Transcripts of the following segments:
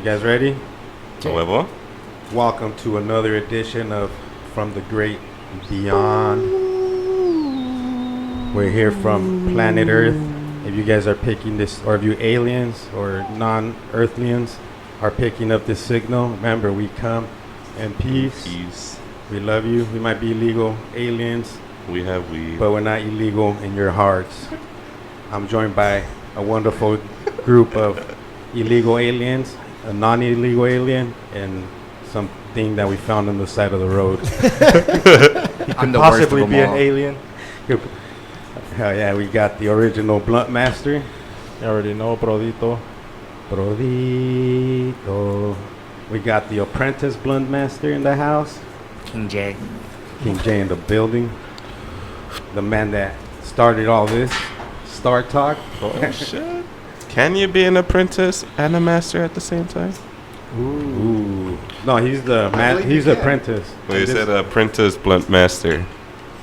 You guys ready? Huevo. Welcome to another edition of From the Great Beyond. We're here from planet Earth. If you guys are picking this, or if you aliens or non-Earthlians are picking up this signal, remember, we come in peace. We love you. We might be illegal aliens. We have weed. But we're not illegal in your hearts. I'm joined by a wonderful group of illegal aliens, a non-illegal alien, and something that we found on the side of the road. He could possibly be an alien. Hell yeah, we got the original blunt master. You already know, Brodito. We got the apprentice blunt master in the house. King J in the building. The man that started all this. Star Talk. Oh, shit. Can you be an apprentice and a master at the same time? Ooh. No, he's he's the apprentice. Well, you said apprentice blunt master.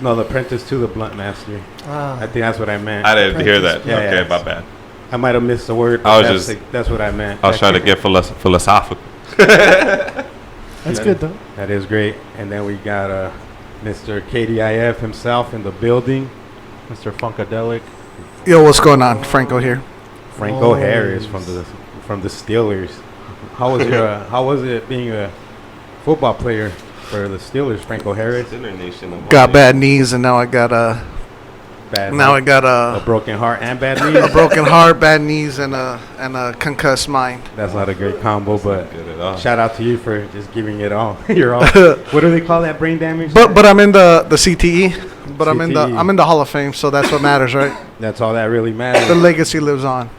No, the apprentice to the blunt master. I think that's what I meant. I didn't hear that. Yeah, okay, yeah. My bad. I might have missed the word. That's what I meant. I was trying to get philosophical. That's good, though. That is great. And then we got Mr. KDIF himself in the building. Mr. Funkadelic. Yo, what's going on? Franco here. Franco Harris from the Steelers. How was it being a football player for the Steelers, Franco Harris? Got bad knees, and now I got a broken heart and bad knees. A broken heart, bad knees, and a concussed mind. That's not a great combo, but shout out to you for just giving it all. You're all. What do they call that? Brain damage. But I'm in the CTE. But CTE. I'm in the Hall of Fame, so that's what matters, right? That's all that really matters. The legacy lives on.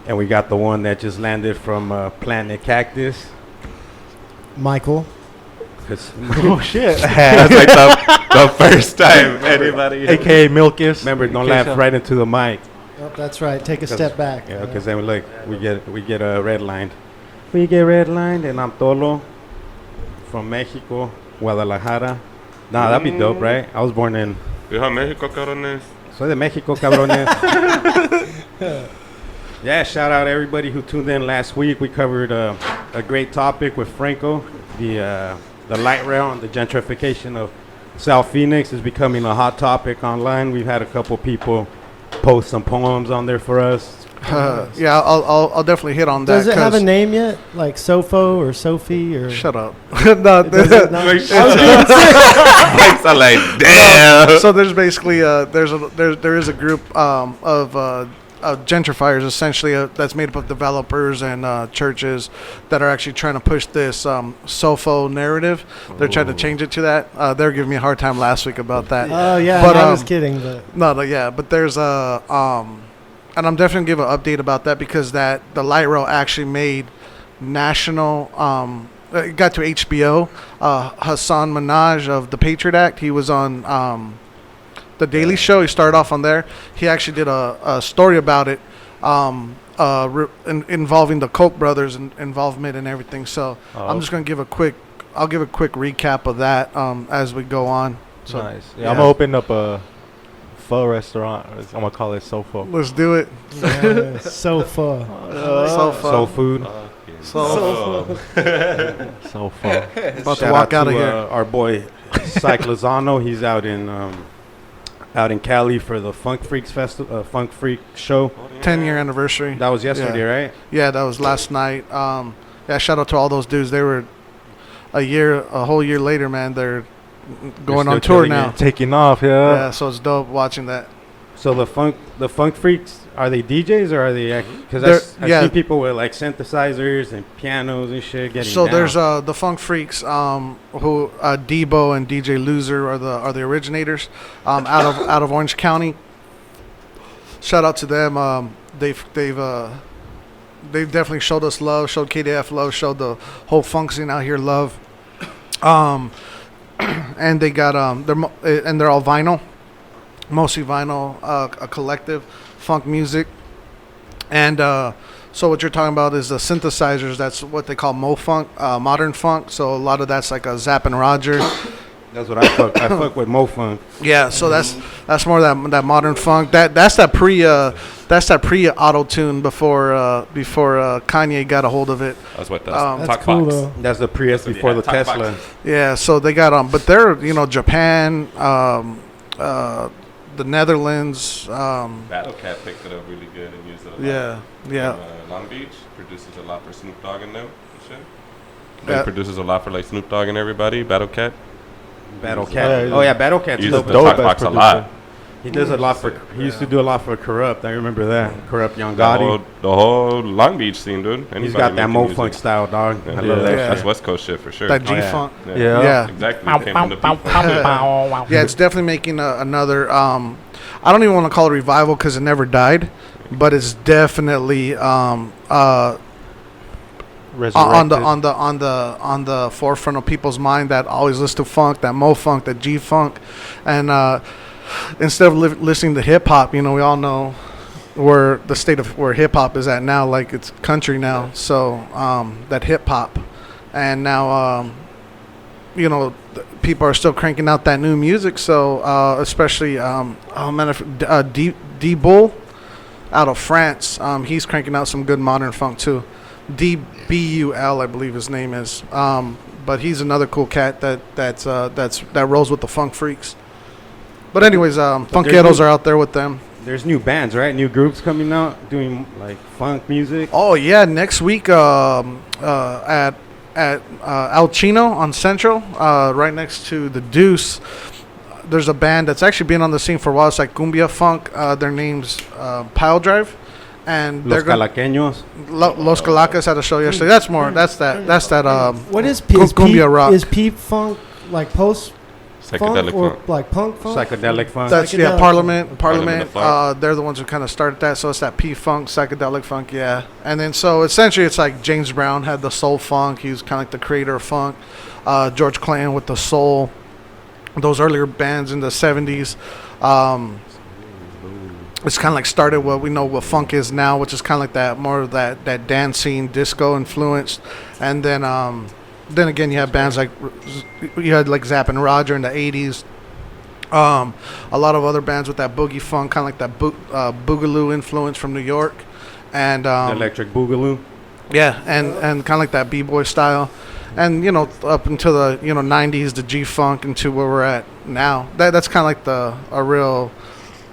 And we got the one that just landed from Planet Cactus. Michael. Oh, shit. That's like the first time anybody. A.K.A. Milkus. Remember, don't laugh right into the mic. Oh, that's right. Take a step back. Yeah, because then we get red lined. We get red lined, and I'm Tolo from Mexico, Guadalajara. Nah, that'd be dope, right? I was born in. Mexico, cabrones. Soy de Mexico, cabrones. Yeah, shout out everybody who tuned in last week. We covered a great topic with Franco. The light rail and the gentrification of South Phoenix is becoming a hot topic online. We've had a couple people post some poems on there for us. Yeah, I'll definitely hit on that. Does it have a name yet? Like Sofo or Sophie or? Shut up. No, like, damn. So there's basically there is a group of gentrifiers essentially that's made up of developers and churches that are actually trying to push this Sofo narrative. They're trying to change it to that. They were giving me a hard time last week about that. Oh yeah, but I was kidding. But no, yeah, but there's and I'm definitely gonna give an update about that because the light rail actually made national. It got to HBO. Hassan Minhaj of the Patriot Act. He was on The Daily Show. He started off on there. He actually did a story about it, involving the Koch brothers and involvement and everything. So I'm just gonna give a quick recap of that as we go on. So, nice. Yeah, I'm gonna open up a pho restaurant. I'm gonna call it Sofo. Let's do it. Sofo. Soul food. Sofo. Sofo. About to walk out of here. Our boy Cyclozano. He's out in Cali for the Funk Freaks Funk Freak show. 10-year anniversary. That was yesterday, right? Yeah, that was last night. Yeah, shout out to all those dudes. They were a whole year later, man. They're going on tour now. Taking off, yeah. Yeah, so it's dope watching that. So the Funk Freaks, are they DJs or are they? Because I see people with like synthesizers and pianos and shit getting So down. there's the Funk Freaks, who Debo and DJ Loser are the originators, out of Orange County. Shout out to them. They've definitely showed us love, showed KDF love, showed the whole funk scene out here love. And they got they're all vinyl. Mostly vinyl, a collective, funk music. And so what you're talking about is the synthesizers. That's what they call mo-funk, modern funk. So a lot of that's like a Zapp and Roger. That's what I fuck. I fuck with Mo Funk. Yeah, so that's more that modern funk. That's that pre auto tune before Kanye got a hold of it. That's what That's talk cool, box. though. That's the Prius before the Talk Tesla. box. Yeah, so they got but they're Japan, the Netherlands. Battle Cat picked it up really good and used it a lot. Yeah. Long Beach produces a lot for Snoop Dogg and them and shit. Yeah. He produces a lot for like Snoop Dogg and everybody. Battle Cat. Battle He's, Cat. yeah, Oh yeah, Battle Cat's He uses dope. the dope talk as box a producer. lot. He does a lot for. He used to do a lot for Corrupt. I remember that. Corrupt Young The Gotti. whole Long Beach scene, dude. He's Anybody got that making Mo music. Funk style, dog. Yeah. I love that. Yeah. That's shit. West Coast shit for sure. That Oh, yeah. G-funk. Yeah. Yeah. Exactly. It came from the people. Yeah, it's definitely making another. I don't even want to call it revival because it never died, but it's definitely Resurrected. on the forefront of people's mind that always listen to funk, that Mo Funk, that G Funk, and instead of listening to hip hop, we all know where the state of where hip hop is at now, like it's country now. So that hip hop, and now people are still cranking out that new music. So especially D Bull out of France, he's cranking out some good modern funk too. DBUL, I believe his name is. But he's another cool cat that rolls with the funk freaks. But anyways, Funk Ghettos are out there with them. There's new bands, right? New groups coming out doing like funk music. Oh yeah, next week at El Chino on Central, right next to the Deuce. There's a band that's actually been on the scene for a while. It's like cumbia funk. Their name's Pile Drive, and Los they're Calaqueños. Los Calacas had a show yesterday. That's that. What is cumbia rock. Is peep funk like post Psychedelic funk or funk. like punk funk? Psychedelic funk. That's Psychedelic Parliament. Parliament of Funk. They're the ones who kind of started that. So it's that P funk, psychedelic funk, yeah. And then so essentially it's like James Brown had the soul funk. He was kind of like the creator of funk. George Clinton with the soul. Those earlier bands in the 70s. It's kind of like started what we know what funk is now, which is kind of like that more of that dancing disco influenced. And then again you have bands like you had like Zapp and Roger in the 80s. A lot of other bands with that boogie funk, kind of like that boogaloo influence from New York, and The Electric Boogaloo. yeah, and kind of like that b-boy style, and up until the 90s, the G-funk into where we're at now. That's kind of like a real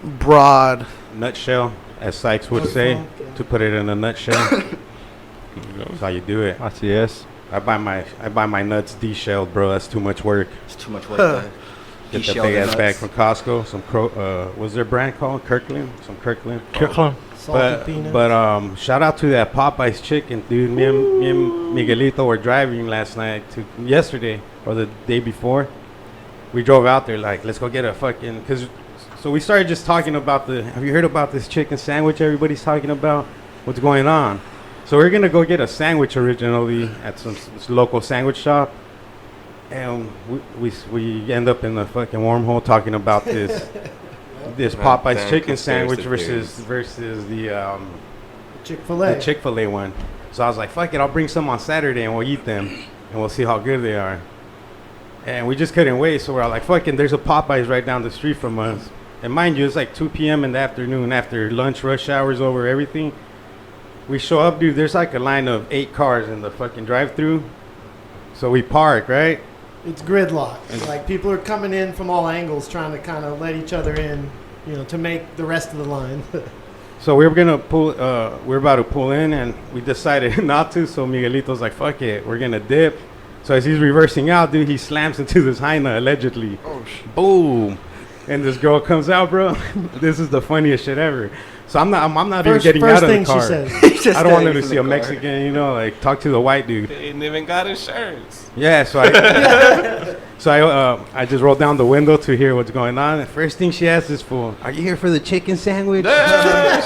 broad. Nutshell, as Sykes would say, to put it in a nutshell. That's how you do it. That's yes. I buy my nuts de-shelled, bro. That's too much work. It's too much work. man. Get the De-shelled big ass nuts. bag from Costco. Some what's their brand called? Kirkland. Some Kirkland. Kirkland. Salted peanuts. But shout out to that Popeyes chicken, dude. Me and Miguelito were driving last night yesterday or the day before. We drove out there like, let's go get a fucking so we started just talking about have you heard about this chicken sandwich everybody's talking about? What's going on? So we're gonna go get a sandwich originally at some local sandwich shop, and we end up in the fucking wormhole talking about this Popeyes Damn chicken sandwich conspiracy versus the Chick-fil-A. Chick-fil-A one. So I was like, fuck it, I'll bring some on Saturday and we'll eat them and we'll see how good they are. And we just couldn't wait, so we're all like, fucking, there's a Popeyes right down the street from us. And mind you, it's like 2 p.m. in the afternoon after lunch rush hours over everything. We show up, dude, there's like a line of 8 cars in the fucking drive-thru. So we park, right? It's gridlock. Like people are coming in from all angles trying to kind of let each other in, to make the rest of the line. So we were gonna we're about to pull in, and we decided not to. So Miguelito's like, "Fuck it, we're gonna dip." So as he's reversing out, dude, he slams into this hyena allegedly. Oh, Boom! And this girl comes out, bro. This is the funniest shit ever. So I'm not even First getting out of the thing car. she says. I don't want them to see a Mexican, like talk to the white dude. They ain't even got insurance. Yeah, so I just rolled down the window to hear what's going on. The first thing she asks is, "Fool, are you here for the chicken sandwich?" She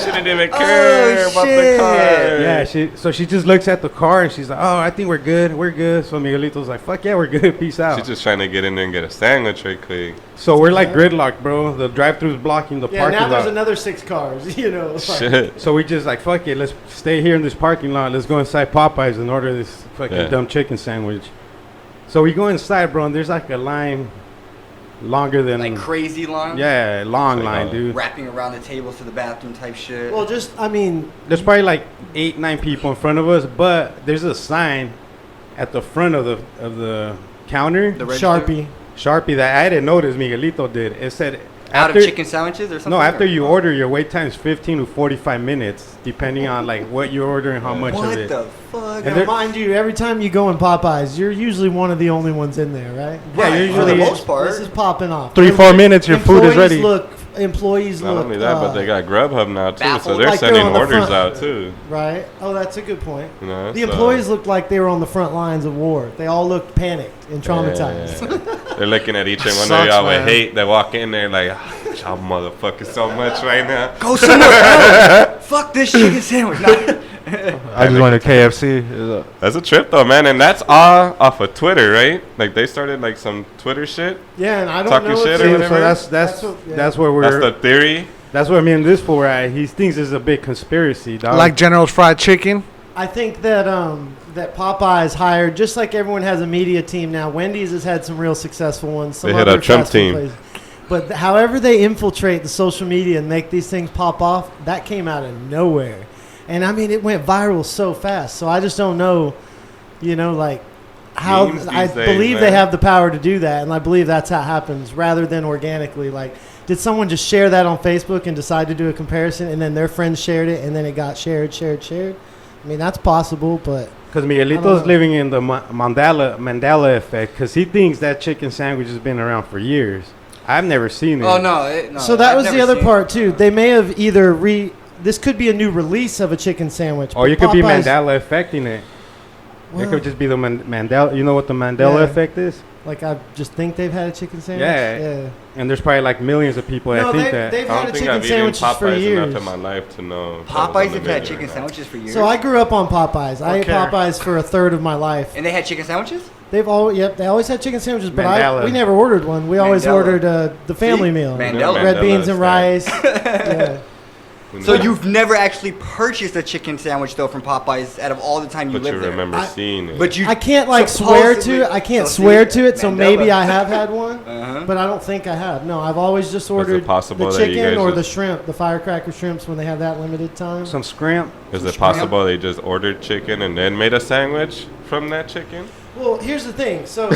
didn't even care about the shit. car. Yeah, she just looks at the car and she's like, "Oh, I think we're good. We're good." So Miguelito's like, "Fuck yeah, we're good. Peace out." She's just trying to get in there and get a sandwich right quick. So we're like gridlocked, bro. The drive-thru's blocking the Yeah, parking now lot. there's another 6 cars, It's like, Shit. So we just like, fuck it, let's stay here in this parking lot. Let's go inside Popeyes and order this fucking Yeah. dumb chicken sandwich. So we go inside, bro, and there's like a line longer than Like crazy long. yeah, long line, dude. Wrapping around the tables to the bathroom type shit. Well, just I mean, There's probably like 8-9 people in front of us, but there's a sign at the front of the counter, The register? Sharpie. that I didn't notice. Miguelito did. It said Out of chicken sandwiches or something? No, after or- you order, your wait time is 15 to 45 minutes, depending on like what you order and how much What of it. the fuck? And Now, mind you, every time you go in Popeyes, you're usually one of the only ones in there, right? Yeah, Right, usually for the most part. This is popping off. 3-4 minutes, your food is ready. Employees Not look. only that, but they got Grubhub now too, so baffled. they're Like they're sending on the orders front. out too. right. Oh, that's a good point. You know, The so- employees looked like they were on the front lines of war. They all looked panicked and traumatized. Yeah. They're looking at each and one of Sucks, y'all with man. hate. They walk in there like, y'all motherfuckers so much right now. Go somewhere else. Fuck this chicken sandwich. No. I just went to KFC. That's a trip though, man, and that's all off of Twitter, right? Like they started like some Twitter shit. Yeah, and I don't Talking know. shit if or they- whatever. So that's what- yeah. that's where That's we're. the theory. That's what me and this fool are at. He thinks it's a big conspiracy, dog. Like General's Fried Chicken. I think that that Popeyes hired, just like everyone has a media team now. Wendy's has had some real successful ones. Some They hit other up Trump fast food team. places. But however they infiltrate the social media and make these things pop off, that came out of nowhere. And I mean, it went viral so fast. So I just don't know, like how. Memes I these days, believe they man. have the power to do that, and I believe that's how it happens, rather than organically. Like, did someone just share that on Facebook and decide to do a comparison, and then their friends shared it, and then it got shared? I mean, that's possible, but Because I Miguelito's don't know. living in the Mandela effect, because he thinks that chicken sandwich has been around for years. I've never seen it. Oh no! so that I've was the never other seen part it. too. They may have either this could be a new release of a chicken sandwich. Or but you could be Popeyes- Mandela affecting it. Well, It could just be the Mandela. You know what the Mandela Yeah. effect is? Like I just think they've had a chicken sandwich. Yeah. And there's probably like millions of people No, that think that. they've I had don't a think chicken I've eaten sandwiches for Popeyes years. enough in my life to know. if that was on Popeyes the have had menu chicken or not. sandwiches for years. So I grew up on Popeyes. I ate Okay. Popeyes for a third of my life. And they had chicken sandwiches? They always had chicken sandwiches, but Mandela. we never ordered one. We always Mandela. ordered the family See? meal. Mandela. Red beans and Mandela's rice. Yeah. So you've never actually purchased a chicken sandwich though from Popeyes out of all the time you But lived you there. remember seeing it. But you I can't swear to supposedly- it. I can't so swear see, to it, so Mandela. maybe I have had one, Uh-huh. but I don't think I have. No, I've always just ordered possible the that you chicken guys or just- the shrimp, the firecracker shrimps when they have that limited time. Some scrimp. Is it possible they just ordered chicken and then made a sandwich from that chicken? Well, here's the thing. So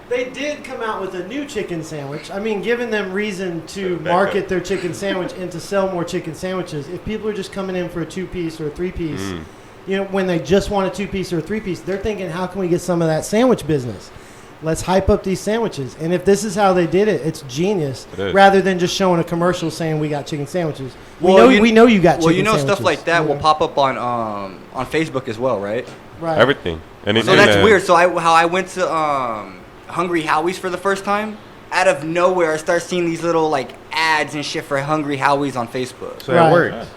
they did come out with a new chicken sandwich. I mean, giving them reason to market their chicken sandwich and to sell more chicken sandwiches. If people are just coming in for a 2-piece or a 3-piece, when they just want a 2-piece or a 3-piece, they're thinking, how can we get some of that sandwich business? Let's hype up these sandwiches. And if this is how they did it, it's genius. It is. Rather than just showing a commercial saying we got chicken sandwiches. Well, we know you got Well, chicken you know sandwiches. stuff like that will Yeah. pop up on Facebook as well, right? Right. Everything. Anything So that's that- weird. So how I went to Hungry Howie's for the first time, out of nowhere I start seeing these little like ads and shit for Hungry Howie's on Facebook. So Right. it worked.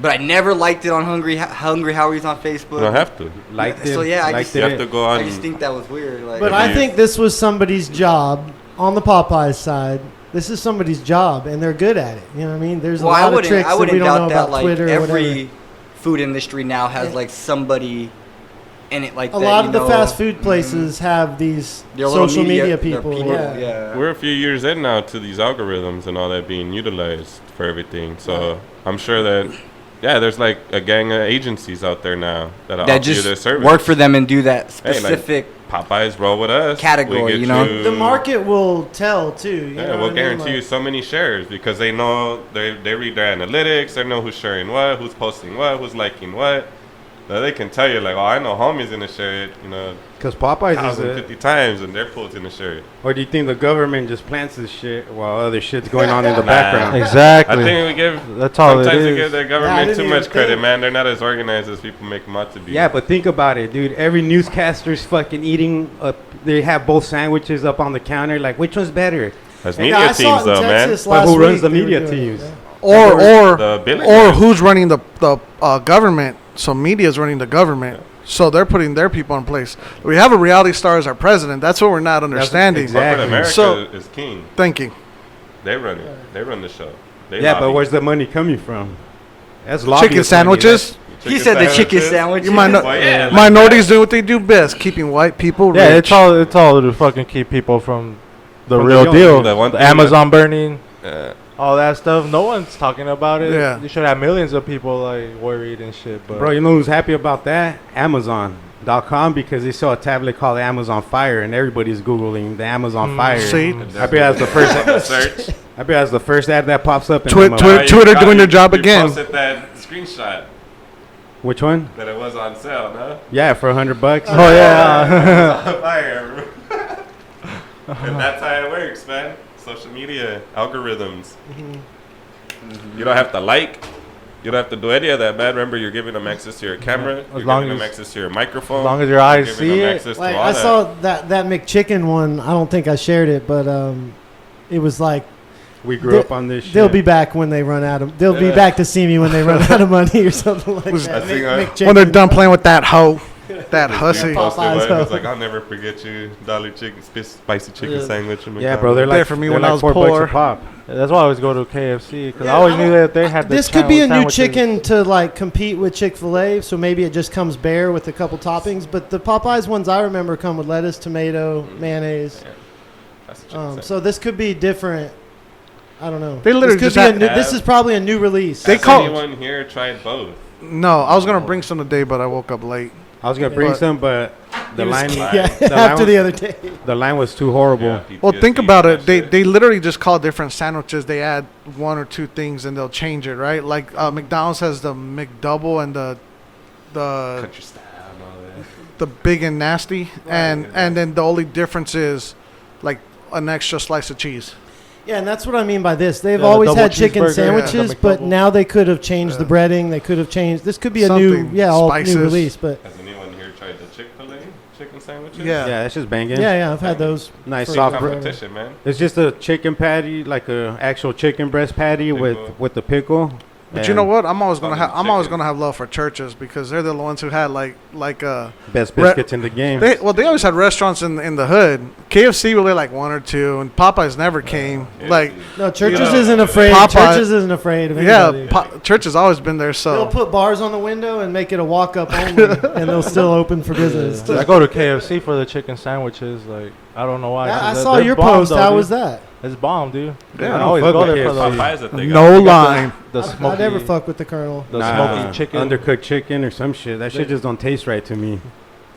But I never liked it on Hungry Howie's on Facebook. You don't have to. Liked So it. yeah, I liked just- You it. have to go on. I just think that was weird. Like, But If I you- think this was somebody's job on the Popeyes side. This is somebody's job, and they're good at it. You know what I mean? There's a well, lot I of wouldn't, tricks I that we wouldn't don't know doubt that. about Like Twitter or every whatever. food industry now has Yeah. like somebody in it, like A that, lot you of the know. fast food places have these Their little social media their people. Yeah. yeah. We're a few years in now to these algorithms and all that being utilized for everything. So I'm sure that, yeah, there's like a gang of agencies out there now that offer That you their just service. work for them and do that Hey, like, specific. Popeyes roll with us. category, We get you know? The market will tell too. You know Yeah, what we'll I mean? guarantee Like- you so many shares because they know they read their analytics. They know who's sharing what, who's posting what, who's liking what. So they can tell you like, oh, I know homie's gonna share it, Because Popeyes is 1,050 times, and their pool's gonna share it. Or do you think the government just plants this shit while other shit's going on in the Nah. background? Exactly. I think we give That's all it sometimes we is. give their Yeah, I government didn't too even much credit, think. man. They're not as organized as people make them out to be. Yeah, but think about it, dude. Every newscaster's fucking eating up. They have both sandwiches up on the counter. Like, which one's better? That's Yeah, media I saw it teams, in though, man. Texas But last who runs week the they were media doing it, teams? yeah. Or The billing or guys. who's running the government? So media's running the government. So they're putting their people in place. We have a reality star as our president. That's what we're not understanding. exactly. Corporate America So- is king. Thinking. They run it. They run the show. They Yeah, lobby. but where's the money coming from? That's lobbyist Chicken money. sandwiches. He said the chicken sandwich. You might know. Well, yeah, like Minorities do what they do best, keeping white people Yeah, rich. it's all to fucking keep people from the From real the deal. The one The thing Amazon burning, Yeah. all that stuff. No one's talking about it. Yeah. You should have millions of people like worried and shit. But Bro, you know who's happy about that? Amazon.com, because they saw a tablet called the Amazon Fire, and everybody's Googling the Amazon Fire. See? I bet that's the first. Search. I bet that's the first ad that pops up. In Twi- them, twi- Twitter doing their job again. You posted that screenshot Which one? that it was on sale, no? Yeah, for $100. oh yeah. On fire. And that's how it works, man. Social media algorithms. You don't have to like. You don't have to do any of that, man. Remember, you're giving them access to your camera. You're long giving them as- access to your microphone. as long as your eyes you're see giving them it. access to Like all I that. saw that McChicken one. I don't think I shared it, but it was like We grew up on this shit. they'll be back when they run out of. They'll be Yeah. back to see me when they run out of money or something like Was- that. I think I- McChicken. When they're done playing with that hoe, that hussy. Dude posted Popeyes, one. huh? It's like, I'll never forget you. Dollar chicken, spicy chicken Yeah. sandwich. at Yeah, bro, they're McDonald's. like There for me they're when like I was $4 poor. a pop. That's why I always go to KFC because Yeah, I always I knew don't- that they had. This the could be a new sandwiches. chicken to like compete with Chick-fil-A, so maybe it just comes bare with a couple toppings. But the Popeyes ones I remember come with lettuce, tomato, mayonnaise. Yeah. That's a chicken sandwich. So this could be different. I don't know. They literally this, just could be had- this is probably a new release. They Has call- anyone here tried both? No, I was gonna bring some today, but I woke up late. I was gonna bring But- some, but the He was- line, yeah, the line after the was- other day. the line was too horrible. Yeah, Well, think PTSD about and it. that shit. They literally just call different sandwiches. They add one or two things and they'll change it, right? Like McDonald's has the McDouble and the Country style and all that. the big and nasty, and then the only difference is like an extra slice of cheese. Yeah, and that's what I mean by this. They've Yeah, the always double had chicken cheeseburger, yeah, sandwiches, the but McDouble. now they could have changed the breading. They could have changed. This could be a Something. new, all Spices. new release. But Has anyone here tried the Chick-fil-A chicken sandwiches? Yeah. Yeah, that's just banging. yeah, I've had those. Nice For soft. forever. Competition, man. It's just a chicken patty, like a actual chicken breast patty Pickle. with the pickle. But you know what? I'm always gonna Fucking have I'm always chicken. gonna have love for churches because they're the ones who had Best biscuits in the game. they always had restaurants in the hood. KFC really like one or two, and Popeyes never came. Yeah, Like dude. No, churches You know, isn't afraid. Popeye- Churches isn't afraid of yeah, anybody. church has always been there. They'll So put bars on the window and make it a walk-up only, and they'll still open for business. I go to KFC for the chicken sandwiches. Like I don't know why. I 'cause saw they're your bomb, post. though, How dude. was that? It's bomb, dude. Yeah, I I always don't go fuck there with for KFC. the Popeyes that they got. no the, line. the I smoky, never fuck with the Colonel. the Nah, smoky chicken. undercooked chicken or some shit. That shit just don't taste right to me.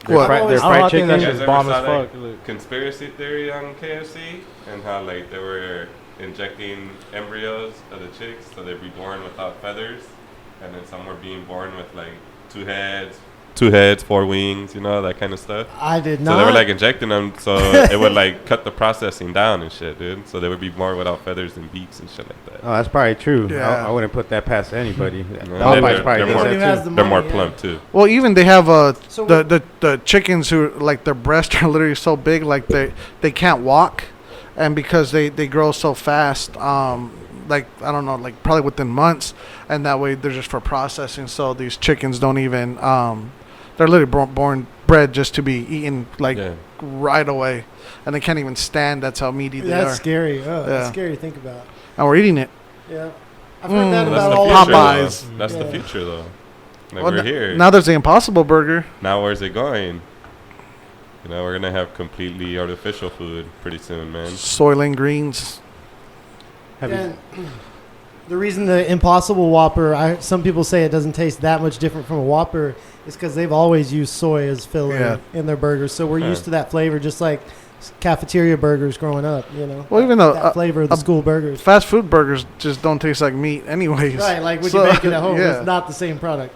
What? Their I fried I think chicken. that You shit's guys bomb ever as saw fuck. that conspiracy theory on KFC and how like they were injecting embryos of the chicks so they'd be born without feathers, and then some were being born with like two heads, four wings, you know, that kind of stuff. I did So not. they were like injecting them so it would like cut the processing down and shit, dude. So they would be born without feathers and beaks and shit like that. Oh, that's probably true. Yeah. I wouldn't put that past anybody. they're- Popeyes probably they're does more- that Who has too. the They're more money, yeah. plump too. Well, even they have So the chickens who like their breasts are literally so big, like they can't walk, and because they grow so fast, like I don't know, like probably within months, and that way they're just for processing. So these chickens don't even they're literally born bred just to be eaten like Yeah. right away, and they can't even stand. That's how meaty they That's are, scary. Oh, Yeah. that's scary to think about. and we're eating it. Yeah, I've heard that Mm. Well, about that's all the of future, Popeyes. though. That's the Yeah. future, though. Like Well, we're here. Now there's the Impossible Burger. Now where's it going? You know, we're gonna have completely artificial food pretty soon, man. Soylent Greens. Have you- And the reason the Impossible Whopper, some people say it doesn't taste that much different from a Whopper, is because they've always used soy as filler Yeah. in their burgers. So we're Huh. used to that flavor, just like cafeteria burgers growing up. You know, Well, even though that flavor of the school burgers. fast food burgers just don't taste like meat, anyways. Right, like when So, you make it at home, yeah. it's not the same product.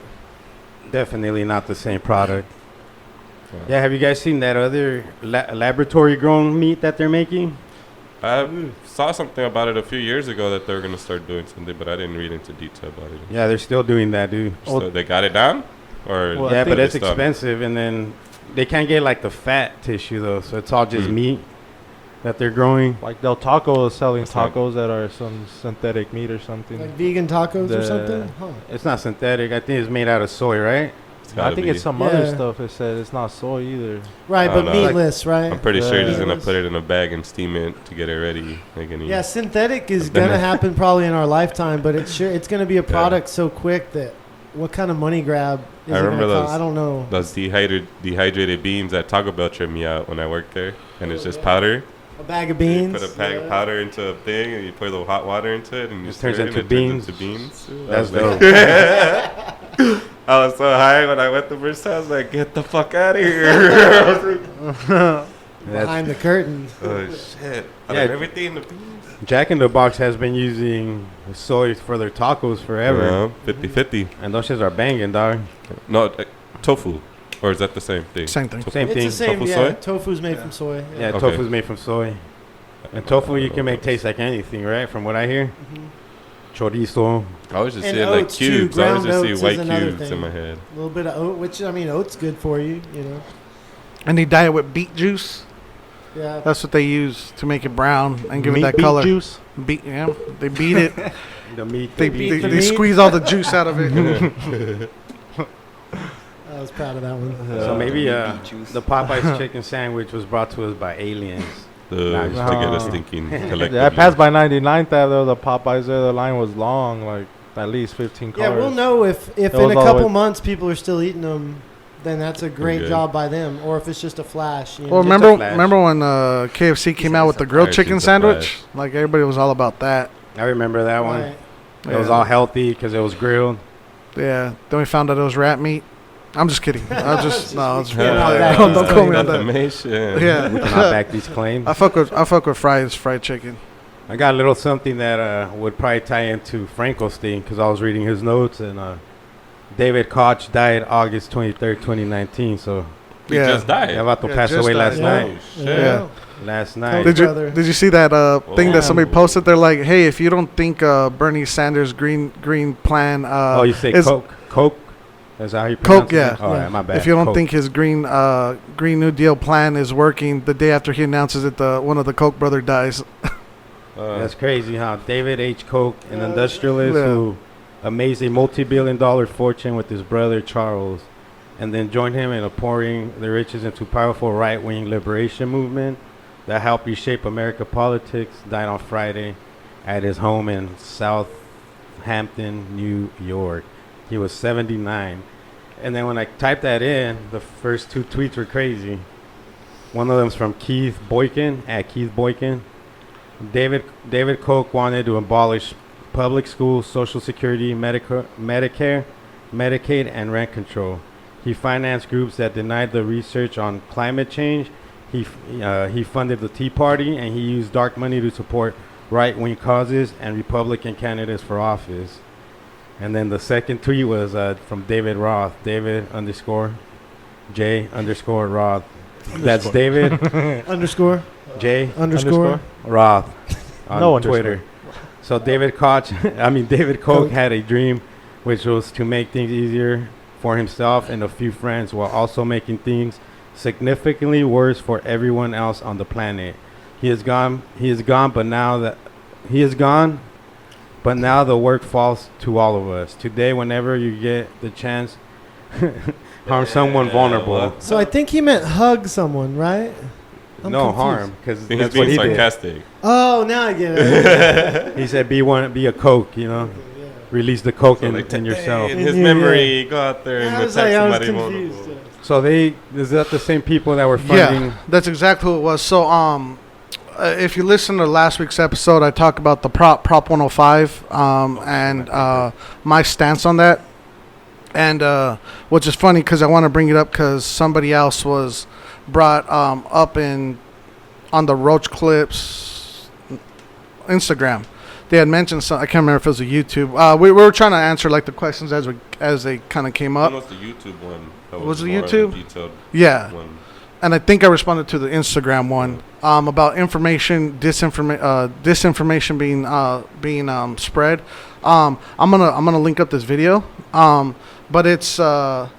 Definitely not the same product. Yeah, have you guys seen that other laboratory grown meat that they're making? I saw something about it a few years ago that they were gonna start doing something, but I didn't read into detail about it. Yeah, they're still doing that, dude. So they got it down, or Well, I Yeah, think but it's they stopped? expensive, and then they can't get like the fat tissue though, so it's all just Mm. meat that they're growing. Like Del Taco is selling That's not- tacos that are some synthetic meat or something. Like vegan tacos or The- something. Huh. It's not synthetic. I think it's made out of soy, right? It's I gotta think be. it's some other Yeah. stuff. It said it's not soy either. Right, I but don't know. meatless, right? I'm pretty sure you're just Yeah. gonna put it in a bag and steam it to get it ready. Like any. Yeah, synthetic is gonna happen probably in our lifetime, but it's gonna be a product so quick that what kind of money grab is I it remember gonna those- I don't know. Those dehydrated beans at Taco Bell tripped me out when I worked there, and it's just powder. A bag of You beans. put a bag of powder into a thing, and you pour the hot water into it, and you It turns stir into and beans. It turns into beans. That's dope. I was so high when I went the first time. I was like, "Get the fuck out of here!" Behind the curtain. Oh shit! Out Yeah. of everything, the beans. Jack in the Box has been using soy for their tacos forever. 50-50. And those shits are banging, dog. No, tofu, or is that the same thing? Same thing. Same It's thing. the same, Tofu yeah. soy? Tofu's made from soy. Yeah, Okay. tofu's made from soy. And tofu you can make taste like anything, right? From what I hear. Chorizo. I always just And see it like oats, too. cubes. I always Ground just oats see white is another cubes thing. in my head. A little bit of oat, which, I mean, oat's good for you, you know. And they dye it with beet juice. Yeah. That's what they use to make it brown and give Meat it that beet color. juice. Beet, yeah. They beat it. The meat. They, beat they, the they meat? squeeze all the juice out of it. I was proud of that one. So maybe Beet juice. the Popeyes chicken sandwich was brought to us by aliens. To get us Oh. thinking collectively. Yeah, I passed by 99th there. The Popeyes there. The line was long, like at least 15 cars. Yeah, we'll know if It in was a all the couple way- months people are still eating them, then that's a great Okay. job by them. Or if it's just a flash. You know? Well, Just a remember flash. when KFC came out with the grilled flash, chicken it's a sandwich? flash. Like everybody was all about that. I remember that one. Right. It was all healthy because it was grilled. Yeah. Then we found out it was rat meat. I'm just kidding. I just no. It's, Yeah, back don't these call me on that. Information. Yeah. We cannot back these claims. I fuck with fried chicken. I got a little something that would probably tie into Franco's thing because I was reading his notes and David Koch died August 23rd, 2019. So He Yeah. just died. Yavato Yeah, passed just away died. last Yeah. night. Shit. Yeah. Last night. Did Did you see that thing Oh. that somebody posted? They're like, hey, if you don't think Bernie Sanders' green plan Oh, you say is- Coke? Is that how you Coke, pronounce yeah. it? Oh, Yeah. yeah, my bad. if you don't Coke. think his green New Deal plan is working, the day after he announces it, one of the Koch brother dies. That's crazy, huh? David H. Koch, an industrialist Yeah. who amassed a multi-billion-dollar fortune with his brother Charles, and then joined him in pouring the riches into powerful right-wing liberation movement that helped reshape American politics, died on Friday at his home in Southampton, New York. He was 79. And then when I typed that in, the first two tweets were crazy. One of them's from Keith Boykin, at Keith Boykin. David Koch wanted to abolish public schools, Social Security, Medicare, Medicaid, and rent control. He financed groups that denied the research on climate change. He funded the Tea Party, and he used dark money to support right-wing causes and Republican candidates for office. And then the second tweet was from David Roth, David_J_Roth. That's David Underscore. J Underscore. Roth on No Twitter. So David Koch had a dream, which was to make things easier for himself and a few friends, while also making things significantly worse for everyone else on the planet. He is gone, but now the work falls to all of us. Today, whenever you get the chance, harm someone vulnerable. what? So I think he meant hug someone, right? I'm No confused. harm, because He's that's what being he did. sarcastic. Oh, now I get it. He said, be a Coke, release the Coke So in today, yourself. in his Yeah. memory, go out there and I was attack like, I was somebody confused. vulnerable. So is that the same people that were funding? Yeah, that's exactly who it was. So, if you listen to last week's episode, I talked about the Prop 105 and my stance on that. And which is funny because I want to bring it up because somebody else was brought up on the Roach Clips Instagram. They had mentioned some. I can't remember if it was a YouTube. We were trying to answer like the questions as they kind of came up. When was the YouTube one? That Was it more of a YouTube? detailed Yeah. one. And I think I responded to the Instagram one about disinformation being spread. I'm gonna link up this video. But it's Hassan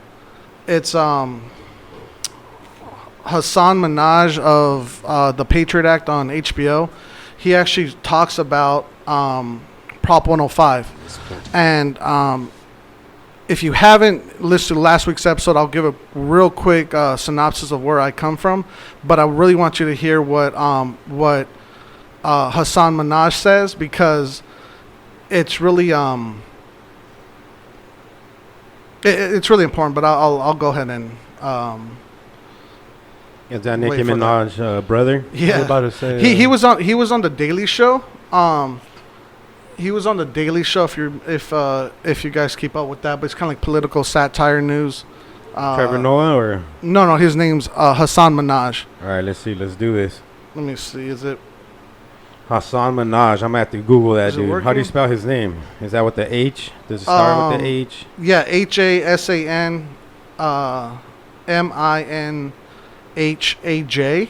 Minaj of the Patriot Act on HBO. He actually talks about Prop 105, and if you haven't listened to last week's episode, I'll give a real quick synopsis of where I come from. But I really want you to hear what Hassan Minaj says because it's really it's really important. But I'll go ahead and Is that Wait Nicki for that. Minaj brother? I was Yeah, about to say. he was on the Daily Show. He was on the Daily Show. If you guys keep up with that, but it's kind of like political satire news. Trevor Noah or? No, his name's Hassan Minaj. All right, let's see. Let's do this. Let me see. Is it? Hassan Minaj. I'm gonna have to Google that Is it dude. How do working? you spell his name? Is that with the H? Does it start with the H? Yeah, HASAN MINHAJ.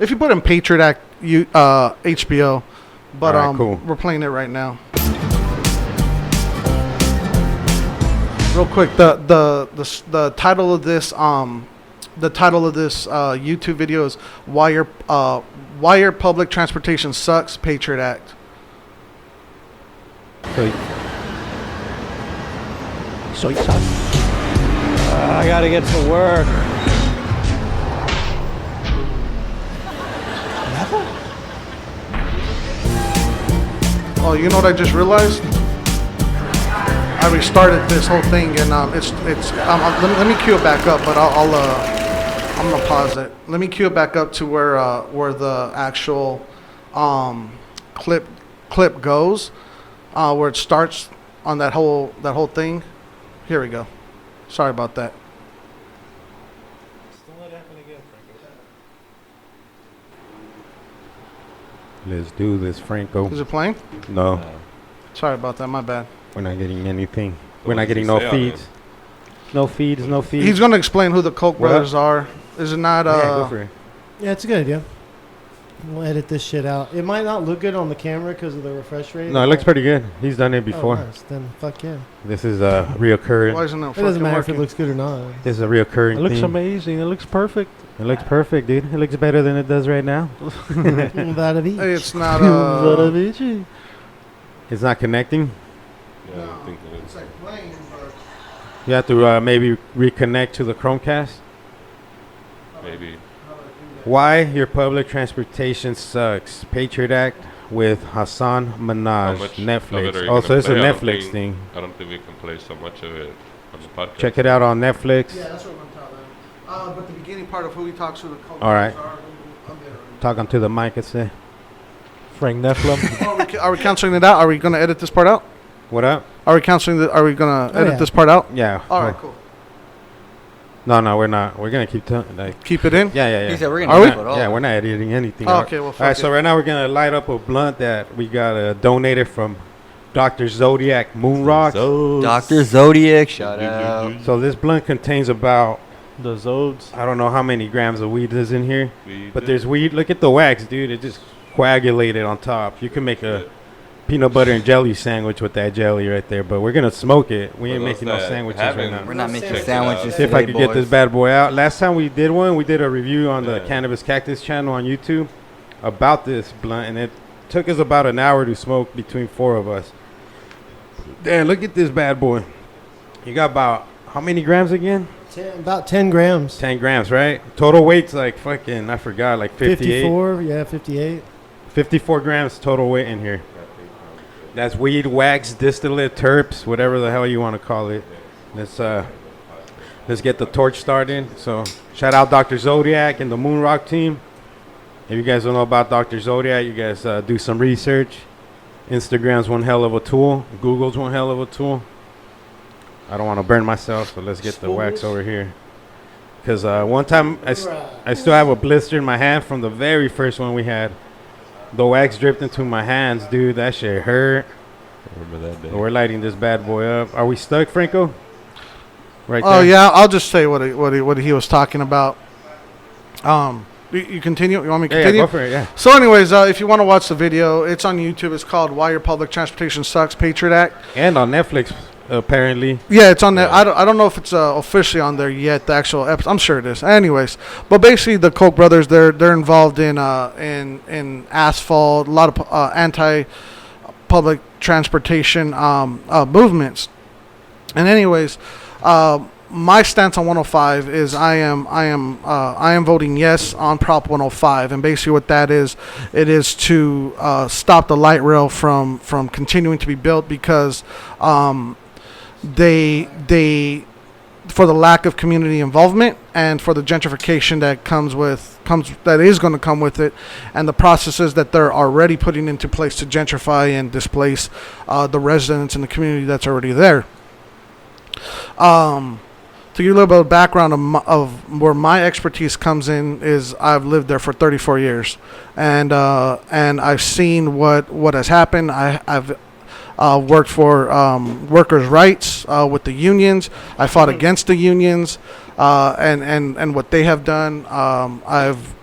If you put in Patriot Act, HBO. But All right, cool. we're playing it right now. Real quick, the title of this YouTube video is why your public transportation sucks, Patriot Act. So you suck. I gotta get to work. Oh, you know what I just realized? I restarted this whole thing, and let me cue it back up. But I'm gonna pause it. Let me cue it back up to where the actual clip goes, where it starts on that whole thing. Here we go. Sorry about that. Let's do this, Franco. Is it playing? No, Sorry about that. My bad. we're not getting anything. So We're what not does getting he no say on feeds. it? No feeds. No feeds. He's gonna explain who the Koch What? brothers are. Is it not? Yeah, go for it. Yeah, it's a good idea. We'll edit this shit out. It might not look good on the camera because of the refresh rate. No, it looks pretty good. He's done it Oh, before. nice. Then fuck yeah. This is a reoccurring. Why isn't it It fucking doesn't matter if working? it looks good or not. This is a reoccurring It looks theme. amazing. It looks perfect. It looks perfect, dude. It looks better than it does right now. That of each. Hey, it's not. It's not connecting. Yeah, I think it is. like playing, but You have to maybe reconnect to the Chromecast. Maybe. Why your public transportation sucks. Patriot Act with Hassan How Minaj. much of it Netflix. are you Oh, gonna so it's a play? I don't Netflix think- thing. I don't think we can play so much of it on the podcast. Check it out on Netflix. yeah, that's what I'm telling them. But the beginning part of who he talks to the Koch All right. brothers are, I'm there. Talking to the mic, I say. Frank Nephilim. Are we canceling it out? Are we gonna edit this part out? What up? Are we canceling the? Are we gonna Oh, edit yeah. this part out? Yeah. All right, cool. No, we're not. We're gonna keep like. Keep it in. Yeah. He said we're gonna Are we? keep it all. Yeah, we're not editing anything. Oh, okay, well, All fuck right, it. so right now we're gonna light up a blunt that we got donated from Dr. Zodiac Moon Rock. Dr. Zodiac, shout out. So this blunt contains about The Zodes. I don't know how many grams of weed is in here, We but did- there's weed. Look at the wax, dude. It just coagulated on top. You can make a peanut butter and jelly sandwich with that jelly right there. But we're gonna smoke it. We For ain't those making no that sandwiches right haven't- now. We're not making Check it out. sandwiches See if I today, could get this boys. bad boy out. Last time we did one, we did a review on the Yeah. Cannabis Cactus channel on YouTube about this blunt, and it took us about an hour to smoke between four of us. Damn, look at this bad boy. You got about how many grams again? About 10 grams. 10 grams, right? Total weight's like fucking, I forgot, like 58. 54, yeah, 58. 54 grams total weight in here. That's weed, wax, distillate, terps, whatever the hell you want to call it. Let's get the torch started. So shout out Dr. Zodiac and the Moon Rock team. If you guys don't know about Dr. Zodiac, you guys do some research. Instagram's one hell of a tool. Google's one hell of a tool. I don't want to burn myself, so let's get the wax over here. Because one time, I still have a blister in my hand from the very first one we had. The wax dripped into my hands, dude. That shit hurt. Remember that day? But we're lighting this bad boy up. Are we stuck, Franco? Right Oh there? yeah, I'll just say what he was talking about. You continue. You want me to Yeah, continue? go for it, yeah. So, anyways, if you want to watch the video, it's on YouTube. It's called "Why Your Public Transportation Sucks." Patriot Act. And on Netflix, apparently. Yeah, it's on there. Yeah. I don't know if it's officially on there yet. The actual episode. I'm sure it is. Anyways, but basically, the Koch brothers they're involved in asphalt, a lot of anti-public transportation movements. And anyways, my stance on 105 is I am voting yes on Prop 105, and basically what that is, it is to stop the light rail from continuing to be built because they for the lack of community involvement and for the gentrification that is going to come with it, and the processes that they're already putting into place to gentrify and displace the residents in the community that's already there. To give you a little bit of background of where my expertise comes in is I've lived there for 34 years, and I've seen what has happened. I've worked for workers' rights with the unions. I fought against the unions and what they have done. I've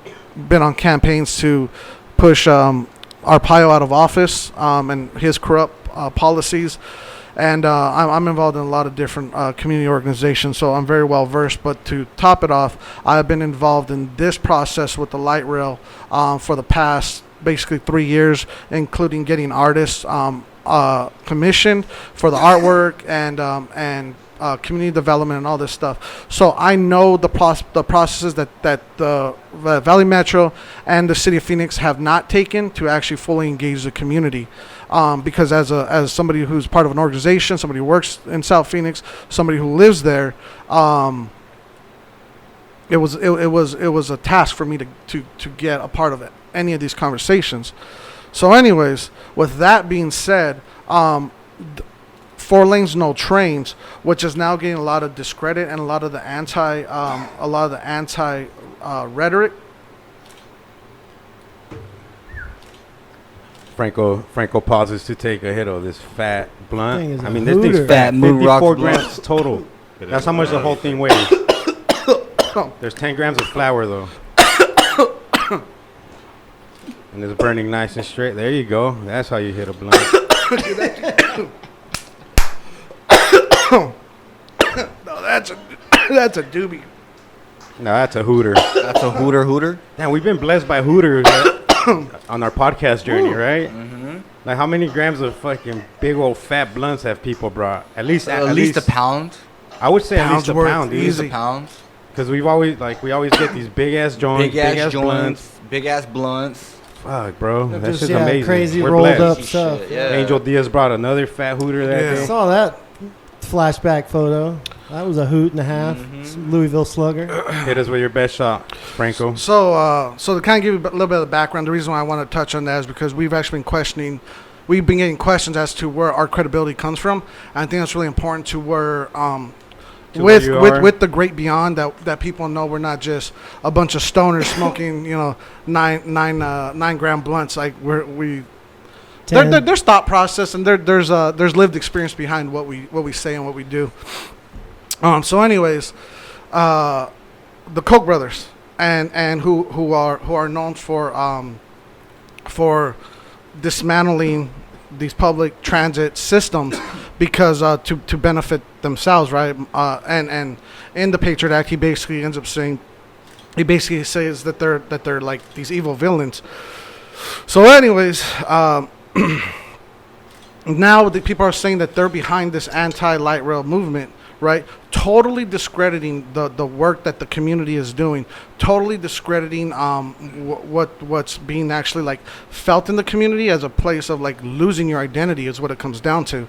been on campaigns to push Arpaio out of office and his corrupt policies. And I'm involved in a lot of different community organizations, so I'm very well versed. But to top it off, I've been involved in this process with the light rail for the past basically 3 years, including getting artists commissioned for the artwork and community development and all this stuff. So I know the processes that the Valley Metro and the City of Phoenix have not taken to actually fully engage the community. Because as somebody who's part of an organization, somebody who works in South Phoenix, somebody who lives there, it was a task for me to get a part of it, any of these conversations. So, anyways, with that being said, 4 lanes, no trains, which is now getting a lot of discredit and a lot of the anti rhetoric. Franco pauses to take a hit of this fat blunt. Thing is a I mean, this thing's hooter. fat. Fat Moon Rock 54 blunt. grams total. That's how much the whole thing weighs. There's 10 grams of flour, though. And it's burning nice and straight. There you go. That's how you hit a blunt. No, that's a doobie. No, that's a hooter. That's a hooter. Damn, we've been blessed by hooters on our podcast journey, right? Mm-hmm. Like, how many grams of fucking big old fat blunts have people brought? At least a pound. I would say at least a Pound's pound, worth, dude. easy. A pound. Because we always get these big ass joints, Big ass blunts. joints. Big ass blunts. Fuck, bro, that's Just, just yeah, amazing. crazy We're rolled blessed. up Crazy stuff. shit, yeah. Angel Diaz brought another fat hooter that Yeah. day. I saw that flashback photo. That was a hoot and a half. Louisville Slugger. Hit us with your best shot, Franco. So to kind of give you a little bit of the background, the reason why I want to touch on that is because we've actually been getting questions as to where our credibility comes from. And I think that's really important to where, with the great beyond that people know we're not just a bunch of stoners smoking, 9 gram blunts. Like there's thought process and there's lived experience behind what we say and what we do. So anyways, the Koch brothers and who are known for dismantling these public transit systems because to benefit themselves, right? And in the Patriot Act, he basically says that they're like these evil villains. So anyways, now the people are saying that they're behind this anti-light rail movement, right? Totally discrediting the work that the community is doing, totally discrediting what's being actually like felt in the community as a place of like losing your identity is what it comes down to.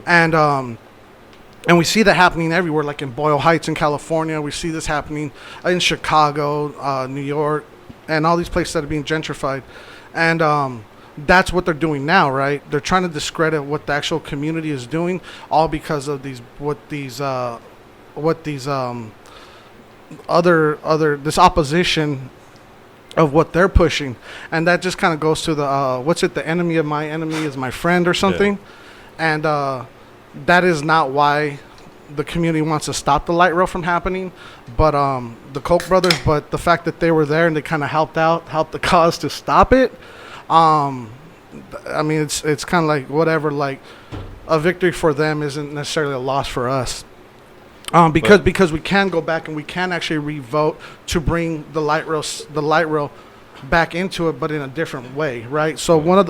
And we see that happening everywhere, like in Boyle Heights in California. We see this happening in Chicago, New York, and all these places that are being gentrified. And that's what they're doing now, right? They're trying to discredit what the actual community is doing, all because of this opposition of what they're pushing. And that just kind of goes to the enemy of my enemy is my friend or something. Yeah. And that is not why the community wants to stop the light rail from happening, but the Koch brothers, but the fact that they were there and they kind of helped the cause to stop it. I mean, it's kind of like whatever, like a victory for them isn't necessarily a loss for us. Because we can go back and we can actually re-vote to bring the light rail back into it, but in a different way, right? So one of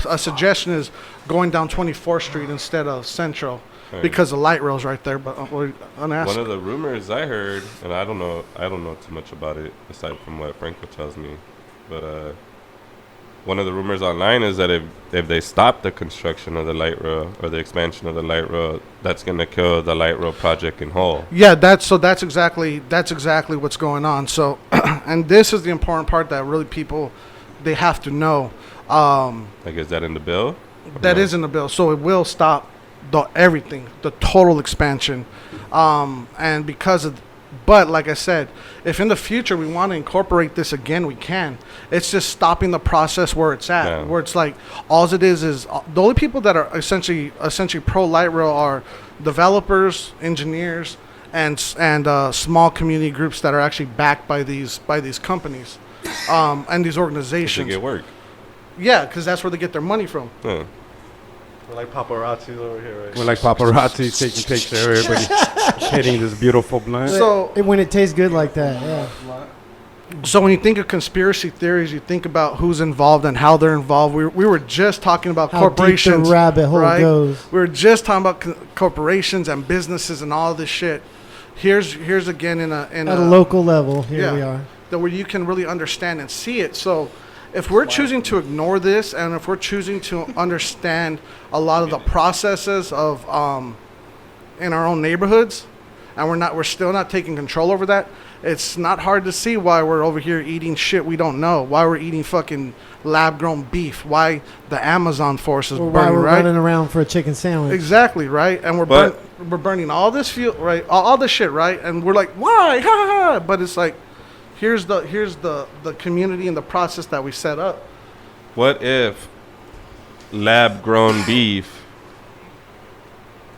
a suggestion is going down 24th Street instead of Central, because the light rail's right there. But one of the rumors I heard, and I don't know too much about it aside from what Franco tells me, but one of the rumors online is that if they stop the construction of the light rail or the expansion of the light rail, that's going to kill the light rail project in whole. Yeah, that's exactly what's going on. So, and this is the important part that really people, they have to know. Like, is that in the bill? That is in the bill. So it will stop everything, the total expansion. And because of, but like I said, if in the future we want to incorporate this again, we can. It's just stopping the process where it's at, Yeah. where it's like, all it is the only people that are essentially pro light rail are developers, engineers, and small community groups that are actually backed by these companies, and these To organizations. get work. Yeah, because that's where they get their money from. Yeah. We're like paparazzi over here, right? We're like paparazzi taking pictures of everybody hitting this beautiful blunt. So- when it tastes good like that, yeah. So when you think of conspiracy theories, you think about who's involved and how they're involved. We were just talking about How corporations. deep the rabbit hole right? goes. We were just talking about corporations and businesses and all this shit. Here's again in At a local level, here yeah. we are. that where you can really understand and see it. So if we're choosing to ignore this, and if we're choosing to understand a lot of the processes of in our own neighborhoods, and we're still not taking control over that, it's not hard to see why we're over here eating shit we don't know, why we're eating fucking lab-grown beef, why the Amazon force is Or why burning, we're right? running around for a chicken sandwich. Exactly, right? And But- we're burning all this fuel, right? All this shit, right? And we're like, why? Ha ha ha! But it's like, here's the community and the process that we set up. What if lab-grown beef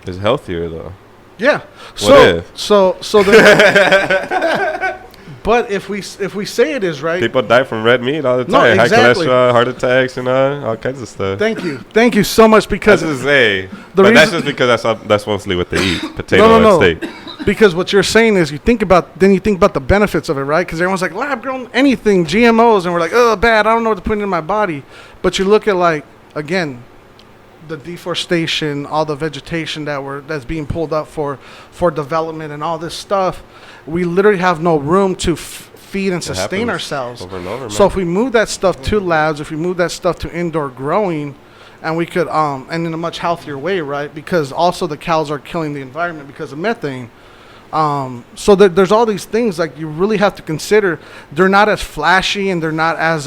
is healthier, though? Yeah. What So then, but if we say it is right. People die from red meat all the No, time. exactly. High cholesterol, heart attacks, all kinds of stuff. Thank you so much because That's just a. the But that's reason- just because that's mostly what they eat: potato No. and steak. because what you're saying is you think about the benefits of it, right? Because everyone's like lab grown anything, GMOs, and we're like, oh, bad. I don't know what to put in my body. But you look at like again, the deforestation, all the vegetation that's being pulled up for development and all this stuff. We literally have no room to feed and It sustain happens ourselves. over and over, So man. if we move that stuff to labs, if we move that stuff to indoor growing, and we could and in a much healthier way, right? Because also the cows are killing the environment because of methane. So there's all these things like you really have to consider. They're not as flashy and they're not as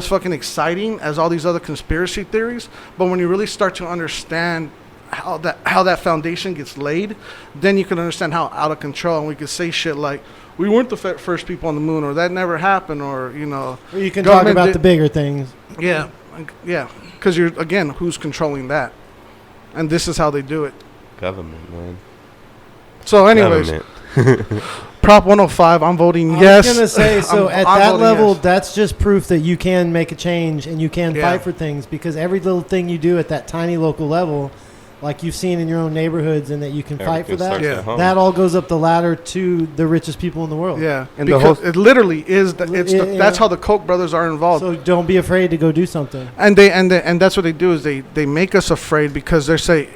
fucking exciting as all these other conspiracy theories. But when you really start to understand how that foundation gets laid, then you can understand how out of control. And we could say shit like, we weren't the first people on the moon, or that never happened, or Or you can talk government about did- the bigger things. yeah, because you're again, who's controlling that? And this is how they do it. Government, man. So, anyways, Government. Prop 105, I'm voting I yes. was gonna say, so I'm at that voting level, yes. that's just proof that you can make a change and you can Yeah. fight for things, because every little thing you do at that tiny local level, like you've seen in your own neighborhoods, and that you can fight for Everything that, starts Yeah. at home. that all goes up the ladder to the richest people in the world. Yeah, And the because whole- it literally is. Yeah. That's how the Koch brothers are involved. So don't be afraid to go do something. And that's what they do is they make us afraid because they say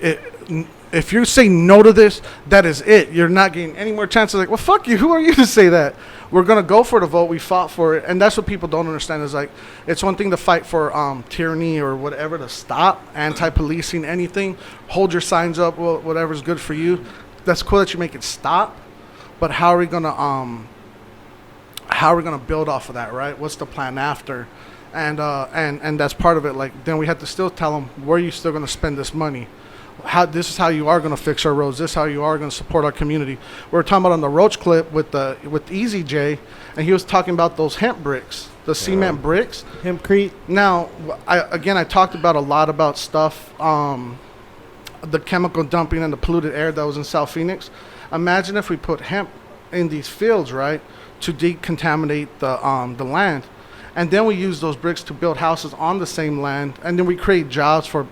if you say no to this, that is it. You're not getting any more chances. Like, well, fuck you. Who are you to say that? We're gonna go for the vote. We fought for it, and that's what people don't understand. Is like it's one thing to fight for tyranny or whatever to stop anti-policing anything. Hold your signs up. Well, whatever's good for you. That's cool that you make it stop. But how are we gonna build off of that, right? What's the plan after? And that's part of it. Like then we have to still tell them where are you still going to spend this money. This is how you are going to fix our roads. This is how you are going to support our community. We were talking about on the Roach clip with Easy J, and he was talking about those hemp bricks, the cement bricks. Hempcrete. Now, I talked about a lot about stuff, the chemical dumping and the polluted air that was in South Phoenix. Imagine if we put hemp in these fields, right, to decontaminate the land. And then we use those bricks to build houses on the same land. And then we create jobs for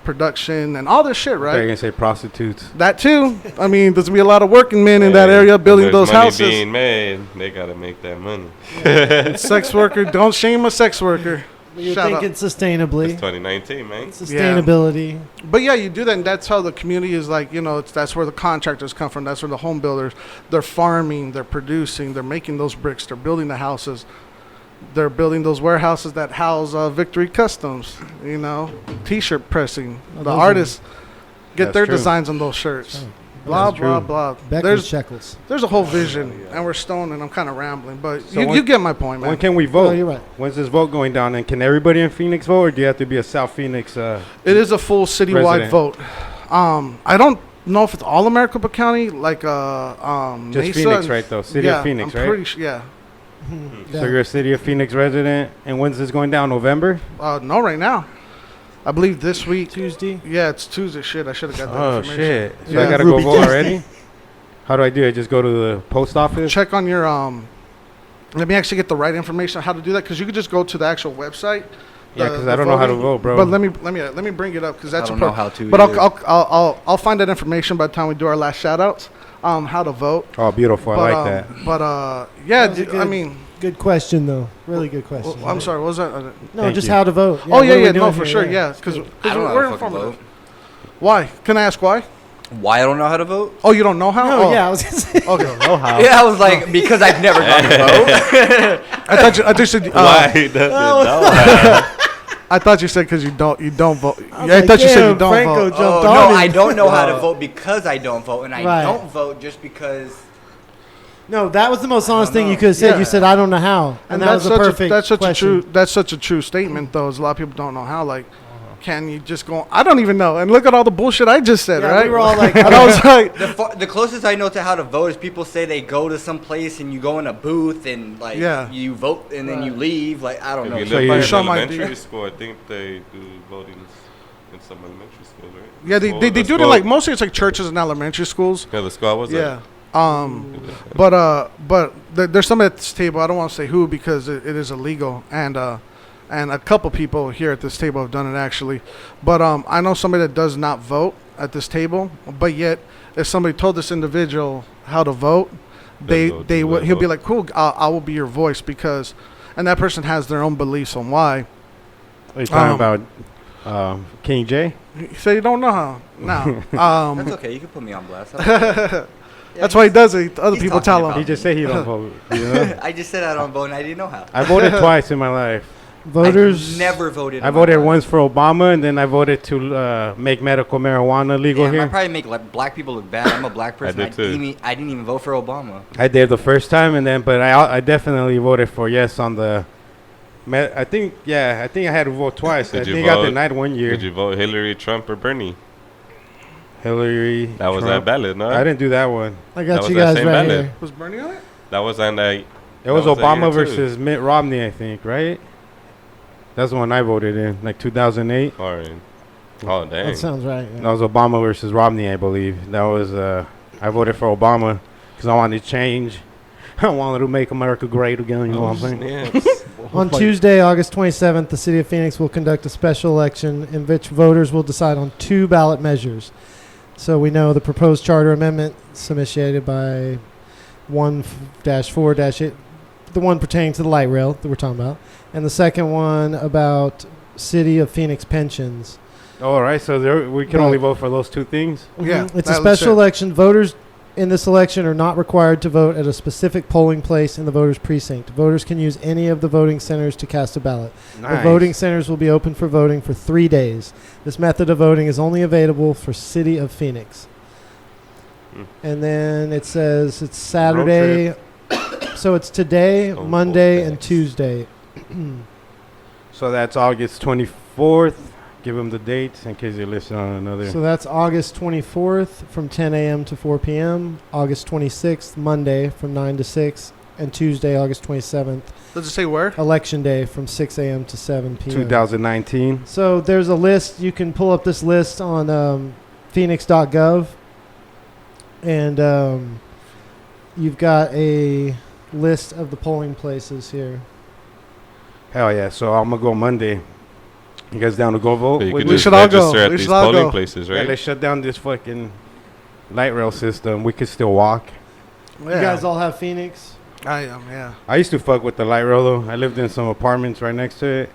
production and all this shit, They're right? gonna say prostitutes. That too. I mean, there's going to be a lot of working men in that Hey, area when building there's those money houses. being made, they gotta make that money. Sex worker, don't shame a sex worker. You're Shut thinking up. sustainably. It's 2019, man. Sustainability. But yeah, you do that, and that's how the community is like, that's where the contractors come from. That's where the home builders, they're farming, they're producing, they're making those bricks, they're building the houses. they're building those warehouses that house Victory Customs. You know, T-shirt pressing. Oh, The those are- artists get That's their true. designs on those shirts. Oh, Blah that's blah true. blah. Beckley Shekels. There's a whole vision, and we're stoned, and I'm kind of rambling, but So you when- get my point, man. When can we vote? Oh, you're right. When's this vote going down? And can everybody in Phoenix vote, or do you have to be a South Phoenix? It is a full citywide Resident. vote. I don't know if it's all of Maricopa County, like Just Mesa Phoenix, and- right, though? City yeah, of Phoenix, I'm right? pretty sure. Yeah. So you're a City of Phoenix resident. And when's this going down? November? No, right now. I believe this week. Tuesday. Yeah, it's Tuesday. Shit, I should have got that Oh, information. shit. So Yeah. I got to Ruby go vote Tuesday. already? How do I do it? Just go to the post office? Check on your Let me actually get the right information on how to do that, because you could just go to the actual website. Yeah, the- because the I don't know how to voting. vote, bro. But let me bring it up, because that's I don't a know how to. But either. I'll find that information by the time we do our last shout outs. How to vote. Oh, beautiful. I But, like that. Yeah, That was a I good- mean, Good question, though. Really good question. I'm sorry, what was that? No, Thank just you. how to vote. Oh, yeah, what are we no, doing for here? sure, yeah, because I don't know we're how to fucking informative. vote. Why? Can I ask why? Why I don't know how to vote? Oh, you don't know how? No, Oh, yeah, I was gonna say. Okay. Know how? Yeah, I was like, because I've never gone to vote. I thought you said. Why does it know? I thought you said because you don't vote. was Yeah, I like, thought you said damn, you don't Franco vote. jumped Oh, on no, him. I don't know how to vote because I don't vote, and I Right. don't vote just because. No, that was the most honest thing know. you could have said. Yeah. You said, "I don't know how," and that was a perfect that's such question. a true that's such a true statement though. Is a lot of people don't know how. Like, can you just go? I don't even know. And look at all the bullshit I just said. Yeah, right? we were all like, and I was like, The closest I know to how to vote is people say they go to some place and you go in a booth and like Yeah. you vote and then you leave. Like I don't If know. you So live you- by an Some elementary idea. school, I think they do voting in some elementary schools, right? yeah, they Well, they the do it in school- like mostly it's like churches and elementary schools. Yeah, the school was Yeah. But there's some at this table. I don't want to say who because it is illegal, and a couple people here at this table have done it actually. But I know somebody that does not vote at this table, but yet if somebody told this individual how to vote, They'll vote. he'll be like, cool, I will be your voice because, and that person has their own beliefs on why. Are you talking about King J? So you don't know how. No. That's okay. You can put me on blast. That's why he does it. Other he's people talking tell about He him. just said he don't vote. You know? I just said I don't vote and I didn't know how. I voted twice in my life. Voters I've never voted. I in my voted life. once for Obama, and then I voted to make medical marijuana legal Damn, I here. probably make like black people look bad. I'm a black person. did too. I didn't even vote for Obama. I did the first time, and then, but I definitely voted for yes on the. I think I had to vote twice. Did I you think I vote? denied one year. Did you vote Hillary, Trump, or Bernie? Hillary. That was Trump. that ballot, no? I didn't do that one. I That got was you that guys same right ballot. here. Was Bernie on it? That was on that. It was That was that Obama year, too. versus Mitt Romney, I think, right? That's the one I voted in, like 2008. All right. Oh, dang. That sounds right. Yeah. That was Obama versus Romney, I believe. That was I voted for Obama because I wanted to change. I wanted to make America great again. You know what I'm saying? Yes. On Tuesday, August 27th, the City of Phoenix will conduct a special election in which voters will decide on 2 ballot measures. So we know the proposed charter amendment initiated by 1-4-8, the one pertaining to the light rail that we're talking about, and the second one about City of Phoenix pensions. All right, so we can Right. only vote for those 2 things. Yeah, It's a that special looks it. election. Voters in this election are not required to vote at a specific polling place in the voters' precinct. Voters can use any of the voting centers to cast a ballot. The voting centers will be open for voting for 3 days. This method of voting is only available for City of Phoenix. Hmm. And then it says it's Saturday. So it's today, Oh, Monday, oh, and thanks. Tuesday. So that's August 24th. Give them the dates in case you're listening on another. So that's August 24th from 10 a.m. to 4 p.m. August 26th, Monday from 9 to 6. And Tuesday, August 27th, Does it say where? Election Day from 6 a.m. to 7 p.m. 2019. So there's a list. You can pull up this list on phoenix.gov. And you've got a list of the polling places here. Hell yeah! So I'm gonna go Monday. You guys down to go vote? So you with could me? We just should all go. register at We these should all polling go. places, Yeah, right? let's shut down this fucking light rail system. We could still walk. You guys all have Phoenix? I am, yeah. I used to fuck with the light rail though. I lived in some apartments right next to it,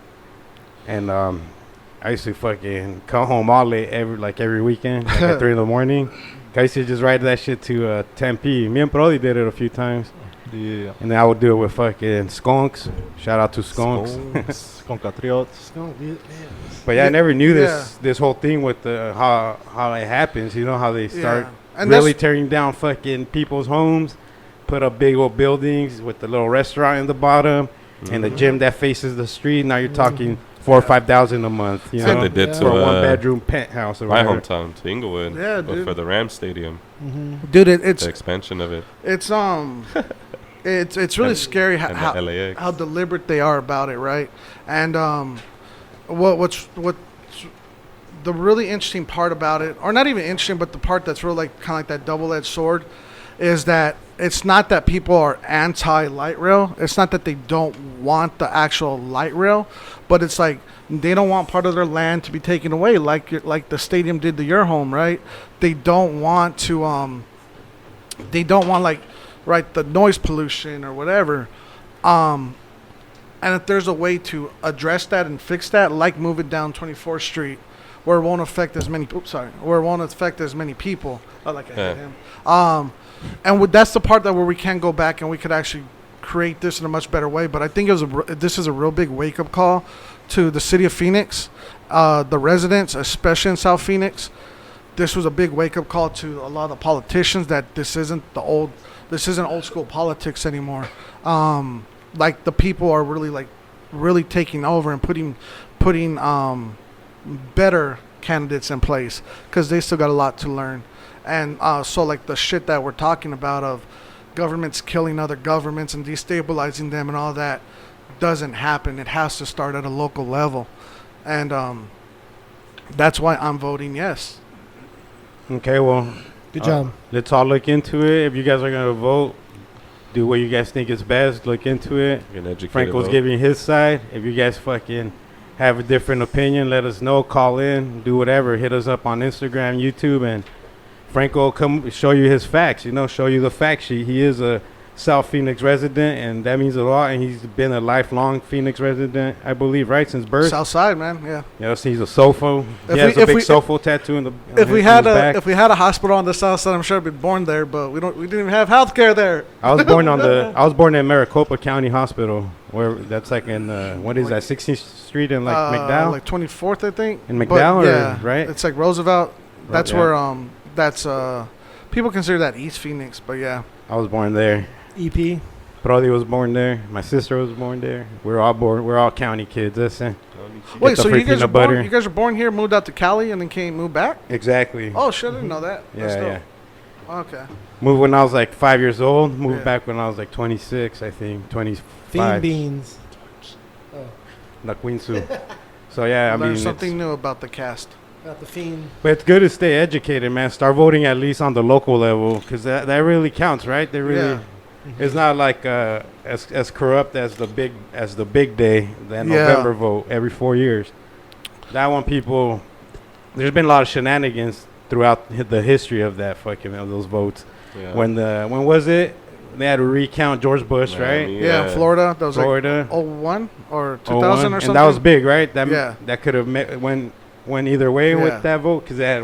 and I used to fucking come home all late every weekend, like at 3 in the morning. I used to just ride that shit to Tempe. Me and Brody did it a few times. Yeah. And then I would do it with fucking skunks. Shout out to skunks. Compatriots. Skunk, dude, man. But yeah, I never knew Yeah. this whole thing with the how it happens. You know how they start And really that's- tearing down fucking people's homes, put up big old buildings with the little restaurant in the bottom and the gym that faces the street. Now you're talking 4,000 or 5,000 a month. You It's like know, they did Yeah. for a to one bedroom penthouse. Or my whatever. hometown, to Inglewood. Yeah, but dude. for the Rams Stadium, Dude, it's the expansion of it. it's it's really And- scary and the how LAX. how deliberate they are about it, right? And what's the really interesting part about it, or not even interesting, but the part that's really like kind of like that double-edged sword, is that it's not that people are anti-light rail. It's not that they don't want the actual light rail, but it's like they don't want part of their land to be taken away, like the stadium did to your home, right? They don't want to they don't want like right the noise pollution or whatever. And if there's a way to address that and fix that, like moving down 24th Street, where it won't affect as many. Where it won't affect as many people. Oh, like I hit him. And that's the part that where we can go back and we could actually create this in a much better way. But I think this is a real big wake up call to the city of Phoenix, the residents, especially in South Phoenix. This was a big wake up call to a lot of the politicians that this isn't old school politics anymore. Like the people are really taking over and putting better candidates in place because they still got a lot to learn. And so like the shit that we're talking about of governments killing other governments and destabilizing them and all that doesn't happen. It has to start at a local level. And that's why I'm voting yes. Okay, well, Good job. let's all look into it. If you guys are gonna vote, do what you guys think is best. Look into it. An educated Franco's vote. giving his side. If you guys fucking have a different opinion, let us know. Call in, do whatever. Hit us up on Instagram, YouTube, and Franco will come show you his facts. You know, show you the fact sheet. He is a South Phoenix resident, and that means a lot. And he's been a lifelong Phoenix resident, I believe, right since birth. South Side, man. Yeah. Yes, he's a sofo. He If has we- a if big we- sofo tattoo in the. If we on had his back. a hospital on the South Side, I'm sure I'd been born there, but we didn't even have health care there. I was born in Maricopa County Hospital, where that's like in what is that 16th Street in like McDowell, Like 24th, I think. In But McDowell, or- yeah, right? It's like Roosevelt. That's yeah. where that's people consider that East Phoenix, but yeah. I was born there. EP. Brody was born there. My sister was born there. We're all county kids. Listen. Wait, the so free you guys are peanut butter. you guys were born here, moved out to Cali, and then moved back? Exactly. Oh shit, I didn't know that. That's yeah. dope. Okay. Moved when I was like 5 years old. Moved Yeah. back when I was like 26, I think. 25. Fiend beans. La Quinsu. So yeah, I Learn mean, something new about the cast. Got the fiend. but it's good to stay educated, man. Start voting at least on the local level, because that really counts, right? They really. Yeah. It's not like as corrupt as the big day, that Yeah. November vote every 4 years. That one, people, there's been a lot of shenanigans throughout the history of that of those votes. Yeah. When was it? They had to recount George Bush, right? Miami, Yeah, Florida. That was Florida. like 01 or 01, 2000 or something. and that was big, right? Yeah. That could have went either way Yeah. with that vote, because they had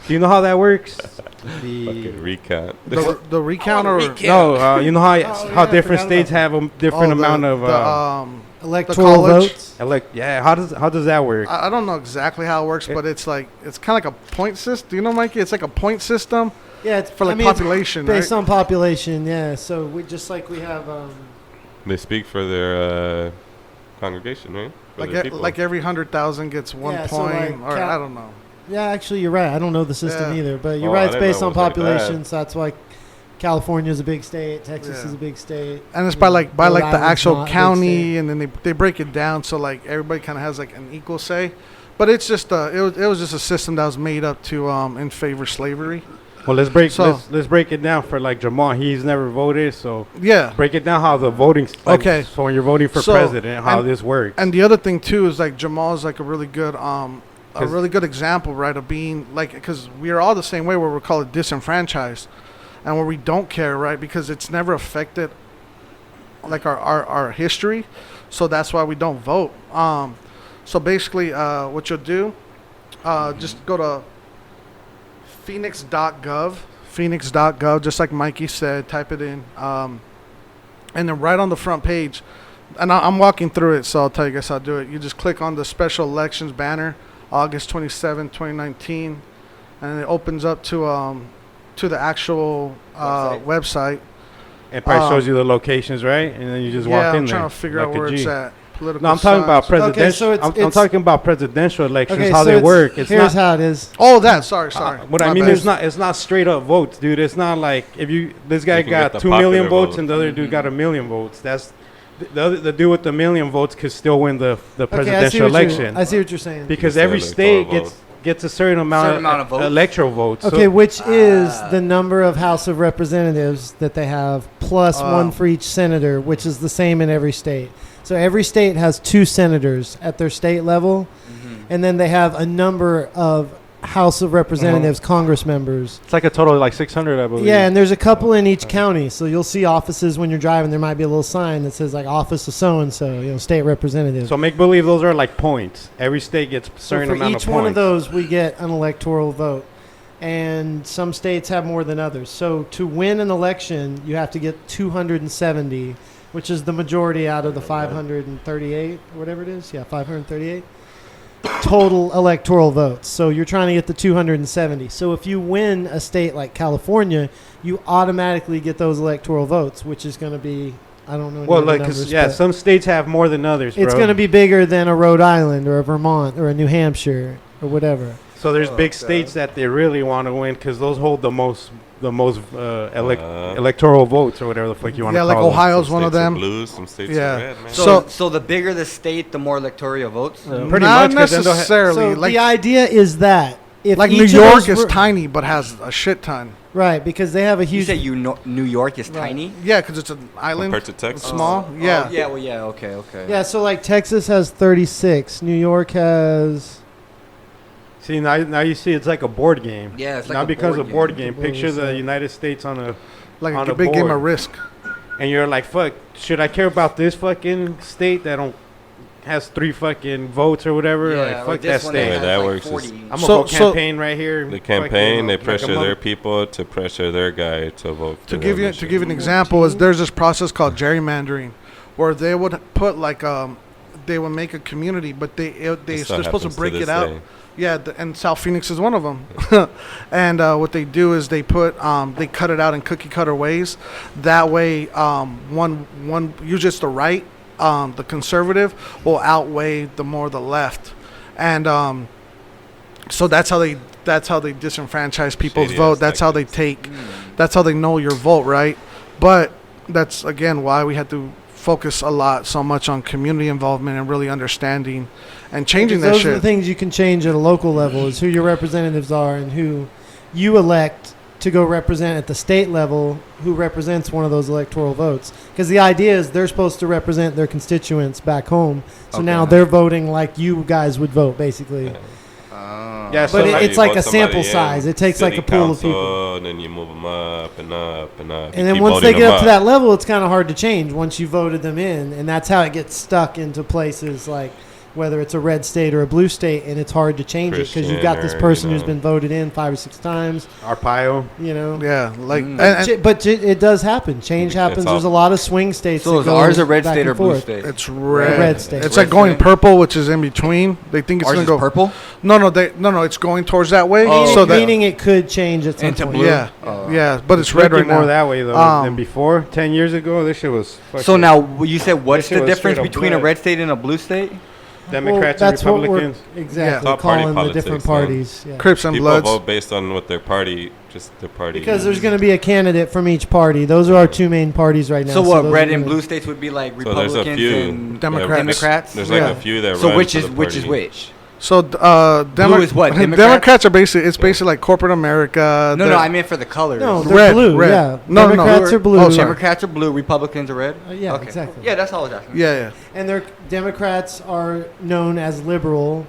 do you know how that works? Fucking recount. The recount or No, you know how yeah, different I forgot states have a different amount of Electoral college. votes. yeah. How does that work? I don't know exactly how it works, but it's kind of like a point system. Do you know, Mikey? It's like a point system. Yeah, it's For, like, it's population, based right? on population. Yeah, so we just like we have. They speak for their congregation, right? For their people. Like every 100,000 gets 1 Yeah, so, point, like, or I don't know. Yeah, actually, you're right. I don't know the system Yeah. either, but you're Oh, right. I It's didn't based know on it was like that. population, so that's why California is a big state. Texas Yeah. is a big state. And it's you by know, like Rhode the Island's actual not a big county, state. and then they break it down so like everybody kind of has like an equal say. But it's just it was just a system that was made up to in favor of slavery. Well, let's break So- let's break it down for like Jamal. He's never voted, so Yeah. break it down how the voting. Okay. So when you're voting for So, president, how and- this works. And the other thing too is like Jamal is like a really good 'Cause- example, right, of being like, because we are all the same way where we're called disenfranchised, and where we don't care, right, because it's never affected like our history, so that's why we don't vote. So basically, what you'll do, just go to phoenix.gov, just like Mikey said, type it in, And then right on the front page, and I'm walking through it, so I'll tell you guys how to do it. You just click on the special elections banner, August 27, 2019, and it opens up to the actual website. It probably shows you the locations, right? And then you just walk in I'm there. trying to figure like out a where G. it's at. Political No, I'm talking about science. presidential. Okay, so I'm talking about presidential elections, Okay, how so they work. It's here's not. how it is. Oh, that. Sorry. What I My mean bad. is it's not straight up votes, dude. It's not like if this guy You can get got the 2 million popular votes vote. and the other dude got 1,000,000 votes. That's the dude with the 1,000,000 votes could still win the presidential election I see what you're saying. because You can every say state electoral gets a certain amount of votes. electoral votes. Okay, So, which is the number of House of Representatives that they have plus one for each senator, which is the same in every state. So every state has 2 senators at their state level, and then they have a number of House of Representatives, Congress members. It's like a total of like 600, I believe. Yeah, and there's a couple in each county. So you'll see offices when you're driving. There might be a little sign that says like office of so and so, state representative. so make believe those are like points. Every state gets a So certain for amount each of points. one of those, we get an electoral vote. And some states have more than others. So to win an election, you have to get 270, which is the majority out of the 538, or whatever it is. Yeah, 538 total electoral votes. So you're trying to get the 270. So if you win a state like California, you automatically get those electoral votes, which is going to be, I don't know. any Well, of the like, numbers, yeah, but some states have more than others, bro. it's going to be bigger than a Rhode Island or a Vermont or a New Hampshire or whatever. So there's big states that they really want to win because those hold the most electoral votes or whatever the fuck you want to Yeah, call like them. Ohio's Some one of states are them. Blue, some states Yeah. are red, man. So the bigger the state, the more electoral votes. Pretty Not much, 'cause then they'll necessarily. So like the idea is that if like each New of York those is were- tiny, but has a shit ton. right, because they have a You huge. say New York is Right. tiny? Yeah, because it's an island. Compared to Texas. Small. Yeah. Oh, yeah. Well, yeah. Okay. Yeah, so like Texas has 36, New York has. See, now you see it's like a board game. Yeah, it's like now a becomes board a board game. game. Picture the United States on a, Like on a a big game board. of Risk. and you're like, fuck, should I care about this fucking state that don't has 3 fucking votes or whatever? like, fuck that one that state. has that works is- 40. I'm So- gonna go so- campaign right here. They fucking, campaign, they like a pressure their mother- people to pressure their guy to vote for To them give you and shit. an example, is there's this process called gerrymandering, where they would put like they would make a community, but they're This stuff supposed to happens break this it out. day. Yeah, and South Phoenix is one of them. And what they do is they put they cut it out in cookie cutter ways. That way, one usually just the right, the conservative will outweigh the left, and so that's how they disenfranchise people's Shady vote. ass That's how they tactics. take. That's how they know your vote, right? But that's again why we had to focus so much on community involvement and really understanding and changing that Those are shit. the things you can change at a local level is who your representatives are and who you elect to go represent at the state level who represents one of those electoral votes. Because the idea is they're supposed to represent their constituents back home. So now they're voting like you guys would vote, basically. Yeah, so But like, it's you like vote a sample somebody in, size. It takes like city a pool of council, people. And then you move them up and up and up. And You then keep once they voting get them up to that level, it's kind of hard to change once you voted them in. And that's how it gets stuck into places like whether it's a red state or a blue state, and it's hard to change it because you've got this Christian or, person you who's know. been voted in 5 or 6 times, Arpaio. you know. Yeah, like But it does happen. Change It's happens. all- There's a lot of swing states. So that is go ours a red back state and or blue forth. state? it's red. Red state. It's Red like going state. purple, which is in between. They think it's Ours gonna is go purple. No, it's going towards that way. Oh, so that Meaning it could change at some Into point. blue. yeah, Oh. yeah, but it's red looking right more now. that way though Um, than before. 10 years ago, this shit was. So now you said what's This shit the was difference straight up between a black. red state and a blue state? Democrats well, and that's what Republicans. we're exactly Top party calling the politics, different man. parties. Yeah. Crips and People Bloods. vote based on what their party, just their party. Because there's going to be a candidate from each party. Those are our 2 main parties right now. So what? those Red are and gonna- blue states would be like So there's a Republicans few and Democrats. Democrats. There's like Yeah. a few that So run which for is the which is party. which? So Blue is what, Democrats? Democrats are basically like corporate America. No, I meant for the colors. No, they're Red, blue. red. Yeah. No, no, Democrats no. are blue. Oh, sorry. Democrats are blue, Republicans are red. Yeah, Okay. exactly. Yeah, that's all I was asking. Yeah. And their Democrats are known as liberal,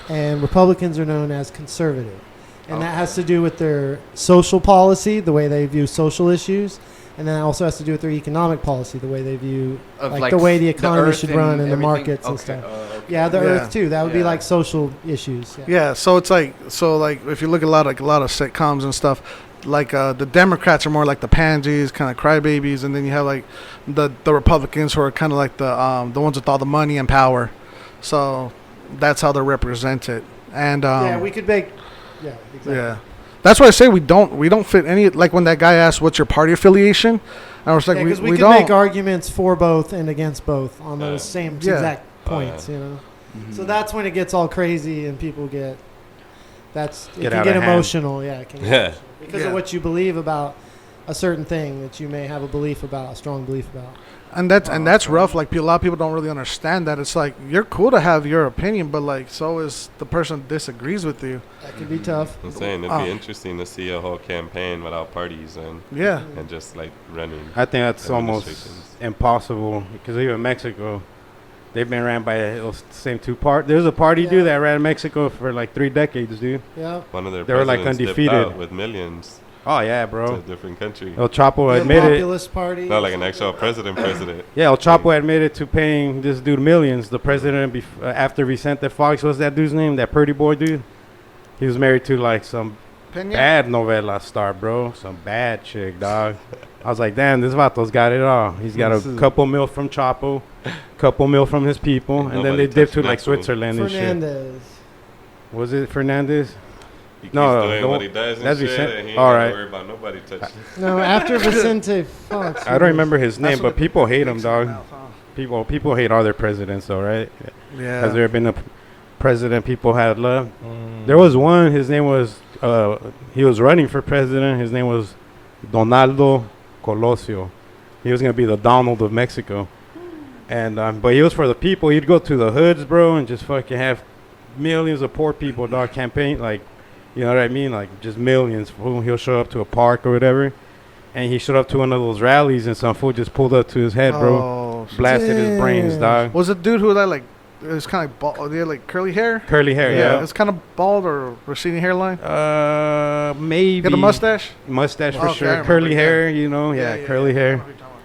and Republicans are known as conservative. And that has to do with their social policy, the way they view social issues, and then it also has to do with their economic policy, the way they view Of, like the way the the economy earth should and run and the everything? markets and Okay. stuff. Okay. Yeah, the Yeah. earth too. That would be Yeah. like social issues. Yeah, so it's like if you look at a lot of sitcoms and stuff, like the Democrats are more like the pansies, kind of crybabies, and then you have like the Republicans who are kind of like the ones with all the money and power. So that's how they're represented. And yeah, we could make. Yeah, exactly. yeah, that's why I say we don't fit any. Like when that guy asked, "What's your party affiliation?" I was like, because we could don't make arguments for both and against both on those same Yeah. exact points, you know. So that's when it gets all crazy and people get. It Get can out get of hand. emotional, yeah. It can get Yeah. emotional because Yeah. of what you believe about a certain thing that you may have a belief about, a strong belief about. And that's rough. Like a lot of people don't really understand that. It's like you're cool to have your opinion, but like so is the person that disagrees with you. That could be tough. I'm saying it'd be interesting to see a whole campaign without parties Yeah. and just like running. I think that's almost administrations. impossible because even Mexico, they've been ran by those same two parties. There's a party, dude, that ran Mexico for like 3 decades, dude. Yeah. One of their They were, like, presidents dipped undefeated. out with millions Oh, yeah, to bro. a different country. El Chapo The admitted. Populist Party. Not like an actual president. Yeah, El Chapo admitted to paying this dude millions. The president, after Vicente Fox, what's that dude's name? That pretty boy dude? He was married to like some bad novela star, bro. Some bad chick, dog. I was like, damn, this vato's got it all. He's got a couple mil from Chapo, couple mil from his people, and then Nobody they dipped to touched like Mexico. Switzerland and shit. Fernandez. Was it Fernandez? He keeps No, doing don't- what he does and that's shit, Vicente. and he ain't All gotta right. worry about nobody touching. No, after Vicente Fox. I don't remember his name, That's but what people the hate him, dicks dog. mouth, huh? People hate all their presidents, though, right? Yeah. Has there been a president people had loved? There was one. His name was. He was running for president. His name was Donaldo Colosio. He was gonna be the Donald of Mexico, and but he was for the people. He'd go to the hoods, bro, and just fucking have millions of poor people, dog, campaign, like, you know what I mean, like just millions. Fool. He'll show up to a park or whatever, and he showed up to one of those rallies, and some fool just pulled up to his head, bro, Oh, blasted his brains, Damn. dog. was it dude who had like it was kind of like bald? They had like curly hair. Curly hair, yeah. It's kind of bald or receding hairline. Maybe. Got a mustache. Mustache for Okay, I sure. remember, Curly yeah. hair, you know. Yeah, curly hair.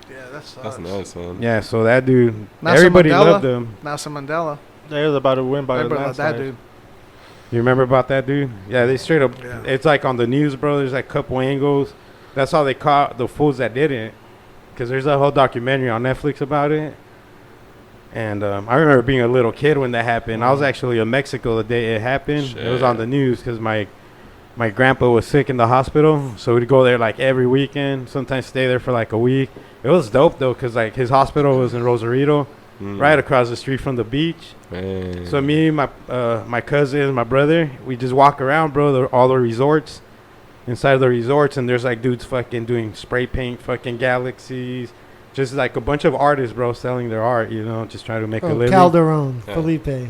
Yeah, that's That's nice, man. Yeah, so that dude, Nelson everybody Mandela? loved him. Nelson Mandela. They was about to win by a Everybody loved that landslide. dude. You remember about that dude? Yeah, they straight up. Yeah. It's like on the news, bro. There's like a couple angles. That's how they caught the fools that didn't. Because there's a whole documentary on Netflix about it. And I remember being a little kid when that happened. I was actually in Mexico the day it happened. It was on the news because my grandpa was sick in the hospital. So we'd go there like every weekend, sometimes stay there for like a week. It was dope though because like his hospital was in Rosarito, right across the street from the beach. Man. So me, my cousin, my brother, we just walk around, bro, all the resorts, inside of the resorts, and there's like dudes fucking doing spray paint fucking galaxies. Just like a bunch of artists, bro, selling their art, you know, just trying to make a living. Calderon. Yeah.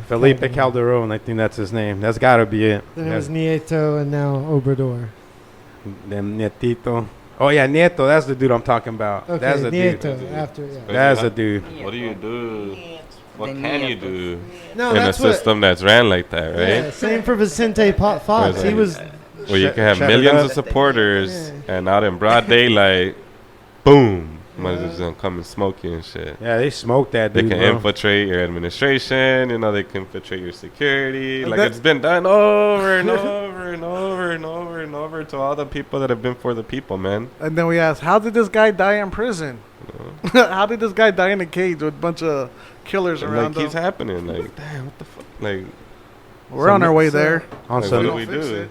Felipe Calderon, I think that's his name. That's gotta be it. Then it was Nieto and now Obrador. Then Nietito. Oh yeah, Nieto, that's the dude I'm talking about. Okay, That's the Nieto dude. after, yeah. That's the dude. What do you do? What The can you Nieto. do No, in a that's what. system that's ran like that, right? Yeah, same for Vicente Fox. Whereas, He like, was. Where you can have Shut it millions up. of supporters, Yeah. and out in broad daylight, boom, motherfuckers gonna come and smoke you and shit. Yeah, they smoked that They dude, can bro. infiltrate your administration, you know, they can infiltrate your security. Like, That- it's been done over and over and over and over and over to all the people that have been for the people, man. And then we asked, how did this guy die in prison? How did this guy die in a cage with a bunch of killers And around like, keeps him? happening. Like, damn, what the fuck? Like, We're on our way there. On like, some what do we Fix do? it.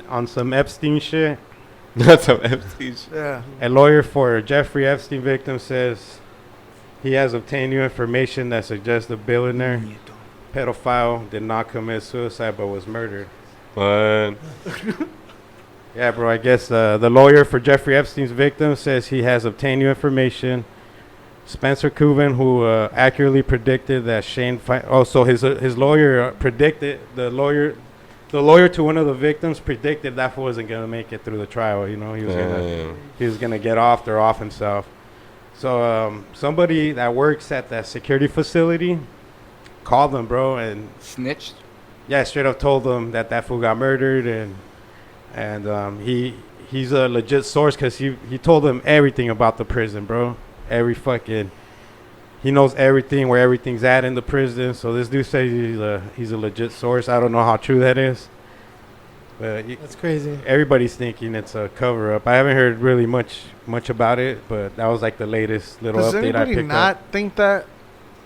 on some Epstein shit. That's some Epstein shit. Yeah. A lawyer for Jeffrey Epstein victim says he has obtained new information that suggests the billionaire pedophile did not commit suicide but was murdered. But Yeah, bro, I guess the lawyer for Jeffrey Epstein's victim says he has obtained new information. Spencer Cooven, who accurately predicted that Shane... so his lawyer predicted... The lawyer to one of the victims predicted that fool wasn't going to make it through the trial. You know, he was gonna get off or off himself. So somebody that works at that security facility called them, bro, and Snitched. yeah, straight up told them that fool got murdered, and he's a legit source because he told them everything about the prison, bro. He knows everything, where everything's at in the prison. So this dude says he's a legit source. I don't know how true that is. But That's crazy. everybody's thinking it's a cover up. I haven't heard really much about it, but that was like the latest little Does update I anybody picked not up. think that?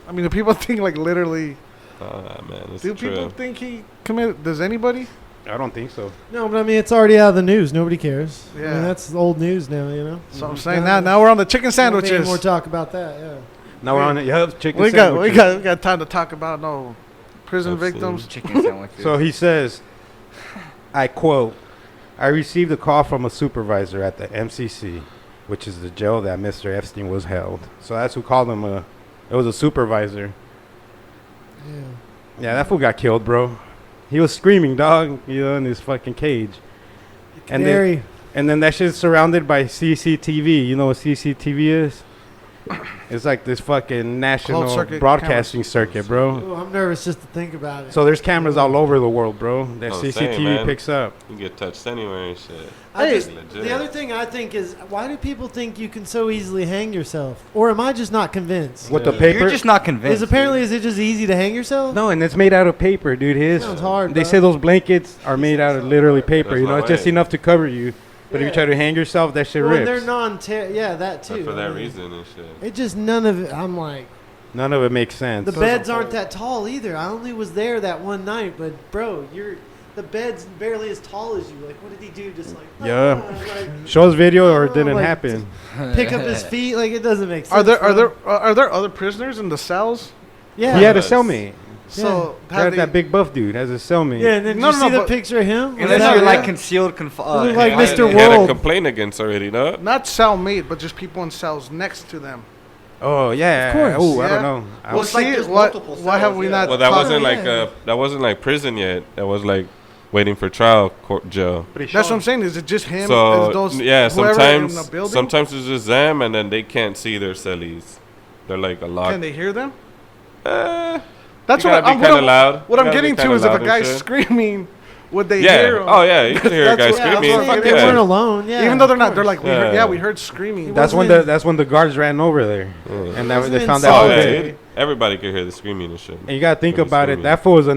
I mean, do people think like literally? Man, it's Do true. people think he committed? Does anybody? I don't think so. No, but I mean, it's already out of the news. Nobody cares. I Yeah. mean, that's old news now, you know? So I'm saying now we're on the chicken Don't be any sandwiches. more talk about that, yeah. Now we're on it. Yep, chicken We sandwiches. got time to talk about no prison Epstein. victims. Chicken sandwiches. So he says, I quote, I received a call from a supervisor at the MCC, which is the jail that Mr. Epstein was held. So that's who called him. It was a supervisor. Yeah. Yeah, that fool got killed, bro. He was screaming, dog, in his fucking cage. And Very. And then that shit's surrounded by CCTV. You know what CCTV is? It's like this fucking national circuit broadcasting circuit, bro. Ooh, I'm nervous just to think about it. So there's cameras all over the world, bro. That I'm CCTV saying, man. picks up. You can get touched anywhere and shit. I just, Legit. the other thing I think is, why do people think you can so easily hang yourself? Or am I just not convinced? With the Yeah. paper? You're just not convinced. Is apparently is it just easy to hang yourself? No, and it's made out of paper, dude. Sounds hard. They dog. say those blankets are made out of literally paper. There's You know, no it's just way. enough to cover you. But if you Yeah. try to hang yourself, that shit Well, and rips. they're yeah, that too. But for I that mean, reason and shit. It just none of it. I'm like, None of it makes sense. the beds aren't that tall either. I only was there that one night, but bro, the bed's barely as tall as you. Like, what did he do? Just like, Yeah. like, Show us video or it didn't like, happen. pick up his feet. Like, it doesn't make sense. Are there bro. are there other prisoners in the cells? Yeah. He had a Yes. cellmate. So That big buff dude has a cellmate. Yeah, and then No, did you no, see the but- picture of him? Was Unless that you're real? like concealed, Look like He Mr. had a World. complaint against already, no? not cellmate, but just people in cells next to them. Oh yeah. Of course. Oh, I Yeah. don't know. I Well, was- like see, there's what, multiple why have cells, we yeah. not? Well, that talked- wasn't yeah. that wasn't like prison yet. That was like waiting for trial, court, jail. That's what I'm saying. Is it just him? So Is those yeah, whoever in the building? sometimes it's just them, and then they can't see their cellies. They're like a lot. Can they hear them? That's That's what be I'm. kind of loud. What You I'm gotta be getting to kinda is if a loud and guy's shit. screaming, would they Yeah. hear him? Oh yeah, you can hear a guy That's what- Yeah, I'm screaming. saying, Fuck they yeah. weren't alone. Yeah, Even though they're of not, they're course. like, we heard, Yeah. yeah, we heard screaming. That's when wasn't- that's when the guards ran over there, and that, they wasn't found in out. Oh all yeah, solitary. day. dude. Everybody could hear the screaming and shit. And you gotta think From the about it. screaming. That fool was a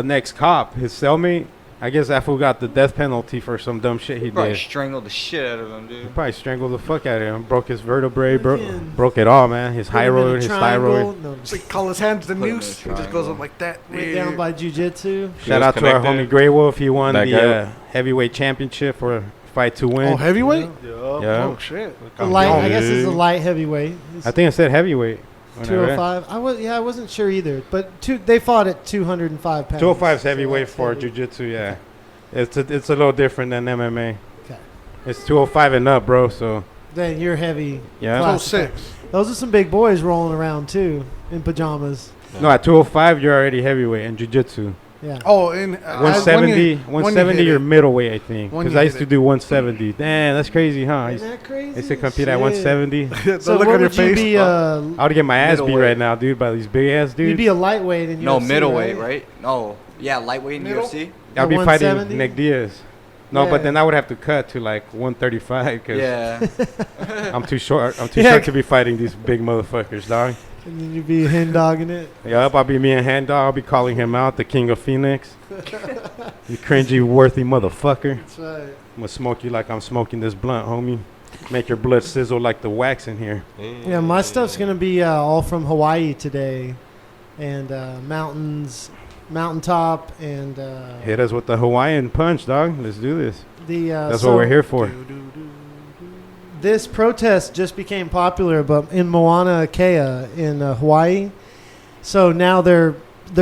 next cop. His cellmate. I guess that fool got the death penalty for some dumb shit he Probably did. strangled the shit out of him, He dude. probably strangled the fuck out of him. Broke his vertebrae. Again. Broke it all, man. His Put him in a thyroid, his triangle. thyroid. No, It's like call his hands the Put him in a noose. He just goes up triangle. like that. went down by jujitsu. Shout was out to our connected. homie Grey Wolf. He won That the guy- heavyweight championship for Fight to Win. Oh, heavyweight? Yeah. Oh shit. A light, I guess it's a dude. light heavyweight. I think it said heavyweight. when I read. 205. I wasn't sure either, but they fought at 205 pounds. 205 is so heavyweight that's for heavy. jiu-jitsu, yeah. It's a little different than MMA. Okay. It's 205 and up, bro, so Then you're heavy. yeah. Class. 6. Those are some big boys rolling around too in pajamas. No, at 205 you're already heavyweight in jiu-jitsu. Yeah. Oh, in 170, 170 you're middleweight, I think. When Because you I hit used to it. do 170. Damn, that's crazy, huh? Isn't that crazy? I used to compete at Shit. 170. So look what on your would you face. be? I would get my ass beat Middleweight. right now, dude, by these big ass dudes. You'd be a lightweight in No, UFC, middleweight, right? right? No, yeah, lightweight in Middle? UFC. I'd be 170? fighting Nick Diaz. No, Yeah. but then I would have to cut to like 135 because Yeah. I'm too short. I'm too Yeah. short to be fighting these big motherfuckers, dog. And then you'd be hen dogging it. Yup, I'll be me and Hand Dog. I'll be calling him out, the king of Phoenix. You cringy, worthy motherfucker. That's right. I'm gonna smoke you like I'm smoking this blunt, homie. Make your blood sizzle like the wax in here. Yeah, my stuff's gonna be all from Hawaii today, and mountains, mountaintop, and Hit us with the Hawaiian punch, dog. Let's do this. the. That's so what we're here for. This protest just became popular, but in Mauna Kea in Hawaii. So now they're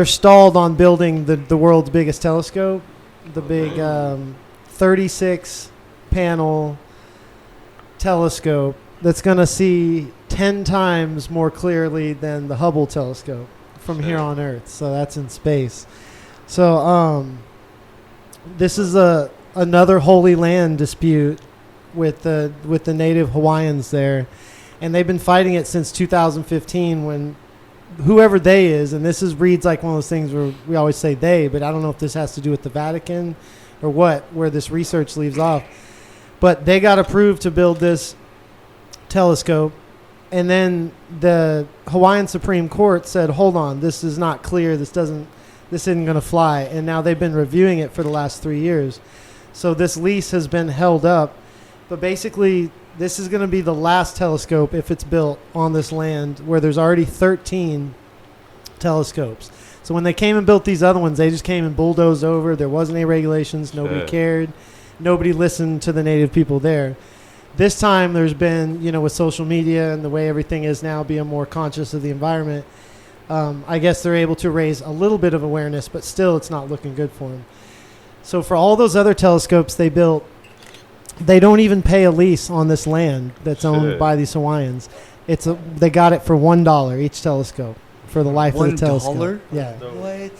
stalled on building the world's biggest telescope, the big 36 panel telescope that's going to see 10 times more clearly than the Hubble telescope from here on Earth. So that's in space. So this is another Holy Land dispute with the native Hawaiians there, and they've been fighting it since 2015 when whoever they is, and this reads like one of those things where we always say they, but I don't know if this has to do with the Vatican or what, where this research leaves off. But they got approved to build this telescope, and then the Hawaiian Supreme Court said, hold on, this is not clear, this doesn't this isn't going to fly. And now they've been reviewing it for the last 3 years. So this lease has been held up. But basically, this is going to be the last telescope, if it's built on this land, where there's already 13 telescopes. So when they came and built these other ones, they just came and bulldozed over. There wasn't any regulations. Nobody cared. Nobody listened to the native people there. This time there's been, with social media and the way everything is now, being more conscious of the environment, I guess they're able to raise a little bit of awareness, but still it's not looking good for them. So for all those other telescopes they built, they don't even pay a lease on this land that's owned by these Hawaiians. They got it for $1 each telescope for the life of the telescope. $1? Yeah. What?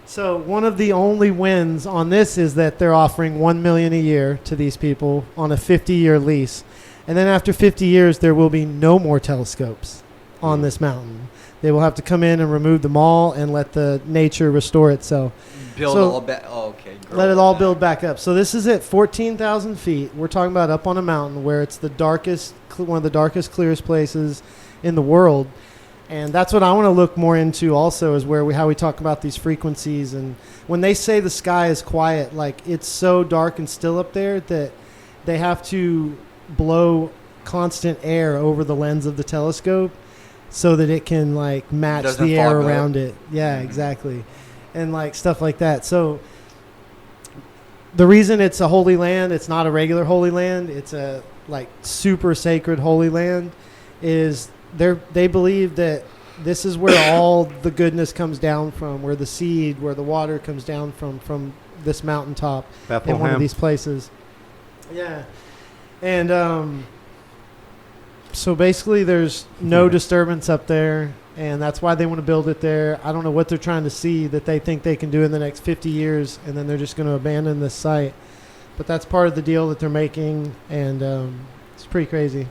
So one of the only wins on this is that they're offering $1 million a year to these people on a 50-year lease, and then after 50 years there will be no more telescopes on this mountain. They will have to come in and remove them all and let the nature restore itself. Build all back. Oh, okay. Let it all build back up. So this is at 14,000 feet. We're talking about up on a mountain where it's the darkest, one of the darkest, clearest places in the world. And that's what I want to look more into also, is how we talk about these frequencies. And when they say the sky is quiet, like, it's so dark and still up there that they have to blow constant air over the lens of the telescope so that it can, like, match the air around it. Yeah, exactly. And, like, stuff like that. So the reason it's a holy land, it's not a regular holy land, it's a, like, super sacred holy land, is they believe that this is where all the goodness comes down from, where the seed, where the water comes down from this mountaintop in one of these places. Yeah. And so basically there's no disturbance up there, and that's why they want to build it there. I don't know what they're trying to see that they think they can do in the next 50 years, and then they're just going to abandon this site. But that's part of the deal that they're making, and it's pretty crazy.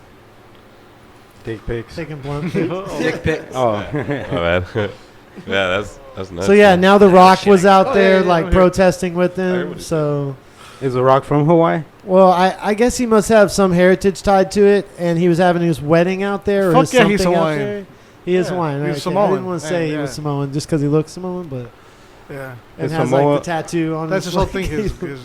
Dick pics. Taking blunt pics. Dick pics. Oh man. Yeah, that's nuts. So yeah, now The Rock was out there like protesting with them. So is The Rock from Hawaii? Well, I guess he must have some heritage tied to it, and he was having his wedding out there, or his something he's out Hawaiian. there. He is Hawaiian, right? He's Okay. Samoan. I didn't want to say he was Samoan just because he looks Samoan, but Yeah. and Is has Samoa- like the tattoo on That's his his whole leg. thing. His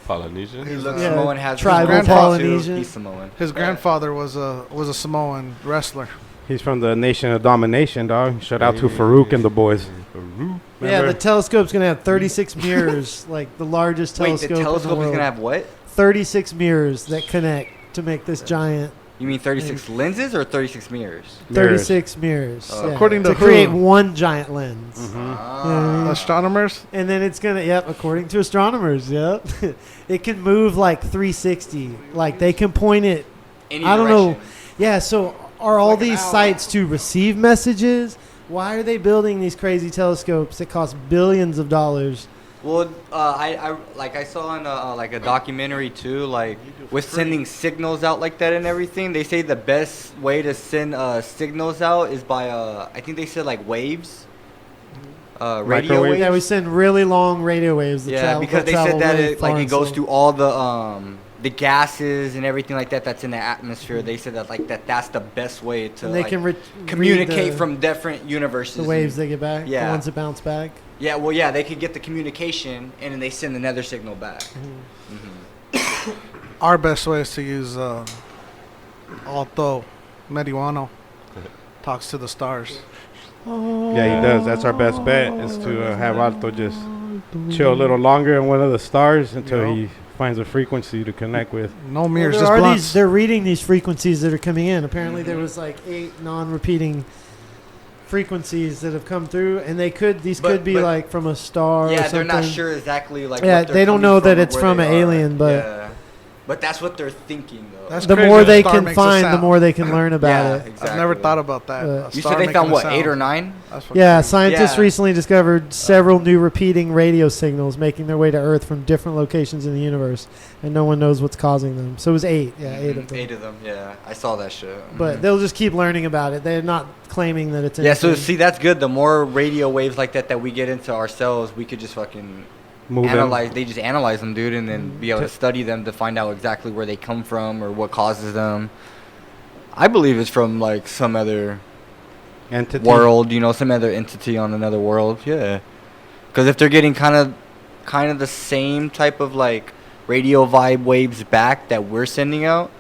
Polynesian. He looks Yeah, Samoan, has tribal his grandfather Polynesian. too. He's Samoan. his grandfather was a Samoan wrestler. He's from the Nation of Domination, dog. Shout out to Farouk and the boys. Yeah, the telescope's gonna have 36 mirrors, like the largest Wait, telescope the telescope in the is world. gonna have what? 36 mirrors that connect to make this giant. You mean 36 lenses or 36 mirrors? 36 mirrors. Oh. Yeah, According to who? create one giant lens. Ah. Astronomers. And then it's gonna, according to astronomers, it can move like 360. Like they can point it. Any I don't know. direction. Yeah. So are all these sites to receive messages? Why are they building these crazy telescopes that cost billions of dollars? Well, I saw in a documentary too, like with sending signals out like that and everything. They say the best way to send signals out is by I think they said like waves, radio Microwave? waves. Yeah, we send really long radio waves. That travel, because they travel said that really it far like it and goes slow. through all the gases and everything like that that's in the atmosphere. They said that that's the best way to And they like, can communicate read from different universes. the waves they get back. Yeah. The ones that bounce back. Yeah, well, yeah, they could get the communication and then they send another signal back. Our best way is to use Alto Marijuano. Talks to the stars. Yeah, he does. That's our best bet, is to have Alto just chill a little longer in one of the stars until he finds a frequency to connect with. No mirrors, Well, just blunts. they're reading these frequencies that are coming in. Apparently, there was like 8 non-repeating frequencies that have come through, and these could be but- like from a star. or Yeah, something. they're not sure exactly like. Yeah, what they're they don't coming know that or it's where from they an are. alien, but Yeah. But that's what they're thinking though. That's the crazy. more A they star can makes a find, the sound. more they can learn about Yeah, it. exactly. I've never thought about that. Uh, A You star said they making found a what, sound. 8 or 9? That's fucking Yeah, crazy. scientists Yeah. recently discovered several new repeating radio signals making their way to Earth from different locations in the universe, and no one knows what's causing them. So it was 8. Yeah, 8 of them. 8 of them. Yeah, I saw that shit. But they'll just keep learning about it. They're not claiming that it's Yeah, so anything. see, that's good. The more radio waves like that we get into ourselves, we could just fucking Move analyze. They just analyze them, dude, and then be able to study them to find out exactly where they come from or what causes them. I believe it's from like some other entity. world, some other entity on another world. Yeah, Because if they're getting kind of the same type of like radio vibe waves back that we're sending out,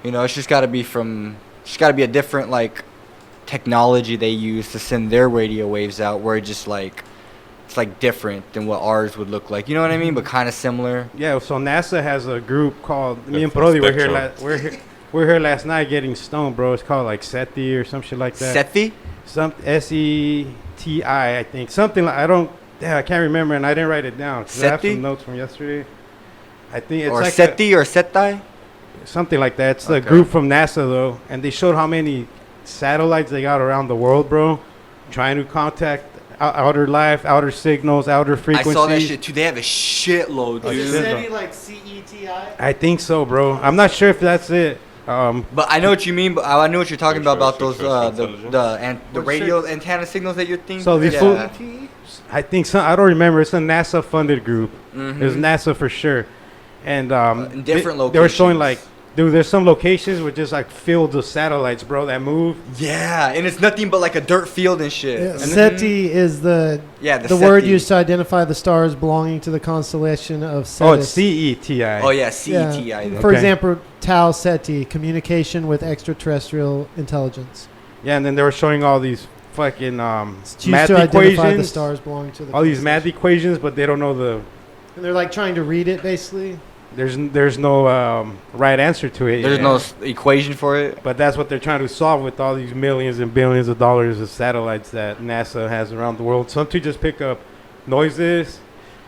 you know, it's just got to be a different like technology they use to send their radio waves out, where it's just like it's like different than what ours would look like. You know what I mean? But kind of similar. Yeah, so NASA has a group called, me and The Brody were Spectrum. we're here last night getting stoned, bro. It's called like SETI or some shit like that. SETI? Some SETI, I think. Something like, I can't remember, and I didn't write it down. 'Cause I have SETI? some notes from yesterday. I think it's Or like SETI or SETI? something like that. It's a Okay. group from NASA, though, and they showed how many satellites they got around the world, bro, trying to contact outer life, outer signals, outer frequencies. I saw that shit too. They have a shitload, Like dude. shit. SETI like CETI? I think so, bro. I'm not sure if that's it. But I know what you mean. But I know what you're talking about those Artificial the intelligence? the radio antenna signals that you're thinking. So these yeah. fools- I think I don't remember. It's a NASA-funded group. Mhm. It's NASA for sure. And in different they were showing locations. like, dude, there's some locations with just like fields of satellites, bro, that move. Yeah, and it's nothing but like a dirt field and shit. Yeah, And SETI is the the word SETI. used to identify the stars belonging to the constellation of Cetus. Oh, it's CETI. Oh yeah, CETI. For Okay. example, Tau Ceti, communication with extraterrestrial intelligence. Yeah, and then they were showing all these fucking It's used math to identify the equations. stars belonging to the All these math constellation. equations, but they don't know And they're like trying to read it, basically. there's no right answer to it. There's yet. no equation for it. But that's what they're trying to solve with all these millions and billions of dollars of satellites that NASA has around the world. Some to just pick up noises.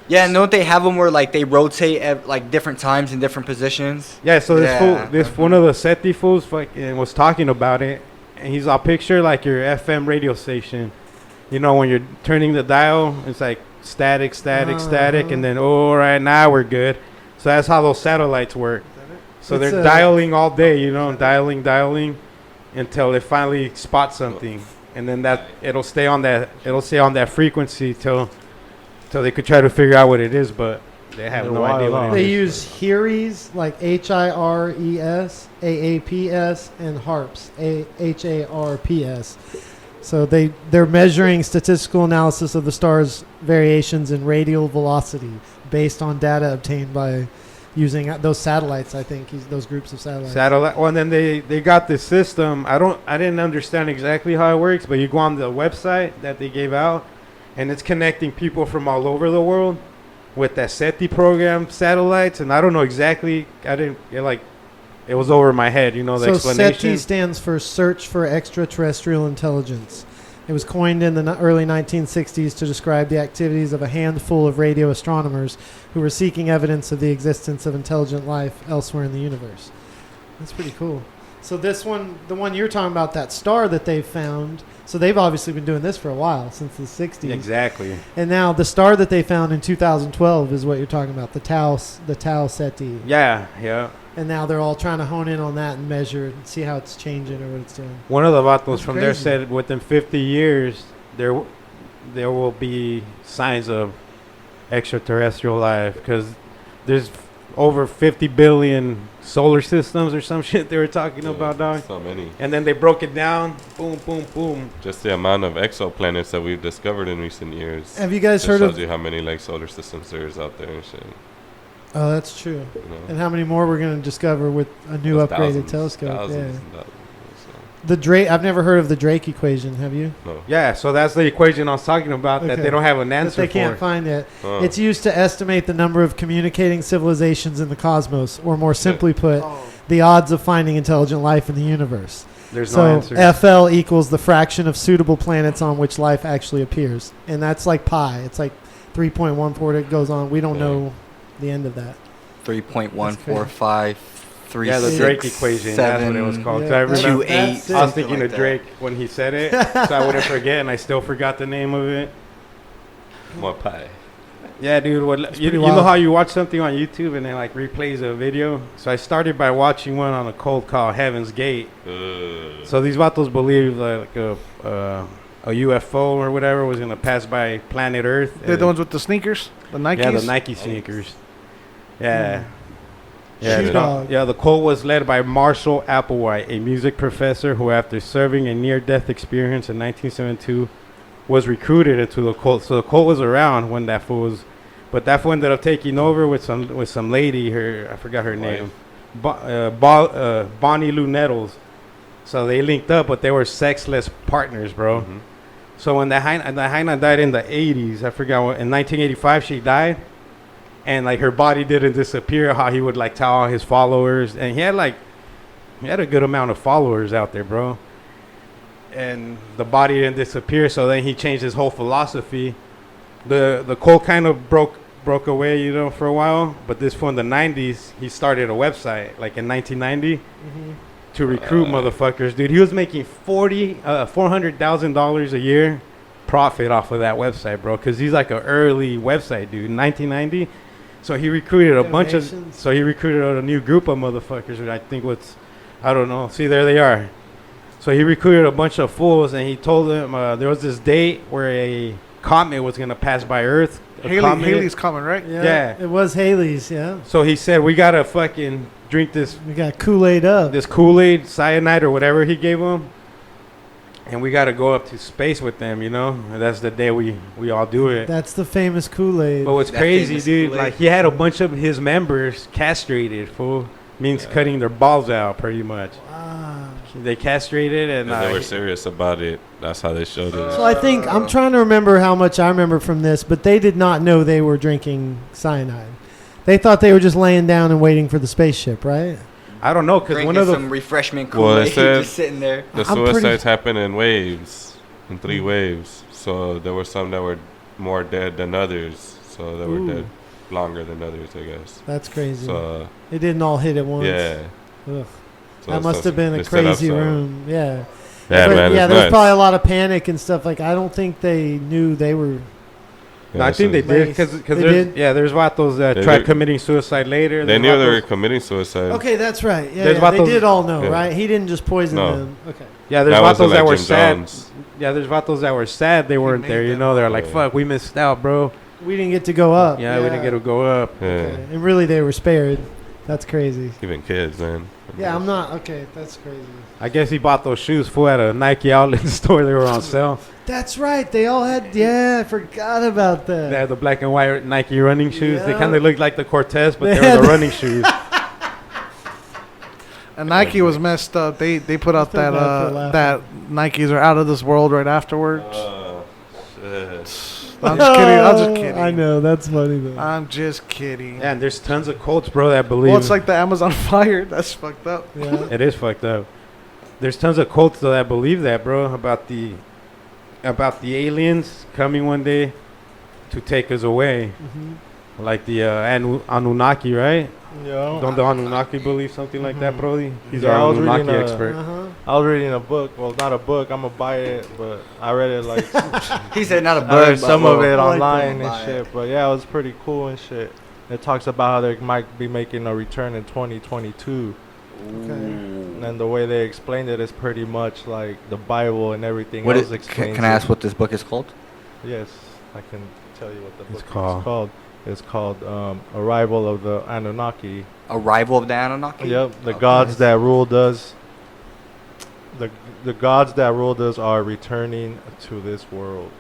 Yeah, and don't they have them where like they rotate at like different times in different positions? Yeah, so this Yeah. fool, one of the SETI fools fucking was talking about it, and he's all picture like your FM radio station. You know, when you're turning the dial, it's like static, static, static, and then, all right, now we're good. So that's how those satellites work. So It's they're a- dialing all day, you know, dialing until they finally spot something, and then it'll stay on that frequency till they could try to figure out what it is, but they have They're no idea wild what on. it They is. use HIRES, like HIRES, AAPS, and HARPS, HARPS. So they're measuring statistical analysis of the star's variations in radial velocity based on data obtained by using those satellites. I think those groups of satellites. Satellite. Well, and then they got this system. I didn't understand exactly how it works, but you go on the website that they gave out, and it's connecting people from all over the world with that SETI program satellites. And I don't know exactly. It was over my head, you know, the So explanation. SETI stands for Search for Extraterrestrial Intelligence. It was coined in the early 1960s to describe the activities of a handful of radio astronomers who were seeking evidence of the existence of intelligent life elsewhere in the universe. That's pretty cool. So this one, the one you're talking about, that star that they've found, so they've obviously been doing this for a while, since the 60s. Exactly. And now the star that they found in 2012 is what you're talking about, the Tau Ceti. Yeah. And now they're all trying to hone in on that and measure and see how it's changing or what it's doing. One of the vatos That's from there crazy. said within 50 years there will be signs of extraterrestrial life, because there's over 50 billion solar systems or some shit they were talking about, dog. So many. And then they broke it down. Boom, boom, boom. Just the amount of exoplanets that we've discovered in recent years. Have you guys Just heard shows of? you how many like solar systems there is out there and shit. Oh, that's true. You know? And how many more we're going to discover with a new There's upgraded thousands, telescope? thousands Yeah. and thousands, so, The Drake. I've never heard of the Drake equation. Have you? no. Yeah, so that's the equation I was talking about that Okay. they don't have an That answer they can't for. find it. Oh. It's used to estimate the number of communicating civilizations in the cosmos, or more simply put, the odds of finding intelligent life in the universe. There's no So answer. FL equals the fraction of suitable planets on which life actually appears, and that's like pi. It's like 3.14. It goes on. We don't Yeah. know the end of that. 3.14536. Yeah, the Drake equation. That's what it was called. Yeah, So I that's- remember. that's I was it. thinking of Drake when he said it, so I wouldn't forget, and I still forgot the name of it. More pie. Yeah, dude. You pretty know wild. how you watch something on YouTube and it like replays a video? So I started by watching one on a cult called Heaven's Gate. So these vatos believe like a UFO or whatever was gonna pass by planet Earth. They're and- the ones with the sneakers, the Nikes. Yeah, the Nike sneakers. Yeah. Yeah, Shoe dog. the cult was led by Marshall Applewhite, a music professor who, after serving a near-death experience in 1972, was recruited into the cult. So the cult was around when that fool was, but that fool ended up taking over with some lady. I forgot her name, Bonnie Lou Nettles. So they linked up, but they were sexless partners, bro. Mm-hmm. So when the Haina died in the 80s, I forgot what, in 1985 she died, and like her body didn't disappear. How he would like tell all his followers, and he had a good amount of followers out there, bro. And the body didn't disappear, so then he changed his whole philosophy. The cult kind of broke away, you know, for a while. But this from the 90s, he started a website like in 1990 to recruit motherfuckers, dude. He was making $400,000 a year profit off of that website, bro. Because he's like an early website, dude. In 1990, so he recruited a new group of motherfuckers. Which I think I don't know. See, there they are. So he recruited a bunch of fools, and he told them there was this date where a comet was gonna pass by Earth. Haley's coming, right? Yeah. It was Haley's, yeah. So he said, we gotta fucking drink this We got Kool-Aid up. this Kool-Aid, cyanide, or whatever he gave them, and we gotta go up to space with them, you know. And that's the day we all do it. That's the famous Kool-Aid. But what's That crazy, famous dude, Kool-Aid. like he had a bunch of his members castrated, fool. Means cutting their balls out, pretty much. Wow. They castrated, and If they were serious about it, that's how they showed it. So I think, I'm trying to remember how much I remember from this, but they did not know they were drinking cyanide. They thought they were just laying down and waiting for the spaceship, right? I don't know, because Drinking one of the some refreshment Well, Kool-Aid, it said- just sitting there. The I'm pretty- suicides happen in waves, in 3 waves. So there were some that were more dead than others. So they were Ooh. dead longer than others, I guess. That's crazy. So It didn't all hit at once. yeah. Ugh. So That must have been they a set up crazy some- room. Yeah. Yeah, But man. yeah, it's there's nuts. probably a lot of panic and stuff. Like, I don't think they knew they were. No, I think so they did, They because did? there's vatos that They tried did. committing suicide later. They There's knew they were vatos- committing suicide. Okay, that's right. Yeah, There's yeah, they vatos- did all know, Yeah. right? He didn't just poison No. them. Okay. Yeah, there's That wasn't vatos that like were Jim sad. Jones. Yeah, there's vatos that were sad they weren't made there. You them. know, they're like, Yeah. "Fuck, we missed out, bro." We didn't get to go up. Yeah, we didn't get to go up. Yeah. Okay. And really, they were spared. That's crazy. Even kids, man. Yeah, I'm not. Okay, that's crazy. I guess he bought those shoes full at a Nike outlet store. They were on sale. That's right. They all had. Yeah, I forgot about that. They had the black and white Nike running shoes. They Yeah. kind of looked like the Cortez, but They they were had the the- running shoes. And Nike was messed up. They put out feel that bad for laughing. that Nikes are out of this world right afterwards. Shit. I'm just kidding. I'm just kidding. I know. That's funny though. I'm just kidding. Yeah, and there's tons of cults, bro, that believe. Well, it's like the Amazon fire. That's fucked up. Yeah. It is fucked up. There's tons of cults though that believe that, bro, about the aliens coming one day to take us away, Mhm. like the Anunnaki, right? Yeah. Don't the Anunnaki believe something like that, Brody? He's Yeah, I our was reading Anunnaki a- expert. Uh-huh. I was reading a book. Well, not a book. I'm gonna buy it, but I read it like He said not a I bird, read some but of it I like online that. and shit. But yeah, it was pretty cool and shit. It talks about how they might be making a return in 2022, Okay. and the way they explained it is pretty much like the Bible and everything What else it, explains. can I ask it. what this book is called? Yes, I can tell you what the It's book called- is called. It's called Arrival of the Anunnaki. Arrival of the Anunnaki? Yep, the Okay. gods that ruled us. The gods that ruled us are returning to this world.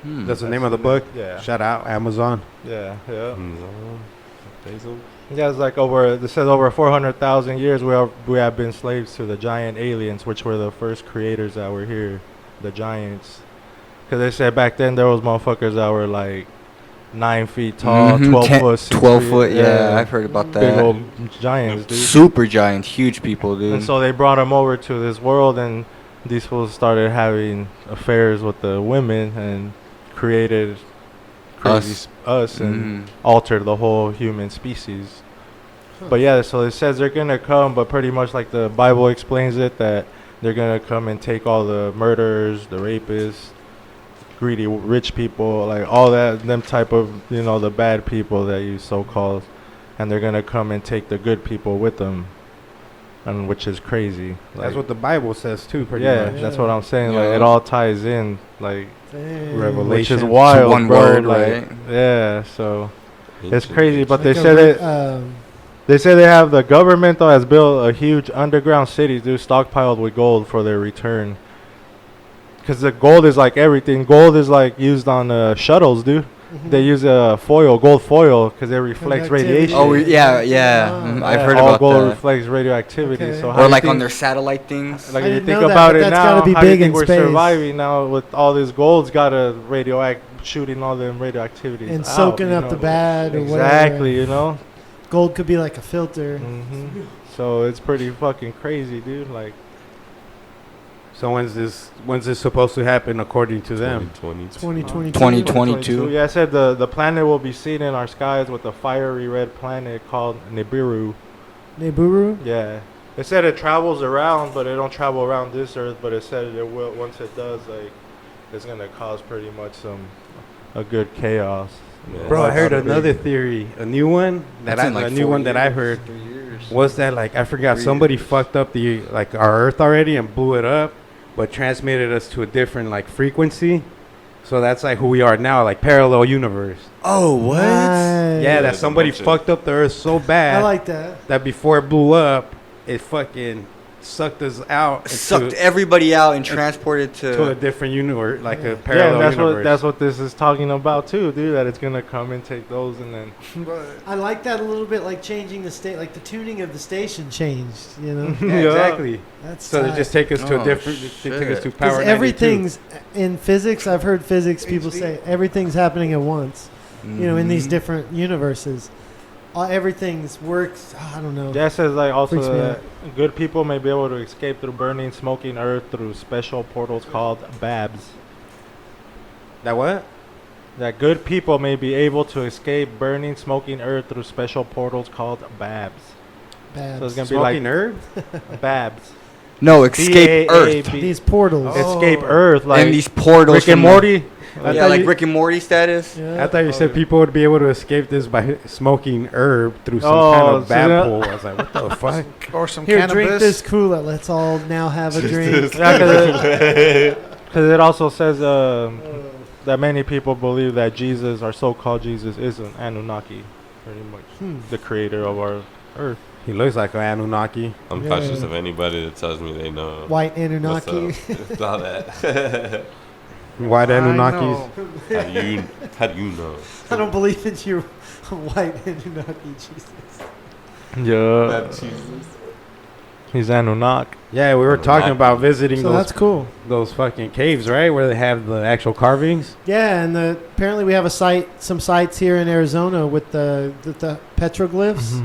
Hmm. That's the name of the book. Yeah, Shout out Amazon. yeah, yeah. Basil? Yeah, it's like it says over 400,000 years we have been slaves to the giant aliens, which were the first creators that were here, the giants. Because they said back then there was motherfuckers that were like 9 feet tall, Mhm, 12 10 foot, 6 12 feet, foot, yeah, I've heard about big that. old giants, dude. Super giant, huge people, dude. And so they brought them over to this world, and these fools started having affairs with the women and created us and Mhm. altered the whole human species. But yeah, so it says they're gonna come, but pretty much like the Bible explains it, that they're gonna come and take all the murderers, the rapists, greedy rich people, like all them type of, the bad people that you so-called, and they're gonna come and take the good people with them, and which is crazy. That's Like, what the Bible says too, pretty yeah, much. that's what I'm saying. Like Yeah. it all ties in, like Dang. Revelation. which is It's wild, one bro. word, like, right? Yeah, so it's Ancient crazy. But they Like a said re- it. They say they have the government though has built a huge underground city, dude, stockpiled with gold for their return. because the gold is like everything. Gold is like used on shuttles, dude. They use gold foil, because it reflects Conductivity. radiation. Oh, yeah. I've heard all about gold that. reflects radioactivity. Okay. So how Or do you like on think- their satellite things. Like I if you didn't think know that, about but it that's now, gotta be how do you big in think we're space. surviving now with all this gold's got to shooting all them radioactivity And out, soaking you up know? the bad or whatever. Exactly, you know. Gold could be like a filter. So it's pretty fucking crazy, dude. Like, So when's this supposed to happen according to them? 2020. 2022. 2022. Yeah, I said the planet will be seen in our skies with a fiery red planet called Nibiru. Nibiru? Yeah. It said it travels around, but it don't travel around this Earth. But it said it will. Once it does, like, it's gonna cause pretty much a good chaos. Yeah. Bro, I heard That's another big. theory, a new one That's in like a new 4 one that I years, heard 3 years. was that, like, I forgot, 3 somebody years. fucked up our Earth already and blew it up, but transmitted us to a different, like, frequency. So that's like who we are now, like parallel universe. Oh, what? Nice. Yeah, that There's a somebody bunch of- fucked up the Earth so bad I like that. that before it blew up, it fucking sucked us out Sucked everybody out and transported to a to. different universe, like a Yeah, parallel and universe. that's what this is talking about too, dude. That it's gonna come and take those, and then I like that a little bit, like changing the state, like the tuning of the station changed, you know? Yeah, exactly. That's So they tight. just take us to a Oh, different. They take us to shit. power. 'Cause 92. everything's in physics. I've heard physics people say everything's happening at once. You know, in these Mhm. different universes, everything's works. I don't know. yeah, it says like also Freaks me that good people may be able to escape through burning, smoking earth through special portals called babs. That what? That good people may be able to escape burning, smoking earth through special portals called babs. Bad. So it's gonna be Smoking like herb? babs. No, escape Earth. B-A-A-B. These portals. Escape Earth, like And these portals. Rick and from the- Morty. I Yeah, thought like you- Rick and Morty status. Yeah. I thought you said people would be able to escape this by smoking herb through some Oh, kind of so bab that- pool. I was like, what the fuck? Or some Here, cannabis. drink this Kool-Aid. Let's all now have a drink. Because it also says that many people believe that Jesus, our so-called Jesus, is an Anunnaki, pretty much the creator of our Earth. He looks like an Anunnaki. I'm Yeah. cautious of anybody that tells me they know. White what's Anunnaki. up with all that. White I Anunnakis. know. How do you know? I don't believe in you, white Anunnaki Jesus. Yeah, Not Jesus. he's Anunnaki. Yeah, we were talking about visiting So that's cool. those fucking caves, right? Where they have the actual carvings. Yeah, and apparently we have some sites here in Arizona with the petroglyphs,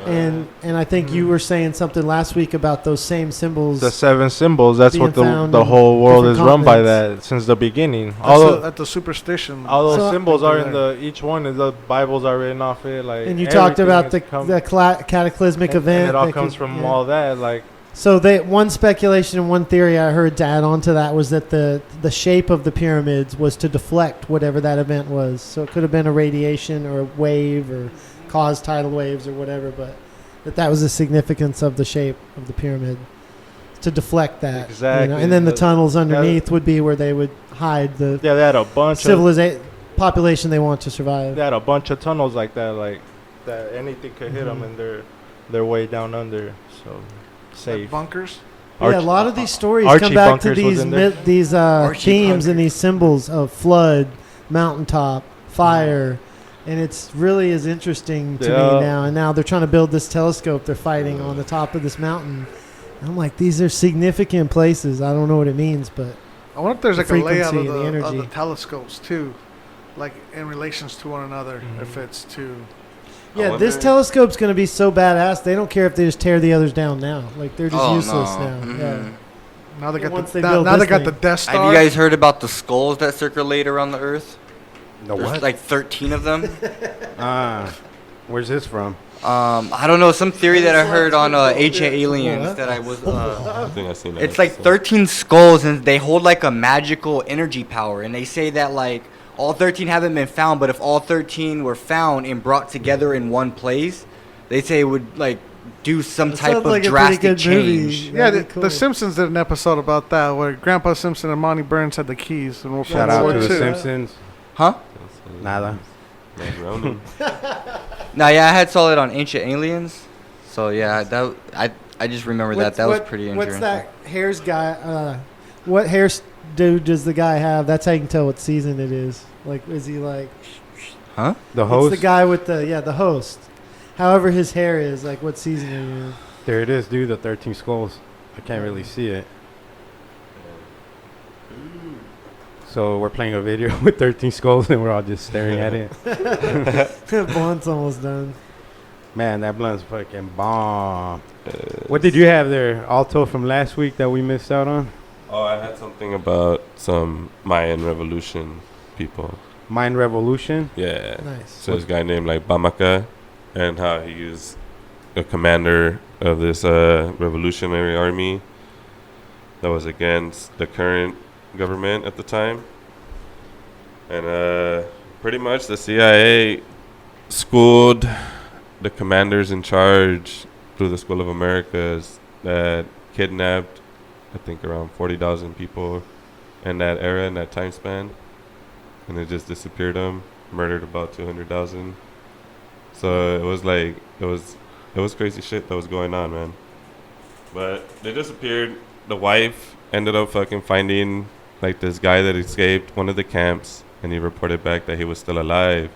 and I think you were saying something last week about those same symbols. The 7 symbols. That's Being what the found in whole world is different run by. continents. That since the beginning. That's the superstition. All those So- symbols are in Yeah. each one. Of the Bibles are written off it. Like and you talked everything about has the come- cataclysmic and event. it all that comes could- from yeah. all that. Like So one speculation and one theory I heard to add on to that was that the shape of the pyramids was to deflect whatever that event was. So it could have been a radiation or a wave or cause tidal waves or whatever, but that was the significance of the shape of the pyramid to deflect that. Exactly. And then the That- tunnels underneath would be where they would hide the yeah, they had a bunch of civilization population they want to survive. they had a bunch of tunnels like that anything could hit them, Mhm. and they're way down under. So safe. Bunkers. Yeah, a lot of these stories Archie come back to Bunkers was these in there. Archie themes and Bunkers. these symbols of flood, mountaintop, fire, and it's really is interesting to Yeah. me now. And now they're trying to build this telescope. They're fighting on the top of this mountain. And I'm like, these are significant places. I don't know what it means, but I wonder if there's The like a layout frequency of and the the energy. telescopes too, like in relations to one another. If it's to yeah, this wonder- telescope's going to be so badass. They don't care if they just tear the others down now. Like they're just Oh, useless no. now. Mhm. Yeah. now they got Once the they now, build now they this got the thing. Death Star. Have you guys heard about the skulls that circulate around the Earth? The There's what? like 13 of them. Where's this from? I don't know, some theory that I heard on Ancient Aliens What? that I was. I think I've seen that. It's like episode. 13 skulls, and they hold like a magical energy power. And they say that like all 13 haven't been found, but if all 13 were found and brought together in one place, they say it would like do some That type sounds of like a pretty drastic good movie. change. Yeah, That'd be the cool. Simpsons did an episode about that where Grandpa Simpson and Monty Burns had the keys and World Shout War out to II. the Simpsons. Huh? Nada. Like Ronan. Nah, yeah, I had saw it on Ancient Aliens. So yeah, that I just remember that. That was pretty interesting. What's that Hair's guy? What hair dude does the guy have? That's how you can tell what season it is. Like, is he like? Huh? The host. It's the guy with the host. However his hair is, like, what season are you in? There it is, dude. The 13 skulls. I can't really see it. So we're playing a video with 13 skulls, and we're all just staring at it. Blunt's almost done. Man, that blunt's fucking bomb. What did you have there, Alto, from last week that we missed out on? Oh, I had something about some Mayan revolution people. Mayan Revolution? Yeah. Nice. So this guy named like Bamaka, and how he is a commander of this revolutionary army that was against the current government at the time. And pretty much the CIA schooled the commanders in charge through the School of Americas that kidnapped, I think, around 40,000 people in that era, in that time span. And they just disappeared them, murdered about 200,000. So it was like, it was crazy shit that was going on, man. But they disappeared. The wife ended up fucking finding like this guy that escaped one of the camps, and he reported back that he was still alive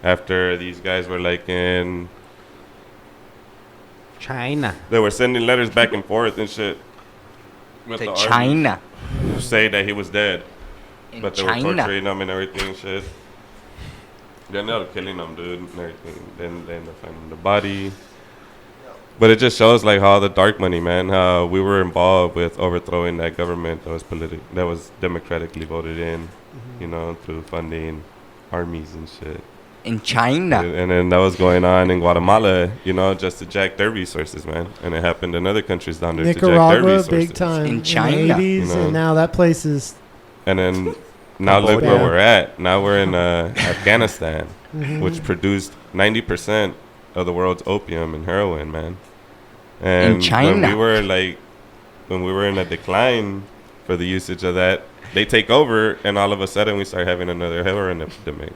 after these guys were like in China. they were sending letters back and forth and shit with To the army, China. say that he was dead, In but they were China. torturing him and everything and shit. They ended up killing him, dude, and everything. Then they ended up finding the body. But it just shows like how the dark money, man, how we were involved with overthrowing that government that was democratically voted in, you know, through funding armies and shit. In China. And then that was going on in Guatemala, you know, just to jack their resources, man. And it happened in other countries down there to jack their Nicaragua, resources. big time. In the China. 80s, You know. and now that place is. And then now look where Cambodia. we're at. Now we're in Afghanistan, Mhm. which produced 90% of the world's opium and heroin, man. And In China. when we were in a decline for the usage of that, they take over, and all of a sudden we start having another heroin epidemic.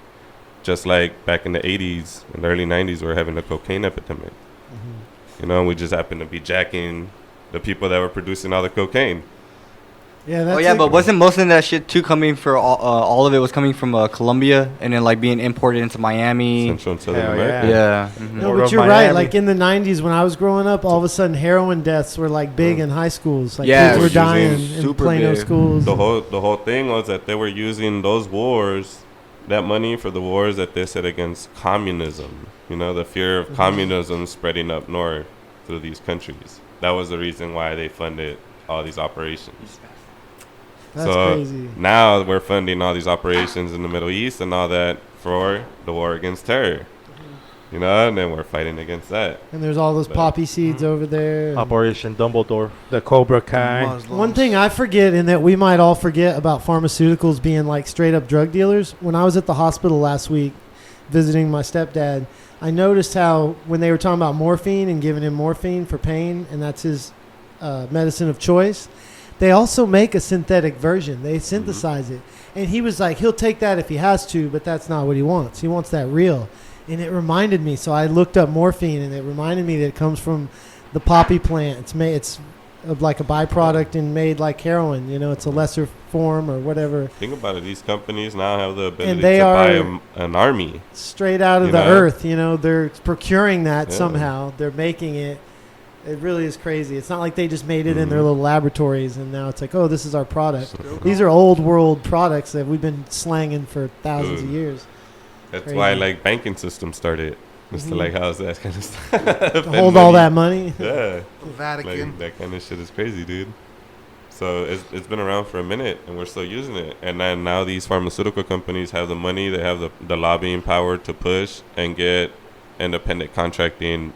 Just like back in the 80s and the early 90s, we were having a cocaine epidemic. Mm-hmm. You know, we just happened to be jacking the people that were producing all the cocaine. Yeah, that's Oh yeah, like- but wasn't most of that shit too coming for all of it was coming from Colombia and then like being imported into Miami? Central and Southern Hell America. Yeah. Mhm. No, Port but of you're right. Miami. Like in the 90s when I was growing up, all of a sudden heroin deaths were like big in high schools. Like Yeah, kids were using dying in super Plano big. schools. The whole thing was that they were using those wars, that money for the wars that they said against communism. You know, the fear of communism spreading up north through these countries. That was the reason why they funded all these operations. That's so crazy. now we're funding all these operations in the Middle East and all that for the war against terror. You know, and then we're fighting against that. And there's all those But- poppy seeds over there. and- Operation Dumbledore. The Cobra Kai. Muslims. One thing I forget, and that we might all forget about pharmaceuticals being like straight up drug dealers. When I was at the hospital last week visiting my stepdad, I noticed how when they were talking about morphine and giving him morphine for pain, and that's his medicine of choice, they also make a synthetic version. They synthesize it. And he was like, he'll take that if he has to, but that's not what he wants. He wants that real. And it reminded me, so I looked up morphine, and it reminded me that it comes from the poppy plant. It's like a byproduct and made like heroin. You know, it's a lesser form or whatever. Think about it. These companies now have the ability they to buy are- an army. Straight out of You the know? earth, you know, they're procuring that Yeah. somehow. They're making it. It really is crazy. It's not like they just made it in their Mhm. little laboratories and now it's like, oh, this is our product. These are old world products that we've been slanging for thousands of Dude. years. That's Crazy. why like banking systems started. Just to Mhm. like house that kind of stuff. To hold all that money. Yeah. Vatican. Like, that kind of shit is crazy, dude. So it's been around for a minute, and we're still using it. And then now these pharmaceutical companies have the money, they have the lobbying power to push and get independent contracting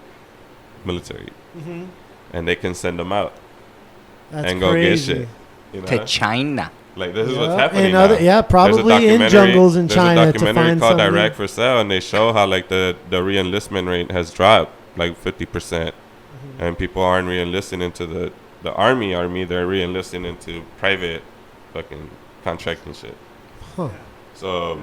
military, Mm-hmm. and they can send them out That's and go crazy. get shit. You know? To China. Like this is Yeah, what's happening and now. other, yeah, There's a probably in documentary- jungles in China There's a to documentary find called something. Direct for Sale, and they show how like the re-enlistment rate has dropped like 50%, Mm-hmm. and people aren't re-enlisting into the army. They're re-enlisting into private fucking contracting shit. Huh. So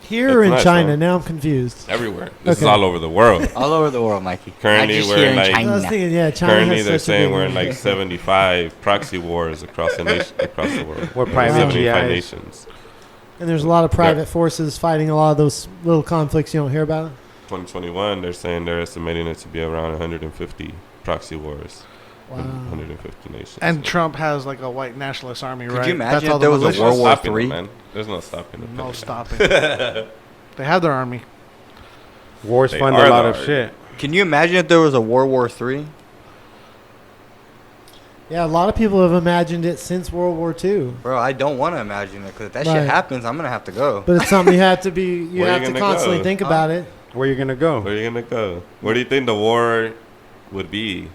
Here or It's in nice, China? man. Now I'm confused. Everywhere. This is Okay. all over the world. All over the world, Mikey. Currently, Not just we're here in, in like- I was China. thinking, yeah, China Currently, has they're such a saying big we're in one. like 75 proxy wars across the nation, across the world. We're private 75 GIs. nations. And there's a lot of private forces fighting a lot of those little conflicts you don't hear about. 2021, they're saying they're estimating it to be around 150 proxy wars. Wow. 150 nations. And Trump has like a white nationalist army, Could right? you imagine if all there the was a There's militias. no World War stopping III? them, man. There's no stopping them. No stopping. They have their army. Wars They fund are a lot the of art. shit. Can you imagine if there was a World War III? Yeah, a lot of people have imagined it since World War II. Bro, I don't want to imagine it because if that Right. shit happens, I'm gonna have to go. But it's something you have to be, you Where have you to gonna constantly go? think about it. Where you gonna go? Where are you going to go? Where do you think the war would be?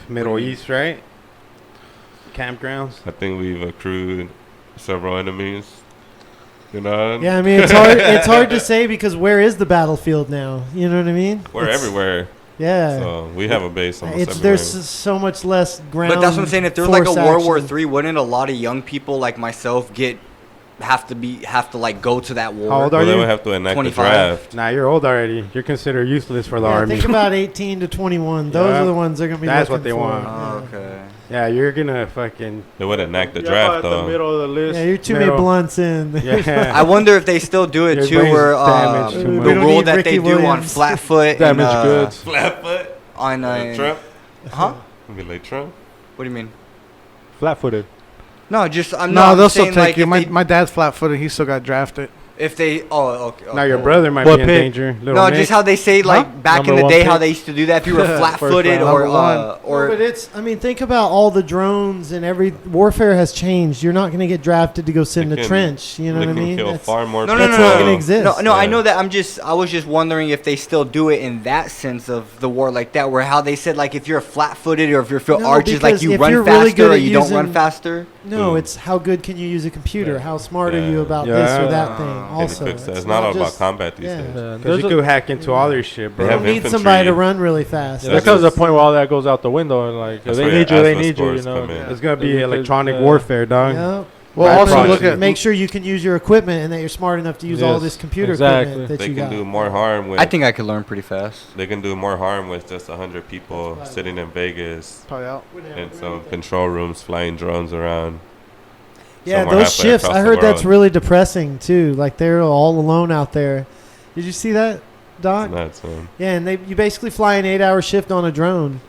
Middle East, right? Campgrounds. I think we've accrued several enemies. You know? Yeah, I mean, it's hard. It's hard to say because where is the battlefield now? You know what I mean? We're It's- everywhere. Yeah. So we have a base almost It's everywhere. there's so much less ground. But that's what I'm saying. If there was like a force World War action. III, wouldn't a lot of young people like myself have to like go to that war? How old Well, are they you? would have to enact the 25. draft. Nah, you're old already. You're considered useless for the Yeah, army. think about 18 to 21. Those Yeah. are the ones they're gonna be. That's looking what they for. want. Oh, Yeah. okay. Yeah, you're gonna fucking. They would enact the Yeah, draft, at the though. middle of the list. Yeah, you're too many Middle. blunts in. Yeah. I wonder if they still do it Your too, brain's where damaged too the much. We don't rule need that Ricky they do on Williams. Flatfoot Damaged and, goods. Flatfoot. on Trump. huh? Be like Trump. What do you mean? Flat-footed. No, just I'm No, not. they'll I'm still saying, take like, you. if My, they- my dad's flat-footed. He still got drafted. If they, okay. Now your okay. brother might What be in pick? danger. Little No, Nick. just how they say like back in Number the one day how pick? they used to do that. If you were First flat-footed round. or Number one. No, or but it's. I mean, think about all the drones and every warfare has changed. You're not going to get drafted to go sit in They a can- trench. You know They what I can mean? kill That's- far more No, people. no, That's not going to exist. no, I Yeah. know that. I was just wondering if they still do it in that sense of the war like that, where how they said like if you're flat-footed or if your foot No, arches, like because you if run you're faster really good or at you don't run using- faster. No, Mm. it's how good can you use a computer? Yeah. How smart are Yeah. you about this or Yeah. that thing? They Also, fix that. it's It's not all about just- combat these yeah. days. Yeah, Because you could hack into all their shit, They You bro. have don't need infantry. somebody to run really fast. There comes a point where all that goes out the window, and like if That's they where need your you, they ASVAB need you. You scores know. come in. It's gonna be Because, electronic warfare, dog. Yep. Well, Right, also probably. look at Make sure you can use your equipment and that you're smart enough to use all Yes, this computer exactly. equipment that They you can got. do more harm with. I think I could learn pretty fast. They can do more harm with just 100 people sitting in Vegas probably out. in some control rooms, flying drones around. Yeah, somewhere those halfway shifts. across I the heard that's world. really depressing too. Like they're all alone out there. Did you see that, Doc? It's nuts, man. Yeah, and you basically fly an 8-hour shift on a drone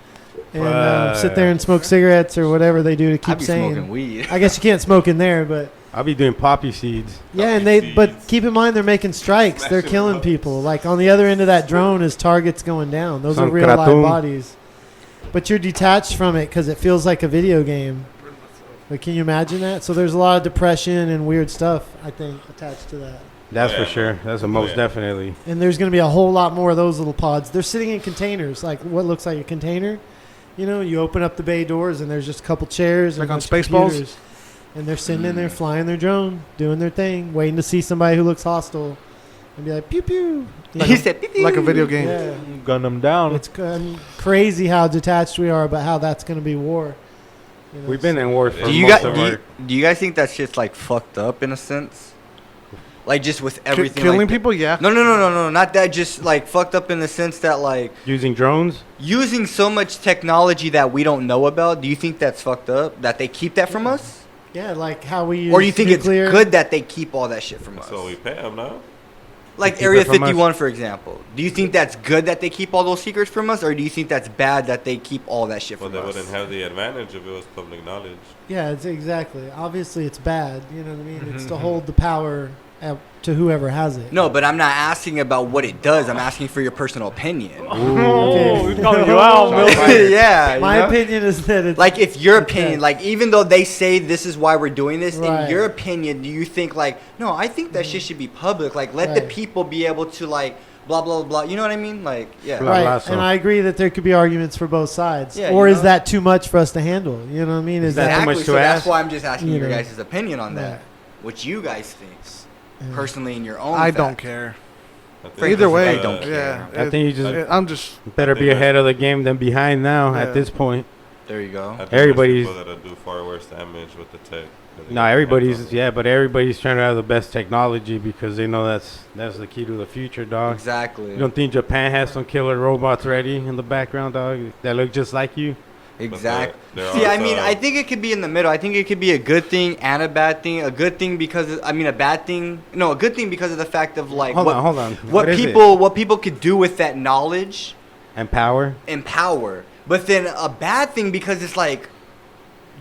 and sit there and Fuck. smoke cigarettes or whatever they do to I'd keep be saying. smoking weed. I guess you can't smoke in there, but I'll be doing poppy seeds. yeah, and Poppy but seeds. keep in mind they're making strikes. They're Smashing killing bullets. people. Like on the other end of that drone is targets going down. Those are Some real live kratom. bodies. But you're detached from it because it feels like a video game. But can you imagine that? So there's a lot of depression and weird stuff, I think, attached to that. That's Yeah, for sure. That's a most Yeah. definitely. And there's going to be a whole lot more of those little pods. They're sitting in containers, like what looks like a container. You know, you open up the bay doors and there's just a couple chairs. Like and a on bunch of Spaceballs? computers. And they're sitting in there flying their drone, doing their thing, waiting to see somebody who looks hostile and be like, pew, pew. You He know? said, "Pew, pew." Like a video game. Yeah. Gun them down. It's crazy how detached we are about how that's going to be war. You know, We've been in war for Do you most guys of our. do you guys think that shit's like fucked up in a sense? Like just with everything. Killing like people, yeah. No, not that. Just like fucked up in the sense that like Using drones? using so much technology that we don't know about. Do you think that's fucked up? That they keep that from us? Yeah, like how we use Or do you think nuclear. it's good that they keep all that shit from us? So we pay them now. Like keep it Area from us? 51, for example. Do you think that's good that they keep all those secrets from us, or do you think that's bad that they keep all that shit Well, from they us? wouldn't have the advantage if it was public knowledge. Yeah, it's exactly. Obviously, it's bad. You know what I mean? It's to hold the power to whoever has it. No, but I'm not asking about what it does. I'm asking for your personal opinion. Oh, he's calling you out, Milton. Yeah. My you know? opinion is that it's Like, if your Okay. opinion, like, even though they say this is why we're doing this, Right. in your opinion, do you think, like, no, I think that shit should be public. Like, let the Right. people be able to, like, blah, blah, blah. You know what I mean? Like, yeah. Blah, right. blah, so. And I agree that there could be arguments for both sides. Yeah, or you is know? that too much for us to handle? You know what I mean? Is that that too much Exactly. to So that's ask? why I'm just asking You your know. guys' opinion on that. Right. What you guys think, Yeah. personally, in your own I fact. don't care. I think Frankly, Either way, I don't care. yeah. I think you just I'm just better be ahead of the game than behind now Yeah. at this point. There you go. I think Everybody's- there's people that'll do far worse damage with the tech. No, everybody's but everybody's trying to have the best technology because they know that's the key to the future, dog. Exactly. You don't think Japan has some killer robots ready in the background, dog, that look just like you? Exactly. They're See, I mean, also- I think it could be in the middle. I think it could be a good thing and a bad thing. A good thing because a bad thing. No, a good thing because of the fact of like Hold on. what is it? what people could do with that knowledge And power. and power. But then a bad thing because it's like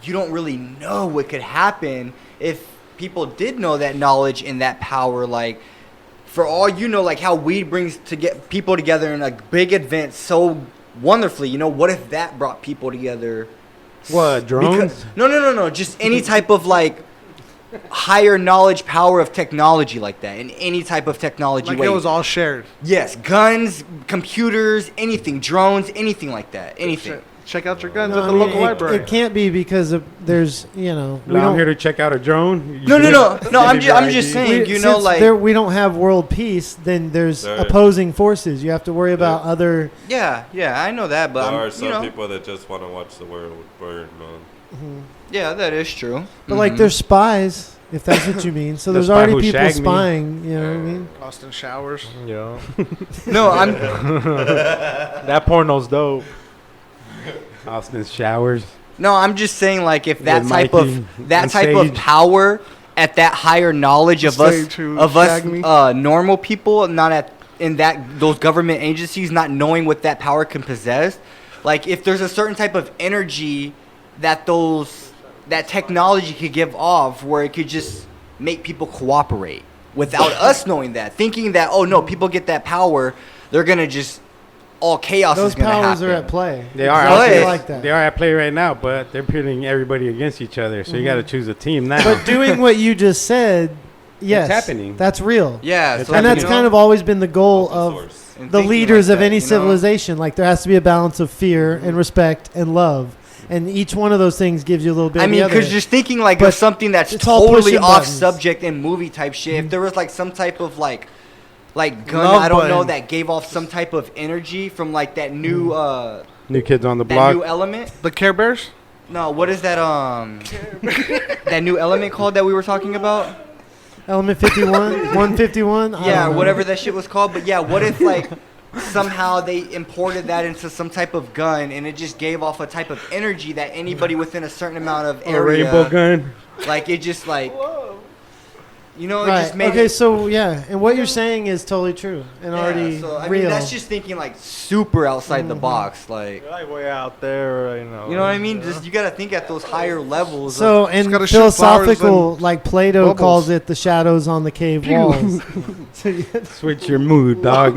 you don't really know what could happen if people did know that knowledge and that power. Like, for all you know, like how weed brings to get people together in a big event so wonderfully. You know, what if that brought people together? What, drones? No. Just any type of like higher knowledge, power of technology like that, in any type of technology Like way. it was all shared. Yes, guns, computers, anything, drones, anything like that, anything. Check out your guns No, at I the mean, local it, library. it can't be because of there's we I'm don't here to check out a drone. You No. good? I'm Give me your just ID. saying, you know, since like we don't have world peace, then there's Right. opposing forces. You have to worry about other. yeah, I know that, but There are I'm, some you know, people that just want to watch the world burn, man. yeah, that is true. But like, there's spies, if that's what you mean. So The there's spy already who people shagged me. spying. You know what I mean? Austin Showers. Yeah. No, I'm That porno's dope. Austin's showers. no, I'm just saying like if that With type Mikey of that and type of Sage. power at that higher knowledge of us Sage who shagged me. normal people, not at in that those government agencies not knowing what that power can possess. Like if there's a certain type of energy that that technology could give off where it could just make people cooperate without us knowing that, thinking that, oh no, people get that power, they're gonna just all chaos Those is gonna powers happen. are at play. They are Exactly out there. like that. They are at play right now, but they're pitting everybody against each other. So you got to choose a team now. But doing what you just said, yes, happening. That's real. Yeah, It's so, And that's you kind know, of always been the goal Open of source. and the thinking leaders like of that, any you know? civilization. Like there has to be a balance of fear and respect and love, and each one of those things gives you a little bit. I of the mean, other. because just thinking like But of something that's it's all totally pushing off buttons. subject and movie type shit. If there was like some type of like gun, Love I don't know, button. that gave off some type of energy from like that new New Kids on the that Block. new element. The Care Bears? No, what is that that new element called that we were talking about? Element 51, 151. I Yeah, don't know. whatever that shit was called. But yeah, what if like somehow they imported that into some type of gun and it just gave off a type of energy that anybody within a certain amount of A area, rainbow gun. like it just like, you know, it Right. just made Okay, it. so yeah, and what you're saying is totally true and already so, I real. mean, that's just thinking like super outside the Mhm. box, like, Like way out there, you know. you know what I mean? Just you gotta think at those higher levels. So, Just and gotta shoot flowers philosophical, like Plato bubbles. calls it the shadows on the cave walls. So you Switch your mood, dog.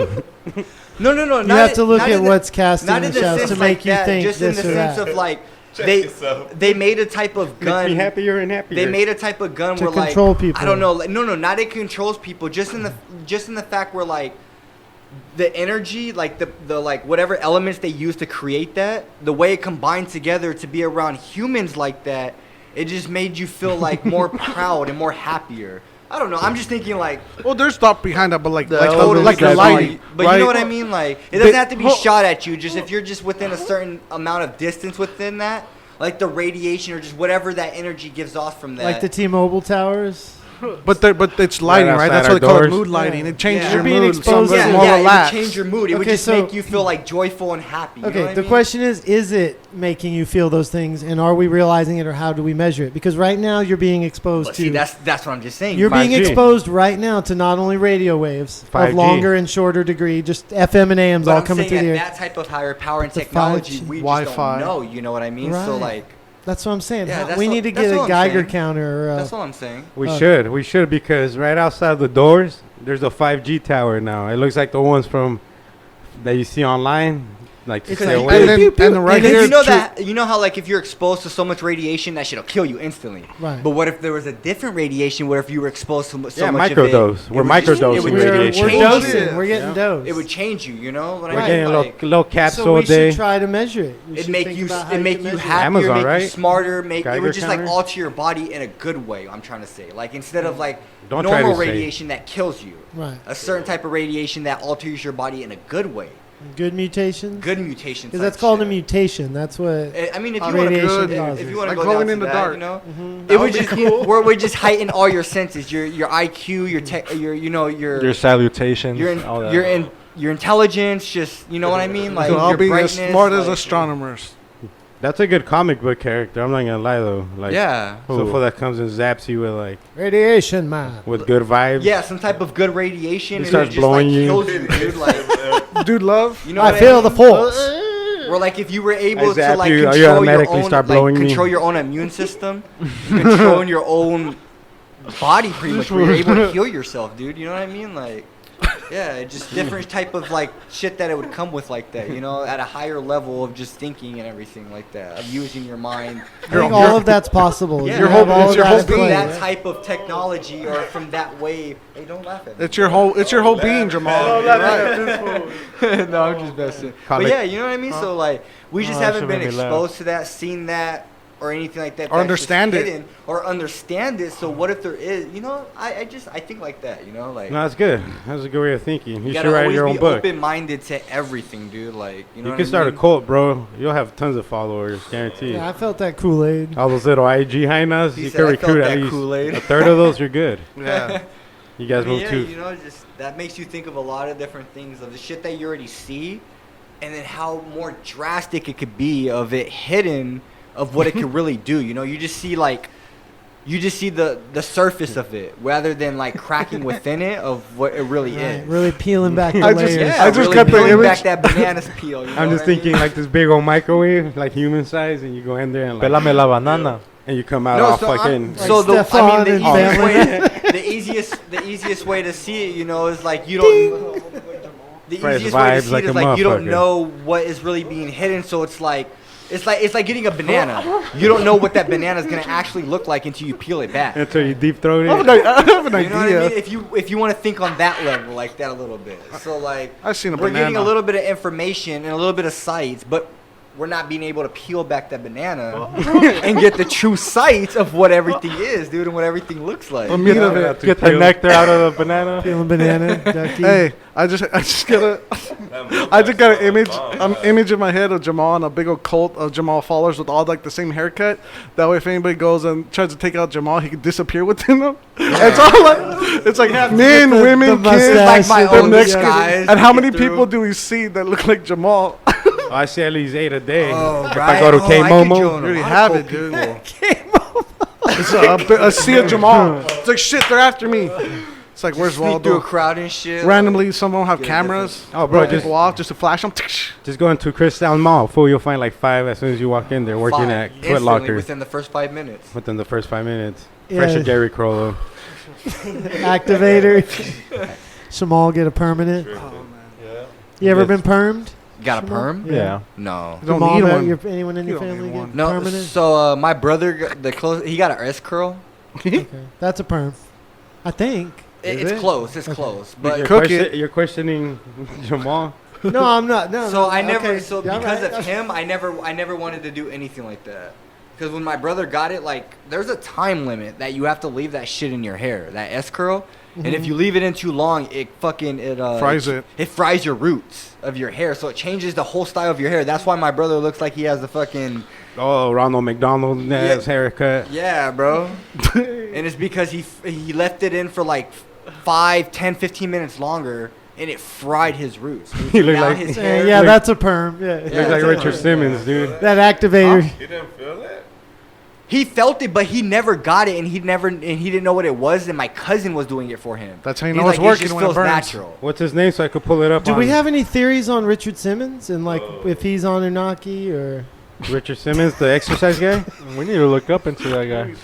no, you have to look not at in the- what's casting not the in the shadows sense to like make you that, think just in this the or sense that. of like Check they yourself. they made a type of Makes gun. me happier and happier. They made a type of gun To where like control people. I don't know, like, no, not it controls people. Just in the fact where like the energy, like the like whatever elements they use to create that, the way it combined together to be around humans like that, it just made you feel like more proud and more happier. I don't know. I'm just thinking like Well, there's thought behind that, but like The like the, elements like the that lighting, but right? you know what I mean? Like it They- doesn't have to be hold- shot at you. Just if you're just within a certain amount of distance within that, like the radiation or just whatever that energy gives off from that. Like the T-Mobile towers. But it's lighting, right? outside That's our what they call it, doors. mood lighting. Yeah. It changes Yeah. your You're being mood. exposed Some to- is yeah, more yeah, it relaxed. would change your mood. It would Okay, just so- make you feel like joyful and happy. You know Okay, what I the mean? question is it making you feel those things, and are we realizing it, or how do we measure it? Because right now you're being exposed But to. see, that's what I'm just saying. You're being 5G. exposed right now to not only radio waves of 5G. longer and shorter degree, just FM and AMs but all I'm coming saying to the at air. that type of higher power and The technology, 5G, we just Wi-Fi. don't know. You know what I mean? So Right. like, That's what I'm saying. Yeah, that's we all- need to that's get a all I'm Geiger saying. counter. Or that's all I'm saying. We Okay. should because right outside the doors, there's a 5G tower now. It looks like the ones from that you see online, like to It's stay like- away. And then, Pew, pew, and then right and Because here, you know too- that you know how like if you're exposed to so much radiation, that shit'll kill you instantly. Right. But what if there was a different radiation? What if you were exposed to so Yeah, much of it? microdose. We're It would just- microdosing it would we're, radiation. we're change dosing. you. We're getting dosed. It would change you. You know what We're I mean? getting a Like, little so capsule we a day. should try to measure it. We It'd should make think you about how it make can you measure it. happier, Amazon, make you right? smarter, it Geiger would just counter? like alter your body in a good way. I'm trying to say, like instead of like Don't try normal to say- radiation that kills you, Right. a certain type of radiation that alters your body in a good way. Good mutations. Good mutation. Because that's called a mutation. That's what. I mean, if you want to radiation go, causes. if you want to Like go glowing down in to the that, dark. you know, Mhm. it would just where we just heighten all your senses, your IQ, Your salutations, all that. your intelligence, just you know what I mean, like So I'll your be as brightness, smart as like- astronomers. That's a good comic book character. I'm not gonna lie though. Like, Yeah. So for that comes and zaps you with like Radiation man. with good vibes. Yeah, some type of good radiation. He and starts it just, blowing like, you. kills you, dude. Like, Dude, love. you know I what feel mean? the force. Or like if you were able to zap like you, you control your automatically own, start like blowing me. control your own immune system, controlling your own body, pretty much. Where you're able to heal yourself, dude. You know what I mean? Like, yeah, just different type of like shit that it would come with like that. You know, at a higher level of just thinking and everything like that, of using your mind. I think all of that's possible. Yeah, You have all it's of your that whole in from play, that yeah. type of technology or from that way. Hey, don't laugh at me. It's your whole being, Jamal. Right. No, I'm just messing. Call But it- yeah, you know what I mean? So like, we just Oh, that haven't shit been made me laugh. exposed to that, seen that, or anything like that. Or that's understand just it. hidden, or understand it. So what if there is? You know, I think like that. You know, like No, that's good. That's a good way of thinking. You you should gotta write always your be own book. open-minded to everything, dude. Like you know, You what can I start a mean? cult, bro. You'll have tons of followers, guaranteed. Yeah, I felt that Kool-Aid. All those little IG hyenas, He you said, can "I felt recruit at that least Kool-Aid." a third of those. You're good. Yeah. You guys I mean, move yeah, too. you know, just that makes you think of a lot of different things of the shit that you already see, and then how more drastic it could be of it hidden of what it could really do. You know, you just see the surface of it rather than like cracking within it of what it really Right, is. really peeling back the I just- layers. Yeah, I just really got the peeling image- back that banana's peel. You know I'm what just I mean? thinking like this big old microwave, like human size, and you go in there and like, Pélame la banana. and you come out No, all so I'm- fucking. Like so the Stefan the and family. the easiest way to see it, you know, is like you don't. The Fresh easiest way to vibes see like it a is like you don't motherfucker. know what is really being hidden. So it's like getting a banana. You don't know what that banana is gonna actually look like until you peel it back. Until you deep throat I have it. an You know what I idea. mean? If you want to think on that level like that a little bit. So like I've seen a we're getting a banana. little bit of information and a little bit of sights, but we're not being able to peel back that banana and get the true sights of what everything is, dude, and what everything looks like. The meat of Yeah. it. Get the nectar out of the banana. Peeling banana, ducky. Hey, I just got an image in my head of Jamal and a big old cult of Jamal followers with all like the same haircut. That way, if anybody goes and tries to take out Jamal, he can disappear within them. It's all like it's like men, the- women, the kids. mustache Like my and the own next disguise. and how to many get through. people do we see that look like Jamal? I see at least 8 a day. Oh, if right. I go to Oh, K I could Momo, join You a already lot have of it, cool dude. people. It's a sea of Jamal. It's like shit. They're after me. It's like where's Sneak through a Waldo? crowd and shit. Randomly, someone will have Get a cameras. Oh, bro, Right. just- Go off just to flash them. just go into Crystal Mall. Fool, you'll find like 5 as soon as you walk in there working Five. at Foot Instantly Locker within the first 5 minutes. within the first 5 minutes. Yeah. Fresh as Jerry Crollo. Activator. Shamal get a permanent. You ever Yes. been permed? Got a Shamal? perm? Yeah. No. You don't Jamal, need that one. Anyone in You your don't family need get one. No. permanent? So my brother, he got an S curl. Okay. That's a perm. I think. It's close. It's close. But Cook it. You're questioning Jamal. No, I'm not. No. so no, I never. okay. So Yeah, because right. of him, I never wanted to do anything like that. Because when my brother got it, like there's a time limit that you have to leave that shit in your hair, that S curl. And if you leave it in too long, it Fries it. It fries your roots of your hair, so it changes the whole style of your hair. That's why my brother looks like he has the fucking Oh, Ronald McDonald ass haircut. yeah, bro. And it's because he left it in for like 5, 10, 15 minutes longer, and it fried his roots. He looked Now like- his Yeah, hair. yeah, that's a perm. Yeah. Yeah. Looks like it's a Richard perm. Simmons, dude. That activator. You didn't feel it? He felt it, but he never got it, and he didn't know what it was. And my cousin was doing it for him. That's how you He's know it's like, working It just when it feels burns. natural. What's his name so I could pull it up Do on we have any theories on Richard Simmons and like if he's on Anunnaki or Richard Simmons, the exercise guy? We need to look up into that guy.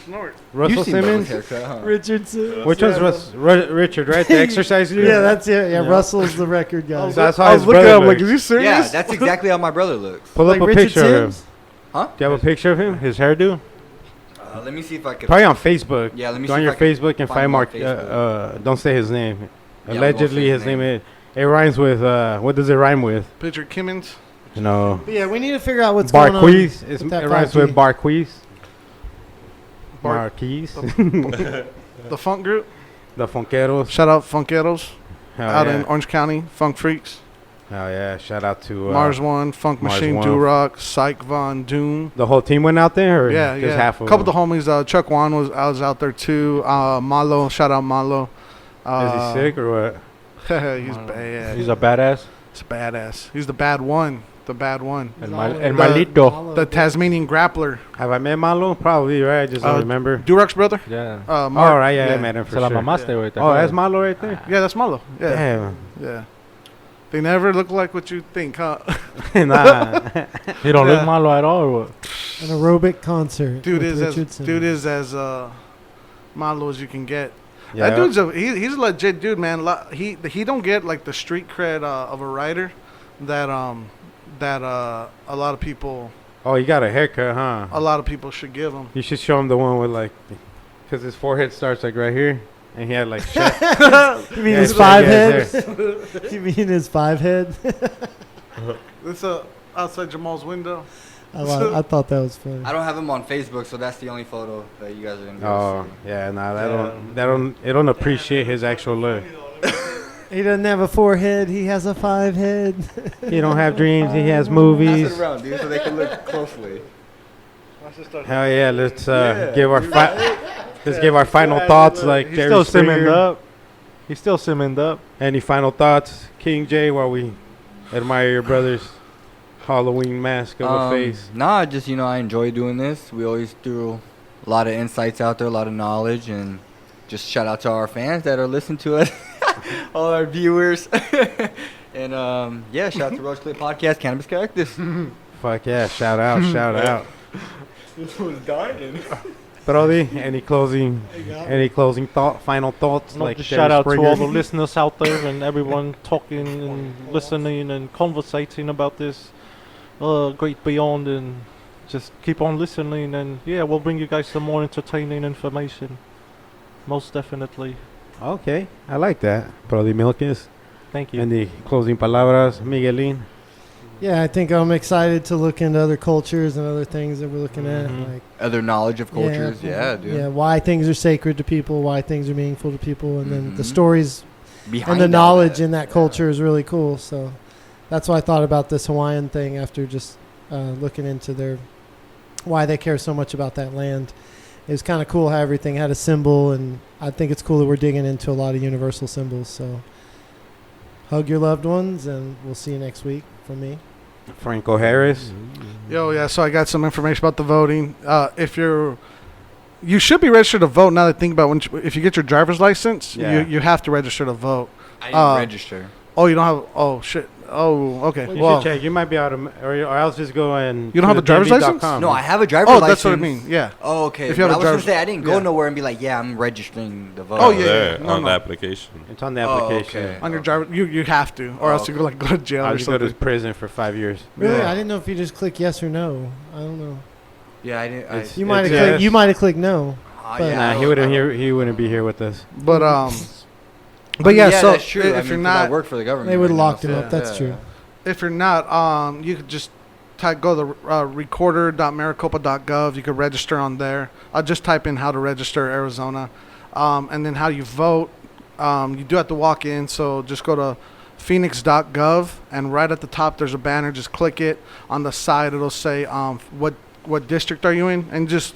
Russell You seen Bubba's Simmons? haircut, huh? Richard Simmons? Which one's Richard, right? The exercise dude? Yeah, that's it. Yeah, Yeah. Russell's the record guy. So that's how I his was looking brother at him like, looks. is he serious? Yeah, that's exactly how my brother looks. Pull like up a Richard picture of him. Sims? Huh? Do you have a picture of him? His hairdo? Let me see if I can. Probably on Facebook. Yeah, let me Go see on if your I can Facebook and find find him on Mark. Facebook. Don't say his name. Yeah, we won't Allegedly, say his his name name. it rhymes with what does it rhyme with? Picture Kimmins. No, But yeah, we need to figure out what's going on. Barquise. It with that rhymes 5G. with Barquise. Bar- Marquise. The Funk Group. The Funkeros. Shout out Funkeros Hell out yeah. in Orange County. Funk Freaks. Oh yeah, shout out to Mars One, Funk Mars Machine, One. Durock, Psych Von Doom. The whole team went out there, or Yeah, just yeah. half of A couple them? of the homies. Chuck Wan was out there too. Malo, shout out Malo. Is he sick or what? He's bad. He's a badass. He's badass. He's the bad one. The bad one. And The- Malito. The Tasmanian grappler. Have I met Malo? Probably, right? I just don't remember. Durock's brother. Yeah. All Mark. right, yeah, I met him for Se la sure. mamaste, güey. ¿te Oh, acuerdas? that's Malo right there? Yeah, that's Malo. Yeah, Damn. yeah. They never look like what you think, huh? Nah. He don't Yeah. look malo at all, or what? An aerobic concert. Dude with is as Richardson. Malo as you can get. Yeah. That dude's he's a legit dude, man. He don't get like the street cred of a writer that a lot of people Oh, he got a haircut, huh? a lot of people should give him. You should show him the one with like, because his forehead starts like right here, and he had like. You mean Yeah, his it's five right head? You mean his five head? This outside Jamal's window. I thought that was funny. I don't have him on Facebook, so that's the only photo that you guys are gonna be able Oh, to see. yeah, nah, it don't appreciate his actual look. He doesn't have a forehead. He has a five head. He don't have dreams. He has Pass movies. it around, dude, so they can look closely. Hell yeah, let's give our final thoughts. Like He's Jerry still Springer. simmed up. He's still simmed up. Any final thoughts, King J, while we admire your brother's Halloween mask of a face? Nah, just, I enjoy doing this. We always threw a lot of insights out there, a lot of knowledge, and just shout out to our fans that are listening to us, all our viewers. And yeah, shout out to Roach Clip Podcast, Cannabis Characters. Fuck yeah, shout out. This was dying. Brody, any closing final thoughts? No, Like just Jerry shout out Springer? to all the listeners out there and everyone talking and listening and conversating about this great beyond, and just keep on listening, and yeah, we'll bring you guys some more entertaining information. Most definitely. Okay, I like that. Brody Milkis. Thank you. Any closing palabras, Miguelín? Yeah, I think I'm excited to look into other cultures and other things that we're looking at. Mhm. Like, Other knowledge of cultures, yeah, dude. Yeah, why things are sacred to people, why things are meaningful to people, and then the Mhm. stories Behind and the all knowledge that. in that culture is really cool. So that's why I thought about this Hawaiian thing after just looking into why they care so much about that land. It was kind of cool how everything had a symbol, and I think it's cool that we're digging into a lot of universal symbols. So hug your loved ones, and we'll see you next week from me. Franco Harris. Yo, yeah. So I got some information about the voting. You should be registered to vote. Now that I think about if you get your driver's license, Yeah. you have to register to vote. I didn't register. Oh, you don't have. Oh shit. Oh, okay. You Well, should check. You might be out of, or else just go and. You don't have a driver's license? No, I have a driver's oh, license. that's what I mean. Yeah. Oh, okay. If you But have I a was going driver's- to say, I didn't go yeah. nowhere and be like, yeah, I'm registering the vote. Oh, yeah. There, No, on no. the application. It's on the Oh, application. okay. On your driver, you have to, or else you go to jail I'll or just go to something. prison for 5 years. Really, Yeah. I didn't know if you just click yes or no. I don't know. Yeah, I didn't. It's- You might have yes. clicked. You might have clicked no. Nah, Yeah, I he don't- wouldn't I don't- he wouldn't be here with us. But I but mean, yeah. So that's true. if you're not, I work for the government. They would have right now, locked him so- up. That's true. if you're not, you could just go to recorder.maricopa.gov. You could register on there. I'll just type in how to register Arizona, and then how you vote. You do have to walk in, so just go to phoenix.gov, and right at the top there's a banner. Just click it. On the side it'll say what district are you in, and just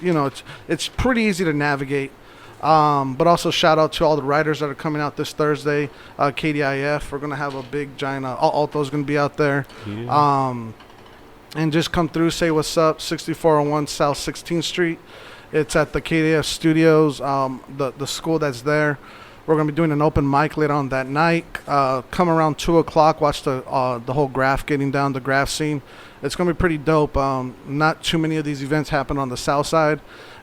it's pretty easy to navigate. But also shout out to all the writers that are coming out this Thursday. KDIF, we're gonna have a big giant Alto's gonna be out there. And just come through, say what's up. 6401 South 16th Street. It's at the KDIF Studios, the school that's there. We're gonna be doing an open mic later on that night. Come around 2:00. Watch the whole graph getting down, the graph scene. It's gonna be pretty dope. Not too many of these events happen on the south side,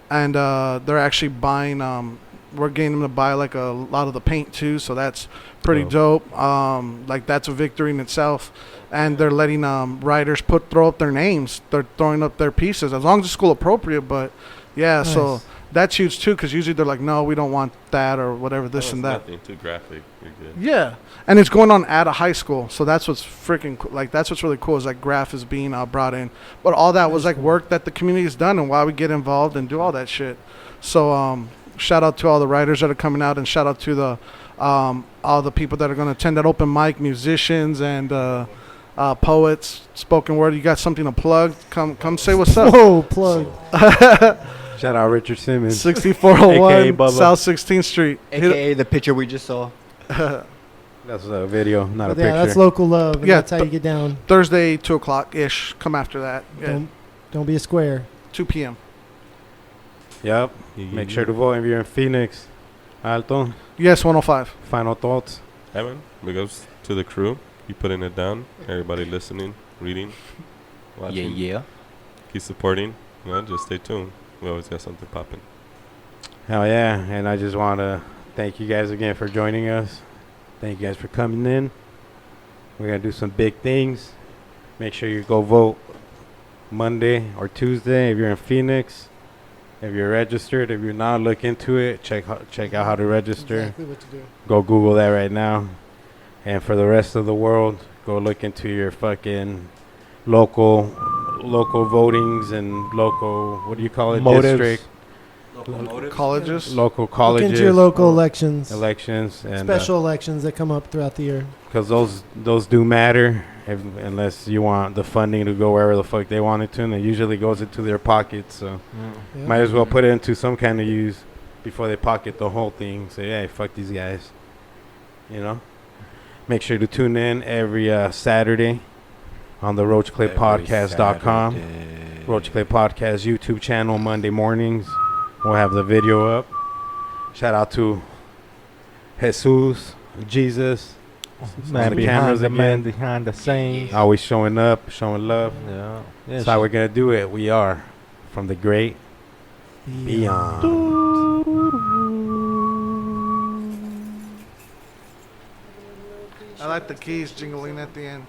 and they're actually buying. We're getting them to buy like a lot of the paint too, so that's pretty dope. Like that's a victory in itself. And they're letting writers throw up their names. They're throwing up their pieces as long as it's school appropriate. But yeah, so Nice. that's huge too, because usually they're like, no, we don't want that or whatever, this Oh, and it's that. Nothing too graphic. You're good. Yeah, and it's going on at a high school, so that's what's freaking like. That's what's really cool is like graph is being brought in, but all that was like work that the community has done and why we get involved and do all that shit. So shout out to all the writers that are coming out, and shout out to the all the people that are going to attend that open mic, musicians and poets, spoken word. You got something to plug? Come say what's up. Whoa, plug. Shout out Richard Simmons. 6401 AKA Bubba. South 16th Street. Hit AKA the picture we just saw. That's a video, not a But picture. yeah, that's local love. And Yeah, that's how you get down. Thursday, 2 o'clock ish. Come after that. Yeah, Don't be a square. 2 p.m. Yep. Make sure to vote if you're in Phoenix. Alto. Yes, 105. Final thoughts. Evan, big ups to the crew. You putting it down. Everybody listening, reading, watching. Yeah. Keep supporting. Just stay tuned. We always got something popping. Hell yeah. And I just want to thank you guys again for joining us. Thank you guys for coming in. We're going to do some big things. Make sure you go vote Monday or Tuesday if you're in Phoenix. If you're registered, if you're not, look into it. Check out how to register. Exactly what to do. Go Google that right now. And for the rest of the world, go look into your fucking local votings and local, what do you call it? Motives. District. Colleges. Local Look colleges. into your local elections. Elections. And Special elections that come up throughout the year. because those do matter, unless you want the funding to go wherever the fuck they want it to, and it usually goes into their pockets. So Yeah. might as well put it into some kind of use before they pocket the whole thing. Say, hey, fuck these guys. You know. Make sure to tune in every Saturday on the RoachClipPodcast.com. Roach Clip Podcast YouTube channel Monday mornings. We'll have the video up. Shout out to Jesus, Jesus. Man the behind cameras the man again. behind the scenes. Always showing up, showing love. Yeah. That's how we're going to do it. We are from the great beyond. I like the keys jingling at the end.